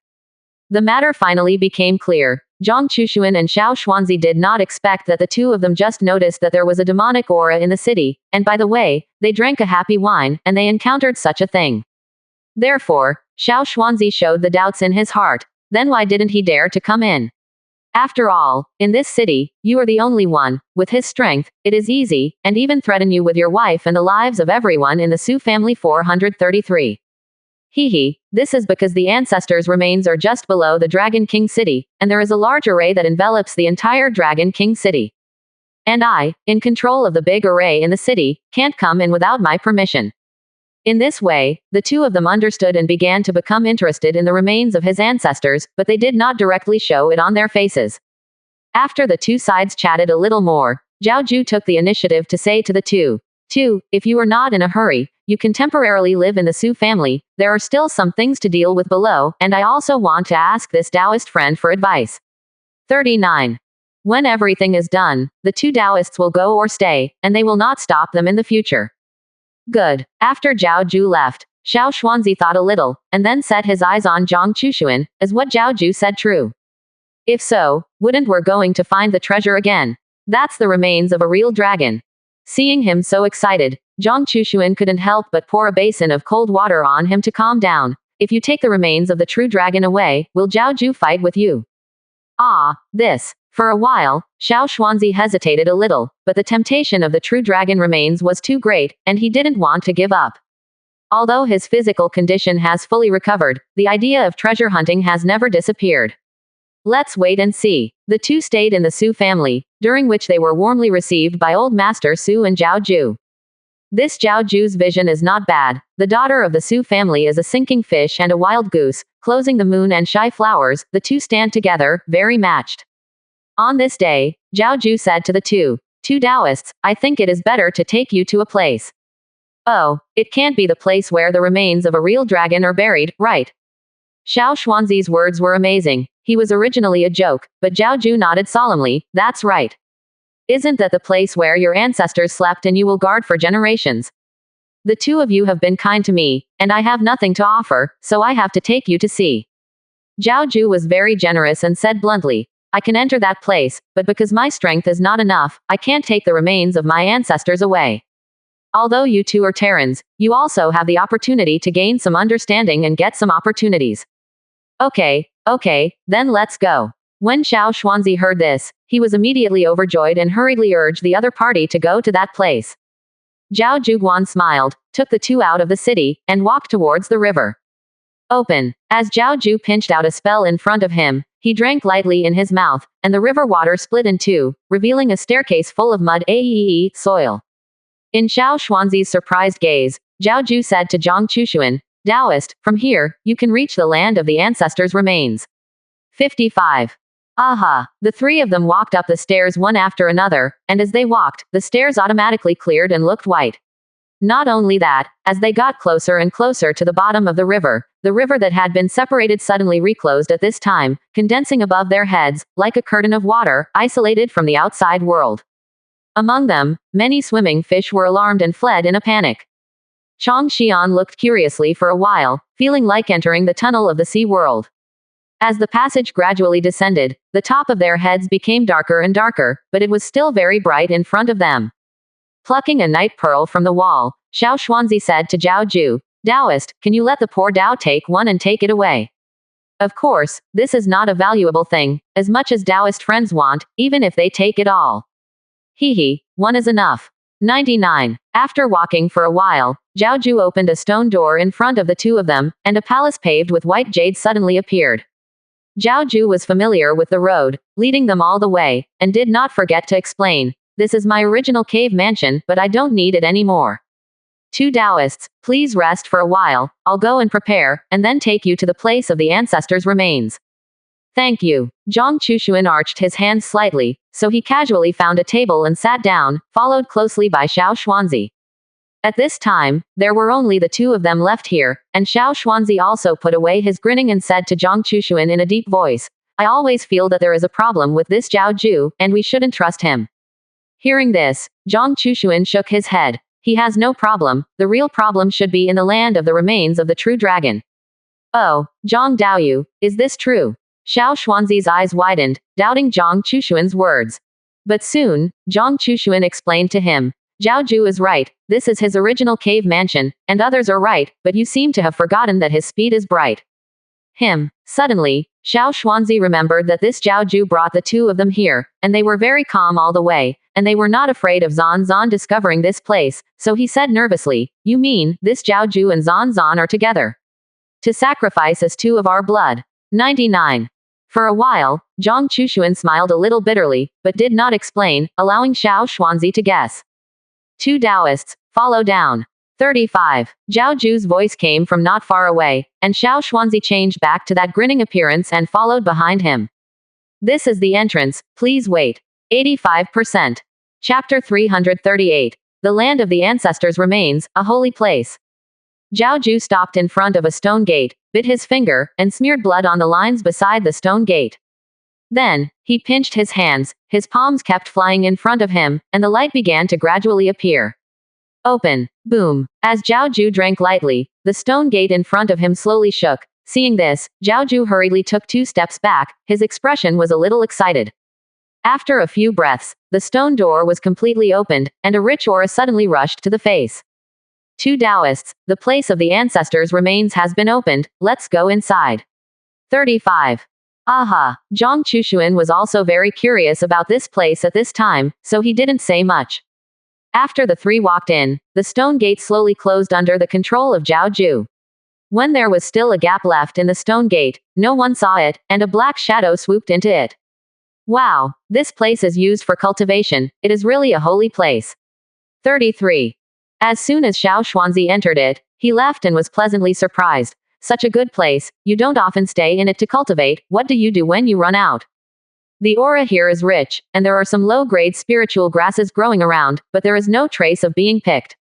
The matter finally became clear. Zhang Chushuan and Xiao Xuanzi did not expect that the two of them just noticed that there was a demonic aura in the city, and by the way, they drank a happy wine, and they encountered such a thing. Therefore, Xiao Xuanzi showed the doubts in his heart. Then why didn't he dare to come in? After all, in this city, you are the only one. With his strength, it is easy, and even threaten you with your wife and the lives of everyone in the Su family. 433. Hehe, this is because the ancestors' remains are just below the Dragon King City, and there is a large array that envelops the entire Dragon King City. And I, in control of the big array in the city, can't come in without my permission. In this way, the two of them understood and began to become interested in the remains of his ancestors, but they did not directly show it on their faces. After the two sides chatted a little more, Zhao Ju took the initiative to say to the two, if you are not in a hurry, you can temporarily live in the Su family, there are still some things to deal with below, and I also want to ask this Taoist friend for advice. 39. When everything is done, the two Taoists will go or stay, and they will not stop them in the future. Good. After Zhao Ju left, Xiao Xuanzi thought a little, and then set his eyes on Zhang Chushuan. Is what Zhao Ju said true? If so, wouldn't we're going to find the treasure again? That's the remains of a real dragon. Seeing him so excited, Zhang Chushuan couldn't help but pour a basin of cold water on him to calm down. If you take the remains of the true dragon away, will Zhao Ju fight with you? This. For a while, Xiao Xuanzi hesitated a little, but the temptation of the true dragon remains was too great, and he didn't want to give up. Although his physical condition has fully recovered, the idea of treasure hunting has never disappeared. Let's wait and see. The two stayed in the Su family, during which they were warmly received by old Master Su and Zhao Ju. This Zhao Ju's vision is not bad. The daughter of the Su family is a sinking fish and a wild goose, closing the moon and shy flowers, the two stand together, very matched. On this day, Zhao Ju said to the two Taoists, I think it is better to take you to a place. Oh, it can't be the place where the remains of a real dragon are buried, right? Xiao Xuanzi's words were amazing. He was originally a joke, but Zhao Ju nodded solemnly, that's right. Isn't that the place where your ancestors slept and you will guard for generations? The two of you have been kind to me, and I have nothing to offer, so I have to take you to see. Zhao Ju was very generous and said bluntly, I can enter that place, but because my strength is not enough, I can't take the remains of my ancestors away. Although you two are Terrans, you also have the opportunity to gain some understanding and get some opportunities. Okay, then let's go. When Xiao Xuanzi heard this, he was immediately overjoyed and hurriedly urged the other party to go to that place. Zhao Zhuguan smiled, took the two out of the city, and walked towards the river. Open. As Zhao Zhu pinched out a spell in front of him, he drank lightly in his mouth, and the river water split in two, revealing a staircase full of mud soil. In Xiao Xuanzi's surprised gaze, Zhao Zhu said to Zhang Chushuan, Taoist, from here, you can reach the land of the ancestors' remains. 55. Aha! The three of them walked up the stairs one after another, and as they walked, the stairs automatically cleared and looked white. Not only that, as they got closer and closer to the bottom of the river that had been separated suddenly reclosed at this time, condensing above their heads, like a curtain of water, isolated from the outside world. Among them, many swimming fish were alarmed and fled in a panic. Chang Xian looked curiously for a while, feeling like entering the tunnel of the sea world. As the passage gradually descended, the top of their heads became darker and darker, but it was still very bright in front of them. Plucking a night pearl from the wall, Xiao Xuanzi said to Zhao Zhu, Taoist, can you let the poor Tao take one and take it away? Of course, this is not a valuable thing, as much as Taoist friends want, even if they take it all. One is enough. 99. After walking for a while, Zhao Zhu opened a stone door in front of the two of them, and a palace paved with white jade suddenly appeared. Zhao Zhu was familiar with the road, leading them all the way, and did not forget to explain, this is my original cave mansion, but I don't need it anymore. Two Taoists, please rest for a while, I'll go and prepare, and then take you to the place of the ancestors' remains. Thank you. Zhang Chushuan arched his hands slightly, so he casually found a table and sat down, followed closely by Xiao Xuanzi. At this time, there were only the two of them left here, and Xiao Xuanzi also put away his grinning and said to Zhang Chushuan in a deep voice, I always feel that there is a problem with this Zhao Zhu, and we shouldn't trust him. Hearing this, Zhang Chushuan shook his head. He has no problem, the real problem should be in the land of the remains of the true dragon. Oh, Zhang Daoyu, is this true? Xiao Xuanzi's eyes widened, doubting Zhang Chushuan's words. But soon, Zhang Chushuan explained to him, Zhao Zhu is right, this is his original cave mansion, and others are right, but you seem to have forgotten that his speed is bright. Suddenly, Xiao Xuanzi remembered that this Zhao Zhu brought the two of them here, and they were very calm all the way, and they were not afraid of Zan Zan discovering this place, so he said nervously, you mean, this Zhao Zhu and Zan Zan are together? To sacrifice as two of our blood. 99. For a while, Zhang Chushuan smiled a little bitterly, but did not explain, allowing Xiao Xuanzi to guess. Two Taoists, follow down. 35. Zhao Zhu's voice came from not far away, and Xiao Xuanzi changed back to that grinning appearance and followed behind him. This is the entrance, please wait. 85%. Chapter 338. The Land of the Ancestors Remains, a Holy Place. Zhao Zhu stopped in front of a stone gate, bit his finger, and smeared blood on the lines beside the stone gate. Then, he pinched his hands, his palms kept flying in front of him, and the light began to gradually appear. Open. Boom. As Zhao Zhu drank lightly, the stone gate in front of him slowly shook. Seeing this, Zhao Zhu hurriedly took 2 steps back, his expression was a little excited. After a few breaths, the stone door was completely opened, and a rich aura suddenly rushed to the face. Two Taoists, the place of the ancestors' remains has been opened, let's go inside. 35. Aha! Zhang Chushuan was also very curious about this place at this time, so he didn't say much. After the three walked in, the stone gate slowly closed under the control of Zhao Zhu. When there was still a gap left in the stone gate, no one saw it, and a black shadow swooped into it. Wow, this place is used for cultivation, it is really a holy place. 33. As soon as Xiao Xuanzi entered it, he left and was pleasantly surprised. Such a good place, you don't often stay in it to cultivate, what do you do when you run out? The aura here is rich, and there are some low-grade spiritual grasses growing around, but there is no trace of being picked.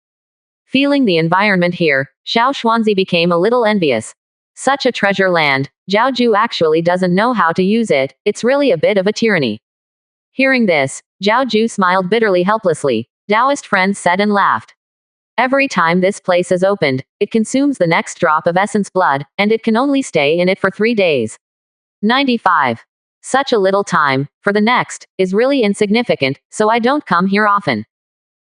Feeling the environment here, Xiao Xuanzi became a little envious. Such a treasure land, Zhao Zhu actually doesn't know how to use it, it's really a bit of a tyranny. Hearing this, Zhao Zhu smiled bitterly helplessly. Taoist friends said and laughed. Every time this place is opened, it consumes the next drop of essence blood, and it can only stay in it for 3 days. 95. Such a little time, for the next, is really insignificant, so I don't come here often.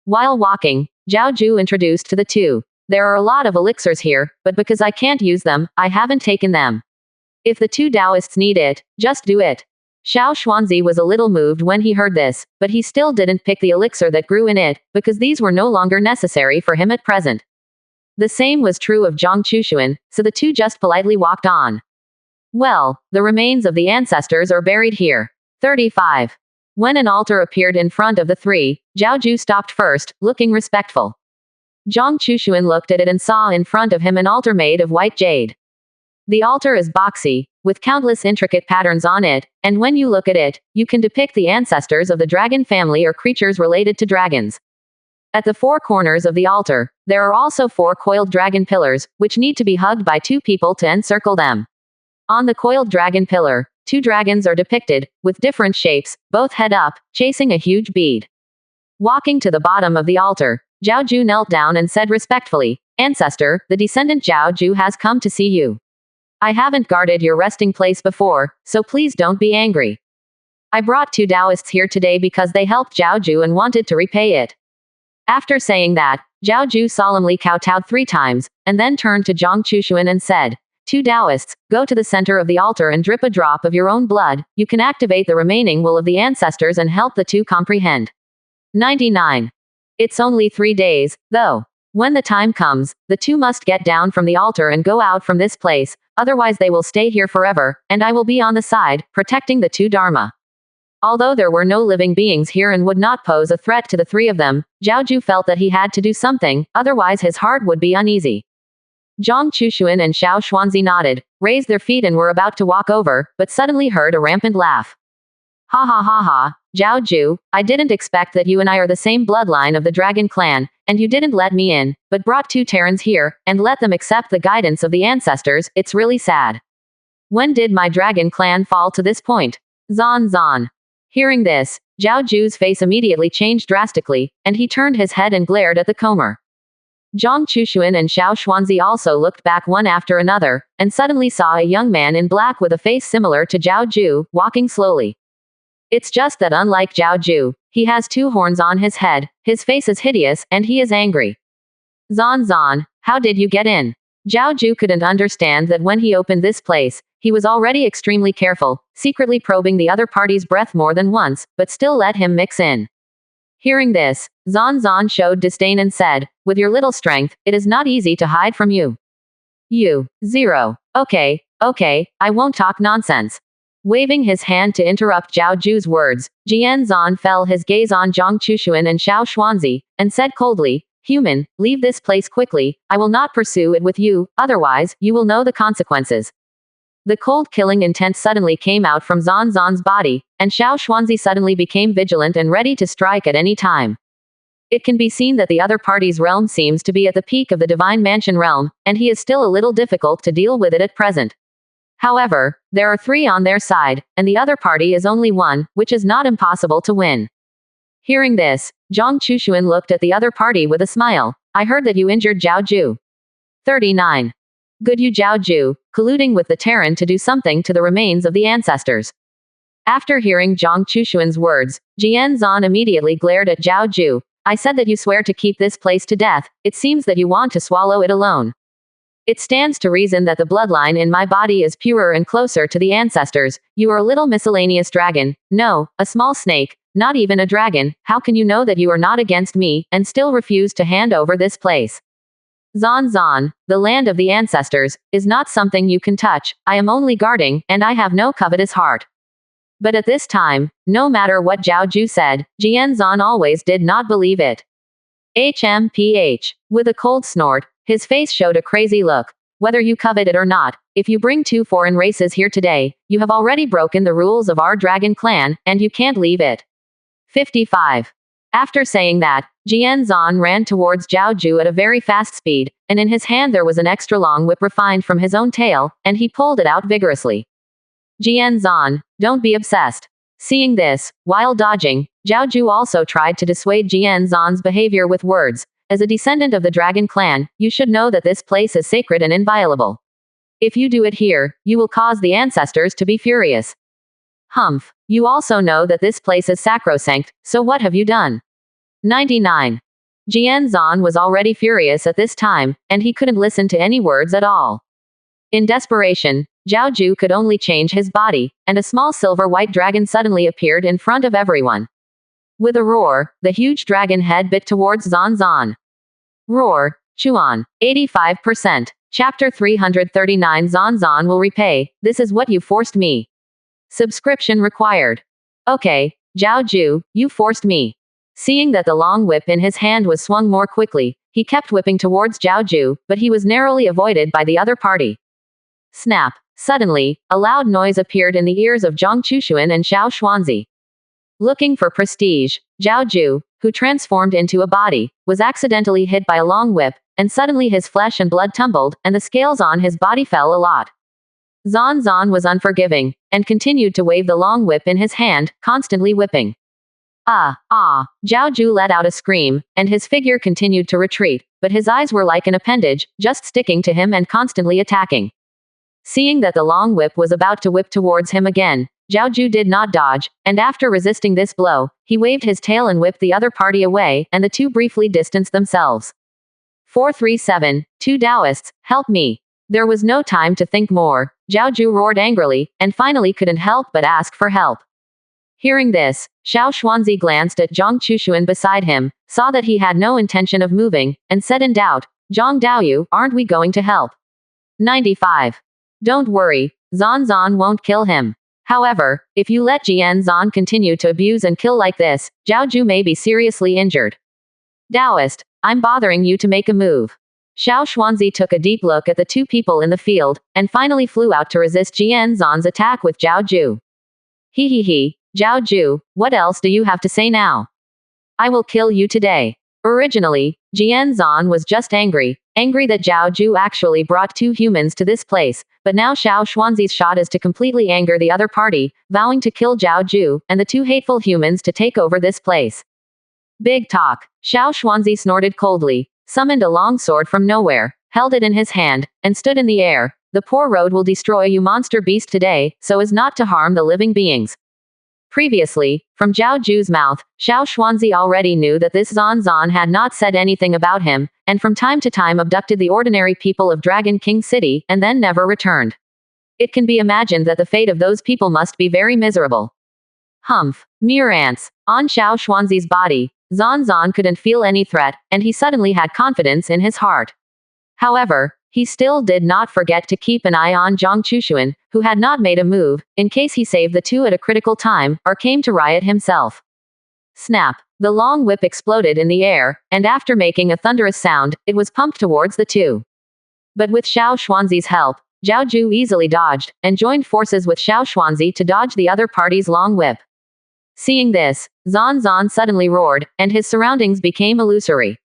While walking, Zhao Ju introduced to the two. There are a lot of elixirs here, but because I can't use them, I haven't taken them. If the two Taoists need it, just do it. Xiao Xuanzi was a little moved when he heard this, but he still didn't pick the elixir that grew in it, because these were no longer necessary for him at present. The same was true of Zhang Chushuan, so the two just politely walked on. Well, the remains of the ancestors are buried here. 35. When an altar appeared in front of the three, Zhao Ju stopped first, looking respectful. Zhang Chushuan looked at it and saw in front of him an altar made of white jade. The altar is boxy, with countless intricate patterns on it, and when you look at it, you can depict the ancestors of the dragon family or creatures related to dragons. At the four corners of the altar, there are also four coiled dragon pillars, which need to be hugged by two people to encircle them. On the coiled dragon pillar, two dragons are depicted, with different shapes, both head up, chasing a huge bead. Walking to the bottom of the altar, Zhao Ju knelt down and said respectfully, "Ancestor, the descendant Zhao Ju has come to see you. I haven't guarded your resting place before, so please don't be angry. I brought two Taoists here today because they helped Zhao Ju and wanted to repay it." After saying that, Zhao Ju solemnly kowtowed 3 times, and then turned to Zhang Chushuan and said, "Two Taoists, go to the center of the altar and drip a drop of your own blood. You can activate the remaining will of the ancestors and help the two comprehend." 99. It's only 3 days, though. When the time comes, the two must get down from the altar and go out from this place, otherwise they will stay here forever, and I will be on the side, protecting the two Dharma. Although there were no living beings here and would not pose a threat to the 3 of them, Zhao Ju felt that he had to do something, otherwise his heart would be uneasy. Zhang Chushuan and Xiao Xuanzi nodded, raised their feet and were about to walk over, but suddenly heard a rampant laugh. "Ha ha ha ha, Zhao Ju, I didn't expect that you and I are the same bloodline of the dragon clan, and you didn't let me in, but brought 2 Terrans here, and let them accept the guidance of the ancestors. It's really sad. When did my dragon clan fall to this point?" Zan. Hearing this, Zhao Ju's face immediately changed drastically, and he turned his head and glared at the comer. Zhang Chushuan and Xiao Xuanzi also looked back one after another, and suddenly saw a young man in black with a face similar to Zhao Ju, walking slowly. It's just that unlike Zhao Ju, he has 2 horns on his head, his face is hideous, and he is angry. Zan, how did you get in? Zhao Ju couldn't understand that when he opened this place, he was already extremely careful, secretly probing the other party's breath more than once, but still let him mix in. Hearing this, Zan showed disdain and said, "With your little strength, it is not easy to hide from you. You, 0. Okay, I won't talk nonsense." Waving his hand to interrupt Zhao Ju's words, Jian Zan fell his gaze on Zhang Chushuan and Xiao Xuanzi, and said coldly, "Human, leave this place quickly, I will not pursue it with you, otherwise, you will know the consequences." The cold killing intent suddenly came out from Zan's body, and Xiao Xuanzi suddenly became vigilant and ready to strike at any time. It can be seen that the other party's realm seems to be at the peak of the Divine Mansion realm, and he is still a little difficult to deal with it at present. However, there are 3 on their side, and the other party is only 1, which is not impossible to win. Hearing this, Zhang Chushuan looked at the other party with a smile. "I heard that you injured Zhao Ju." 39. Good you Zhao Ju, colluding with the Terran to do something to the remains of the ancestors. After hearing Zhang Chushuan's words, Jian Zan immediately glared at Zhao Ju. "I said that you swear to keep this place to death, it seems that you want to swallow it alone. It stands to reason that the bloodline in my body is purer and closer to the ancestors. You are a little miscellaneous dragon, no, a small snake, not even a dragon. How can you know that you are not against me, and still refuse to hand over this place? Zan, the land of the ancestors, is not something you can touch. I am only guarding, and I have no covetous heart." But at this time, no matter what Zhao Ju said, Jian Zan always did not believe it. HMPH. With a cold snort, his face showed a crazy look. "Whether you covet it or not, if you bring 2 foreign races here today, you have already broken the rules of our dragon clan, and you can't leave it." 55. After saying that, Jian Zan ran towards Zhao Ju at a very fast speed, and in his hand there was an extra long whip refined from his own tail, and he pulled it out vigorously. "Jian Zan, don't be obsessed." Seeing this, while dodging, Zhao Ju also tried to dissuade Jian Zan's behavior with words. "As a descendant of the dragon clan, you should know that this place is sacred and inviolable. If you do it here, you will cause the ancestors to be furious. Humph. You also know that this place is sacrosanct, so what have you done?" 99. Jian was already furious at this time, and he couldn't listen to any words at all. In desperation, Zhao Ju could only change his body, and a small silver-white dragon suddenly appeared in front of everyone. With a roar, the huge dragon head bit towards Zan. Roar, Chuan, 85%. Chapter 339 Zan will repay, this is what you forced me. Subscription required. Okay, Zhao Ju, you forced me. Seeing that the long whip in his hand was swung more quickly, he kept whipping towards Zhao Ju, but he was narrowly avoided by the other party. Snap. Suddenly, a loud noise appeared in the ears of Zhang Chushuan and Xiao Xuanzi. Looking for prestige, Zhao Ju, who transformed into a body, was accidentally hit by a long whip, and suddenly his flesh and blood tumbled, and the scales on his body fell a lot. Zan was unforgiving, and continued to wave the long whip in his hand, constantly whipping. Zhao Ju let out a scream, and his figure continued to retreat, but his eyes were like an appendage, just sticking to him and constantly attacking. Seeing that the long whip was about to whip towards him again, Zhao Ju did not dodge, and after resisting this blow, he waved his tail and whipped the other party away, and the two briefly distanced themselves. 437, two Taoists, help me. There was no time to think more. Zhao Ju roared angrily, and finally couldn't help but ask for help. Hearing this, Xiao Xuanzi glanced at Zhang Chushuan beside him, saw that he had no intention of moving, and said in doubt, Zhang Daoyu, aren't we going to help? 95. Don't worry, Zan won't kill him. However, if you let Zan continue to abuse and kill like this, Zhao Ju may be seriously injured. Taoist, I'm bothering you to make a move. Xiao Xuanzi took a deep look at the two people in the field, and finally flew out to resist Zan's attack with Zhao Ju. He, Zhao Ju, what else do you have to say now? I will kill you today. Originally, Zan was just angry that Zhao Ju actually brought two humans to this place, but now Xiao Xuanzi's shot is to completely anger the other party, vowing to kill Zhao Ju and the two hateful humans to take over this place. Big talk. Xiao Xuanzi snorted coldly, summoned a long sword from nowhere, held it in his hand, and stood in the air. The poor road will destroy you monster beast today, so as not to harm the living beings. Previously, from Zhao Ju's mouth, Xiao Xuanzi already knew that this Zan had not said anything about him, and from time to time abducted the ordinary people of Dragon King City, and then never returned. It can be imagined that the fate of those people must be very miserable. Humph. Mere ants. On Xiao Xuanzi's body, Zan couldn't feel any threat, and he suddenly had confidence in his heart. However, he still did not forget to keep an eye on Zhang Chushuan, who had not made a move, in case he saved the two at a critical time, or came to riot himself. Snap. The long whip exploded in the air, and after making a thunderous sound, it was pumped towards the two. But with Xiao Xuanzi's help, Zhao Ju easily dodged, and joined forces with Xiao Xuanzi to dodge the other party's long whip. Seeing this, Zan suddenly roared, and his surroundings became illusory.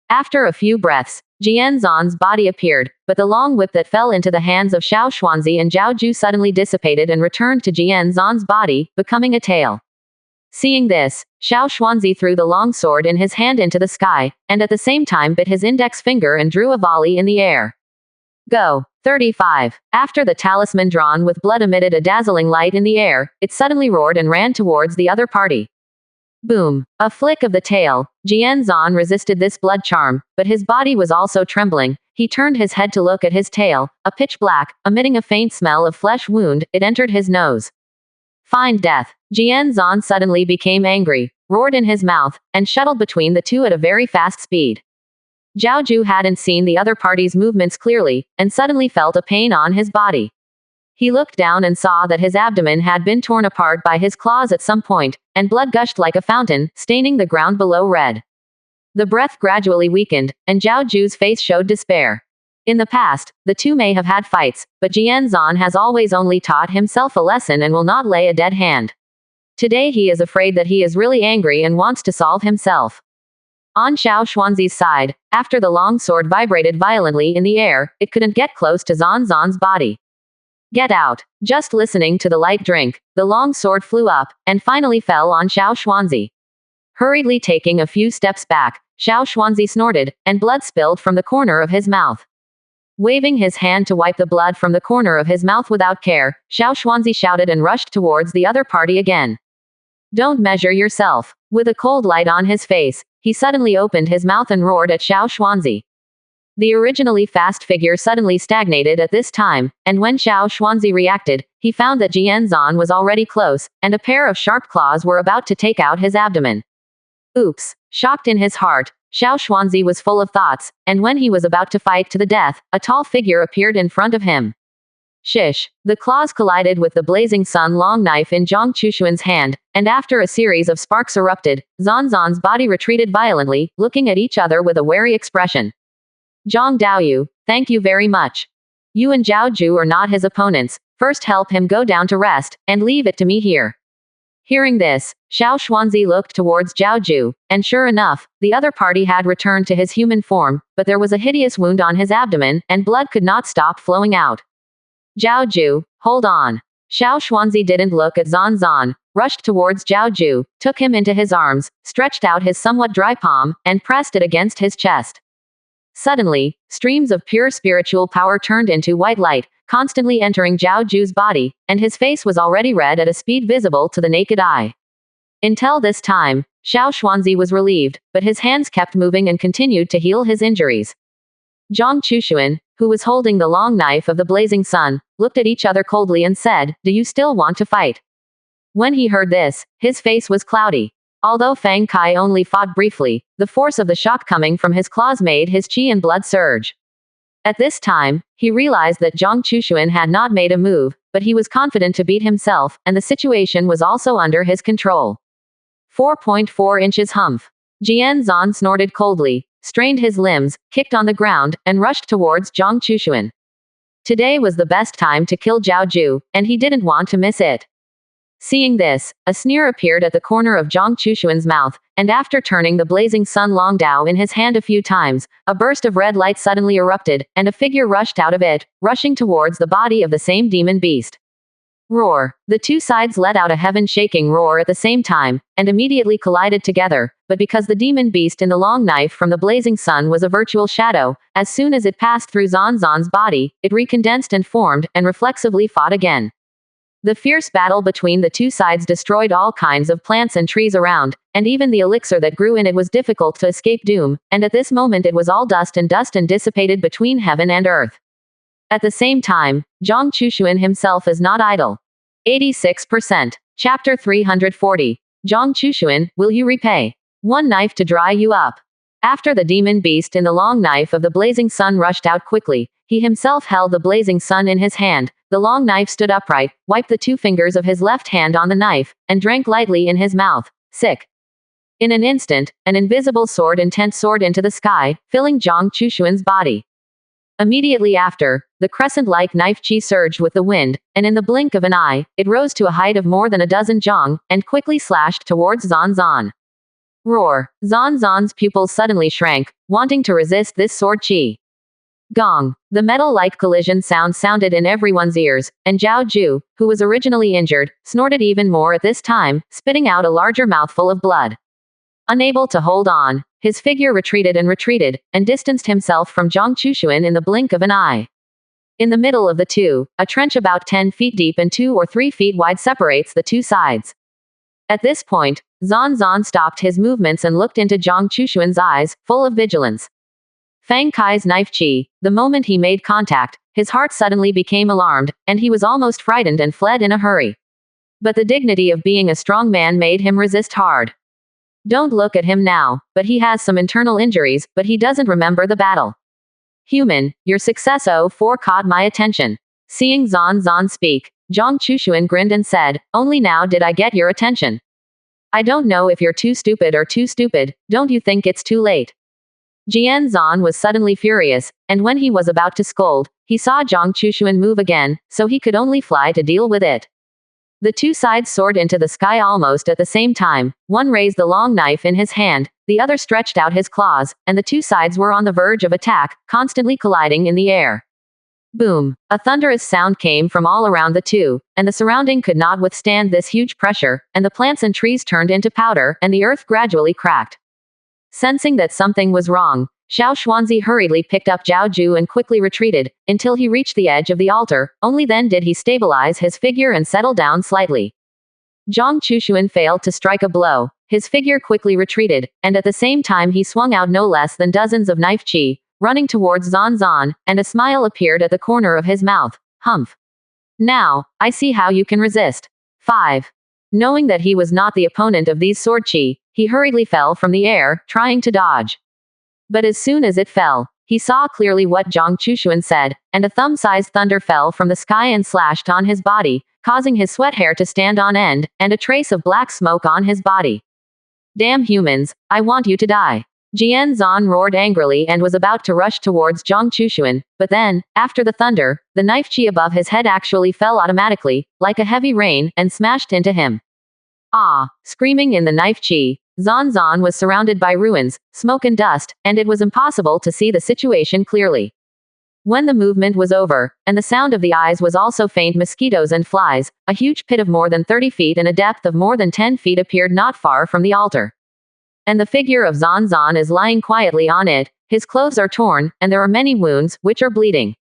After a few breaths, Zan's body appeared, but the long whip that fell into the hands of Xiao Xuanzi and Zhao Ju suddenly dissipated and returned to Zan's body, becoming a tail. Seeing this, Xiao Xuanzi threw the long sword in his hand into the sky, and at the same time bit his index finger and drew a volley in the air. Go. 35. After the talisman drawn with blood emitted a dazzling light in the air, it suddenly roared and ran towards the other party. Boom. A flick of the tail. Zan resisted this blood charm, but his body was also trembling. He turned his head to look at his tail, a pitch black, emitting a faint smell of flesh wound, it entered his nose. Find death. Zan suddenly became angry, roared in his mouth, and shuttled between the two at a very fast speed. Zhao Ju hadn't seen the other party's movements clearly, and suddenly felt a pain on his body. He looked down and saw that his abdomen had been torn apart by his claws at some point, and blood gushed like a fountain, staining the ground below red. The breath gradually weakened, and Zhao Ju's face showed despair. In the past, the two may have had fights, but Zan has always only taught himself a lesson and will not lay a dead hand. Today he is afraid that he is really angry and wants to solve himself. On Xiao Xuanzi's side, after the long sword vibrated violently in the air, it couldn't get close to Zan's body. Get out. Just listening to the light drink, the long sword flew up, and finally fell on Xiao Xuanzi. Hurriedly taking a few steps back, Xiao Xuanzi snorted, and blood spilled from the corner of his mouth. Waving his hand to wipe the blood from the corner of his mouth without care, Xiao Xuanzi shouted and rushed towards the other party again. Don't measure yourself. With a cold light on his face, he suddenly opened his mouth and roared at Xiao Xuanzi. The originally fast figure suddenly stagnated at this time, and when Xiao Xuanzi reacted, he found that Jianzan was already close, and a pair of sharp claws were about to take out his abdomen. Oops! Shocked in his heart, Xiao Xuanzi was full of thoughts, and when he was about to fight to the death, a tall figure appeared in front of him. Shish! The claws collided with the blazing sun long knife in Zhang Chushuan's hand, and after a series of sparks erupted, Zanzan's body retreated violently, looking at each other with a wary expression. Zhang Daoyu, thank you very much. You and Zhao Ju are not his opponents. First help him go down to rest, and leave it to me here. Hearing this, Xiao Xuanzi looked towards Zhao Ju, and sure enough, the other party had returned to his human form, but there was a hideous wound on his abdomen, and blood could not stop flowing out. Zhao Ju, hold on. Xiao Xuanzi didn't look at Zanzan, rushed towards Zhao Ju, took him into his arms, stretched out his somewhat dry palm, and pressed it against his chest. Suddenly, streams of pure spiritual power turned into white light, constantly entering Zhao Ju's body, and his face was already red at a speed visible to the naked eye. Until this time, Xiao Xuanzi was relieved, but his hands kept moving and continued to heal his injuries. Zhang Chushuan, who was holding the long knife of the blazing sun, looked at each other coldly and said, "Do you still want to fight?" When he heard this, his face was cloudy. Although Fang Kai only fought briefly, the force of the shock coming from his claws made his qi and blood surge. At this time, he realized that Zhang Chushuan had not made a move, but he was confident to beat himself, and the situation was also under his control. 4.4 inches humph. Jianzan snorted coldly, strained his limbs, kicked on the ground, and rushed towards Zhang Chushuan. Today was the best time to kill Zhao Ju, and he didn't want to miss it. Seeing this, a sneer appeared at the corner of Zhang Chushuan's mouth, and after turning the blazing sun long dao in his hand a few times, a burst of red light suddenly erupted, and a figure rushed out of it, rushing towards the body of the same demon beast. Roar! The two sides let out a heaven-shaking roar at the same time, and immediately collided together, but because the demon beast in the long knife from the blazing sun was a virtual shadow, as soon as it passed through Zanzan's body, it recondensed and formed, and reflexively fought again. The fierce battle between the two sides destroyed all kinds of plants and trees around, and even the elixir that grew in it was difficult to escape doom, and at this moment it was all dust and dissipated between heaven and earth. At the same time, Zhang Chushuan himself is not idle. 86%. Chapter 340. Zhang Chushuan, will you repay? One knife to dry you up. After the demon beast in the long knife of the blazing sun rushed out quickly, he himself held the blazing sun in his hand. The long knife stood upright, wiped the two fingers of his left hand on the knife, and drank lightly in his mouth. Sick. In an instant, an invisible sword intent soared into the sky, filling Zhang Chushuan's body. Immediately after, the crescent-like knife qi surged with the wind, and in the blink of an eye, it rose to a height of more than a dozen zhang, and quickly slashed towards Zanzan. Roar! Zanzan's pupils suddenly shrank, wanting to resist this sword qi. Gong! The metal-like collision sound sounded in everyone's ears, and Zhao Ju, who was originally injured, snorted even more at this time, spitting out a larger mouthful of blood. Unable to hold on, his figure retreated, and distanced himself from Zhang Chushuan in the blink of an eye. In the middle of the two, a trench about 10 feet deep and 2 or 3 feet wide separates the two sides. At this point, Zanzan stopped his movements and looked into Zhang Chushuan's eyes, full of vigilance. Fang Kai's knife qi, the moment he made contact, his heart suddenly became alarmed, and he was almost frightened and fled in a hurry. But the dignity of being a strong man made him resist hard. Don't look at him now, but he has some internal injuries, but he doesn't remember the battle. Human, your success 04 caught my attention. Seeing Zanzan speak, Zhang Chushuan grinned and said, only now did I get your attention. I don't know if you're too stupid or too stupid, don't you think it's too late? Jianzan was suddenly furious, and when he was about to scold, he saw Zhang Chushuan move again, so he could only fly to deal with it. The two sides soared into the sky almost at the same time, one raised the long knife in his hand, the other stretched out his claws, and the two sides were on the verge of attack, constantly colliding in the air. Boom! A thunderous sound came from all around the two, and the surrounding could not withstand this huge pressure, and the plants and trees turned into powder, and the earth gradually cracked. Sensing that something was wrong, Xiao Xuanzi hurriedly picked up Zhao Ju and quickly retreated, until he reached the edge of the altar, only then did he stabilize his figure and settle down slightly. Zhang Chushuan failed to strike a blow. His figure quickly retreated, and at the same time he swung out no less than dozens of knife chi, running towards Zan Zan, and a smile appeared at the corner of his mouth. Humph. Now, I see how you can resist. 5. Knowing that he was not the opponent of these sword chi, he hurriedly fell from the air, trying to dodge. But as soon as it fell, he saw clearly what Zhang Chushuan said, and a thumb-sized thunder fell from the sky and slashed on his body, causing his sweat hair to stand on end, and a trace of black smoke on his body. Damn humans, I want you to die. Jian Zan roared angrily and was about to rush towards Zhang Chushuan, but then, after the thunder, the knife chi above his head actually fell automatically, like a heavy rain, and smashed into him. Ah! Screaming in the knife chi, Zan Zan was surrounded by ruins, smoke and dust, and it was impossible to see the situation clearly. When the movement was over, and the sound of the eyes was also faint, mosquitoes and flies, a huge pit of more than 30 feet and a depth of more than 10 feet appeared not far from the altar. And the figure of Zan Zan is lying quietly on it, his clothes are torn, and there are many wounds, which are bleeding.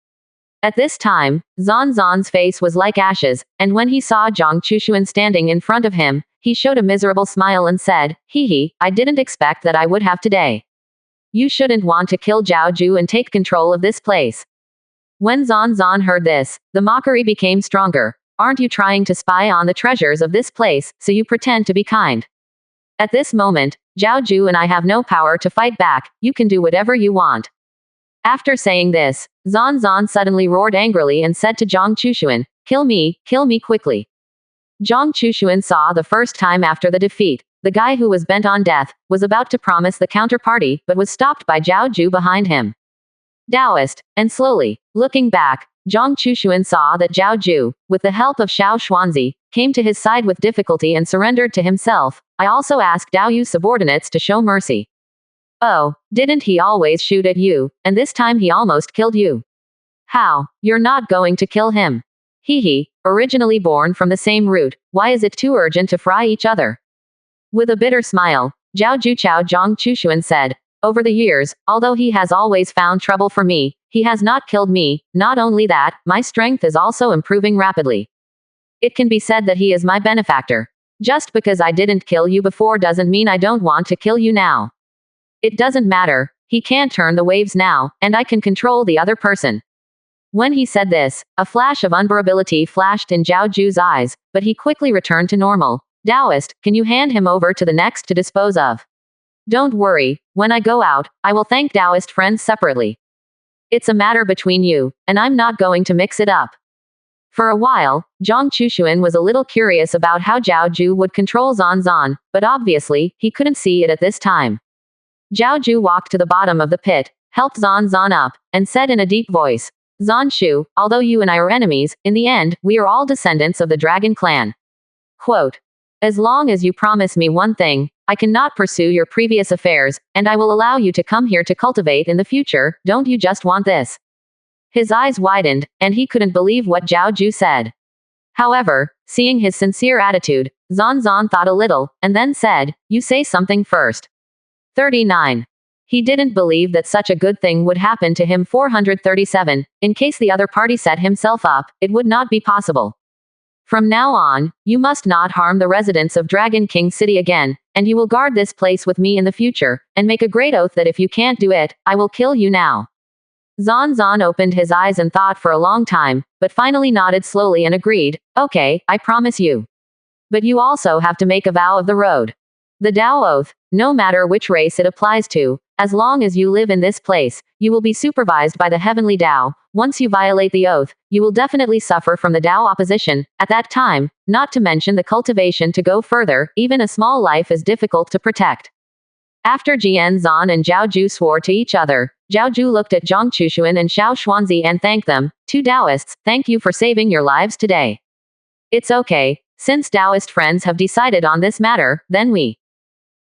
At this time, Zan Zan's face was like ashes, and when he saw Zhang Chushuan standing in front of him, he showed a miserable smile and said, "Hee, I didn't expect that I would have today. You shouldn't want to kill Zhao Ju and take control of this place." When Zan Zan heard this, the mockery became stronger. "Aren't you trying to spy on the treasures of this place, so you pretend to be kind? At this moment, Zhao Ju and I have no power to fight back, you can do whatever you want." After saying this, Zan Zan suddenly roared angrily and said to Zhang Chushuan, kill me quickly." Zhang Chushuan saw the first time after the defeat, the guy who was bent on death, was about to promise the counterparty, but was stopped by Zhao Ju behind him. Taoist, and slowly, looking back, Zhang Chushuan saw that Zhao Ju, with the help of Xiao Xuanzi, came to his side with difficulty and surrendered to himself. "I also asked Dao Yu's subordinates to show mercy. Oh, didn't he always shoot at you, and this time he almost killed you? How? You're not going to kill him? Hee, originally born from the same root, why is it too urgent to fry each other?" With a bitter smile, Zhao Juchao Zhang Chushuan said, "Over the years, although he has always found trouble for me, he has not killed me. Not only that, my strength is also improving rapidly. It can be said that he is my benefactor. Just because I didn't kill you before doesn't mean I don't want to kill you now. It doesn't matter, he can't turn the waves now, and I can control the other person." When he said this, a flash of unbearability flashed in Zhao Ju's eyes, but he quickly returned to normal. "Taoist, can you hand him over to the next to dispose of? Don't worry, when I go out, I will thank Taoist friends separately. It's a matter between you, and I'm not going to mix it up." For a while, Zhang Chushuan was a little curious about how Zhao Ju would control Zan Zan, but obviously, he couldn't see it at this time. Zhao Ju walked to the bottom of the pit, helped Zan Zan up, and said in a deep voice, "Zan Shu, although you and I are enemies, in the end, we are all descendants of the Dragon Clan. Quote, as long as you promise me one thing, I cannot pursue your previous affairs, and I will allow you to come here to cultivate in the future. Don't you just want this?" His eyes widened, and he couldn't believe what Zhao Ju said. However, seeing his sincere attitude, Zan Zan thought a little, and then said, "You say something first." 39. He didn't believe that such a good thing would happen to him. 437. In case the other party set himself up, it would not be possible. From now on, you must not harm the residents of Dragon King City again, and you will guard this place with me in the future, and make a great oath that if you can't do it, I will kill you now. Zan Zan opened his eyes and thought for a long time, but finally nodded slowly and agreed, "Okay, I promise you. But you also have to make a vow of the road. The Tao Oath, no matter which race it applies to, as long as you live in this place, you will be supervised by the heavenly Tao. Once you violate the oath, you will definitely suffer from the Tao opposition. At that time, not to mention the cultivation to go further, even a small life is difficult to protect." After Jian Zan and Zhao Ju swore to each other, Zhao Ju looked at Zhang Chushuan and Xiao Xuanzi and thanked them. "Two Taoists, thank you for saving your lives today. It's okay, since Taoist friends have decided on this matter, then we."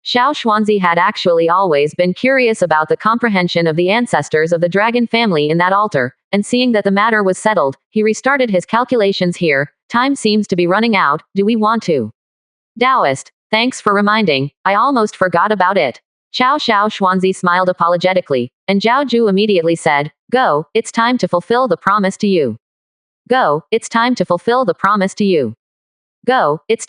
Xiao Xuanzi had actually always been curious about the comprehension of the ancestors of the dragon family in that altar, and seeing that the matter was settled, he restarted his calculations here. "Time seems to be running out, do we want to?" "Taoist, thanks for reminding, I almost forgot about it." Xiao Xuanzi smiled apologetically, and Zhao Ju immediately said, "Go, it's time to fulfill the promise to you. Go, it's time to fulfill the promise to you. Go, it's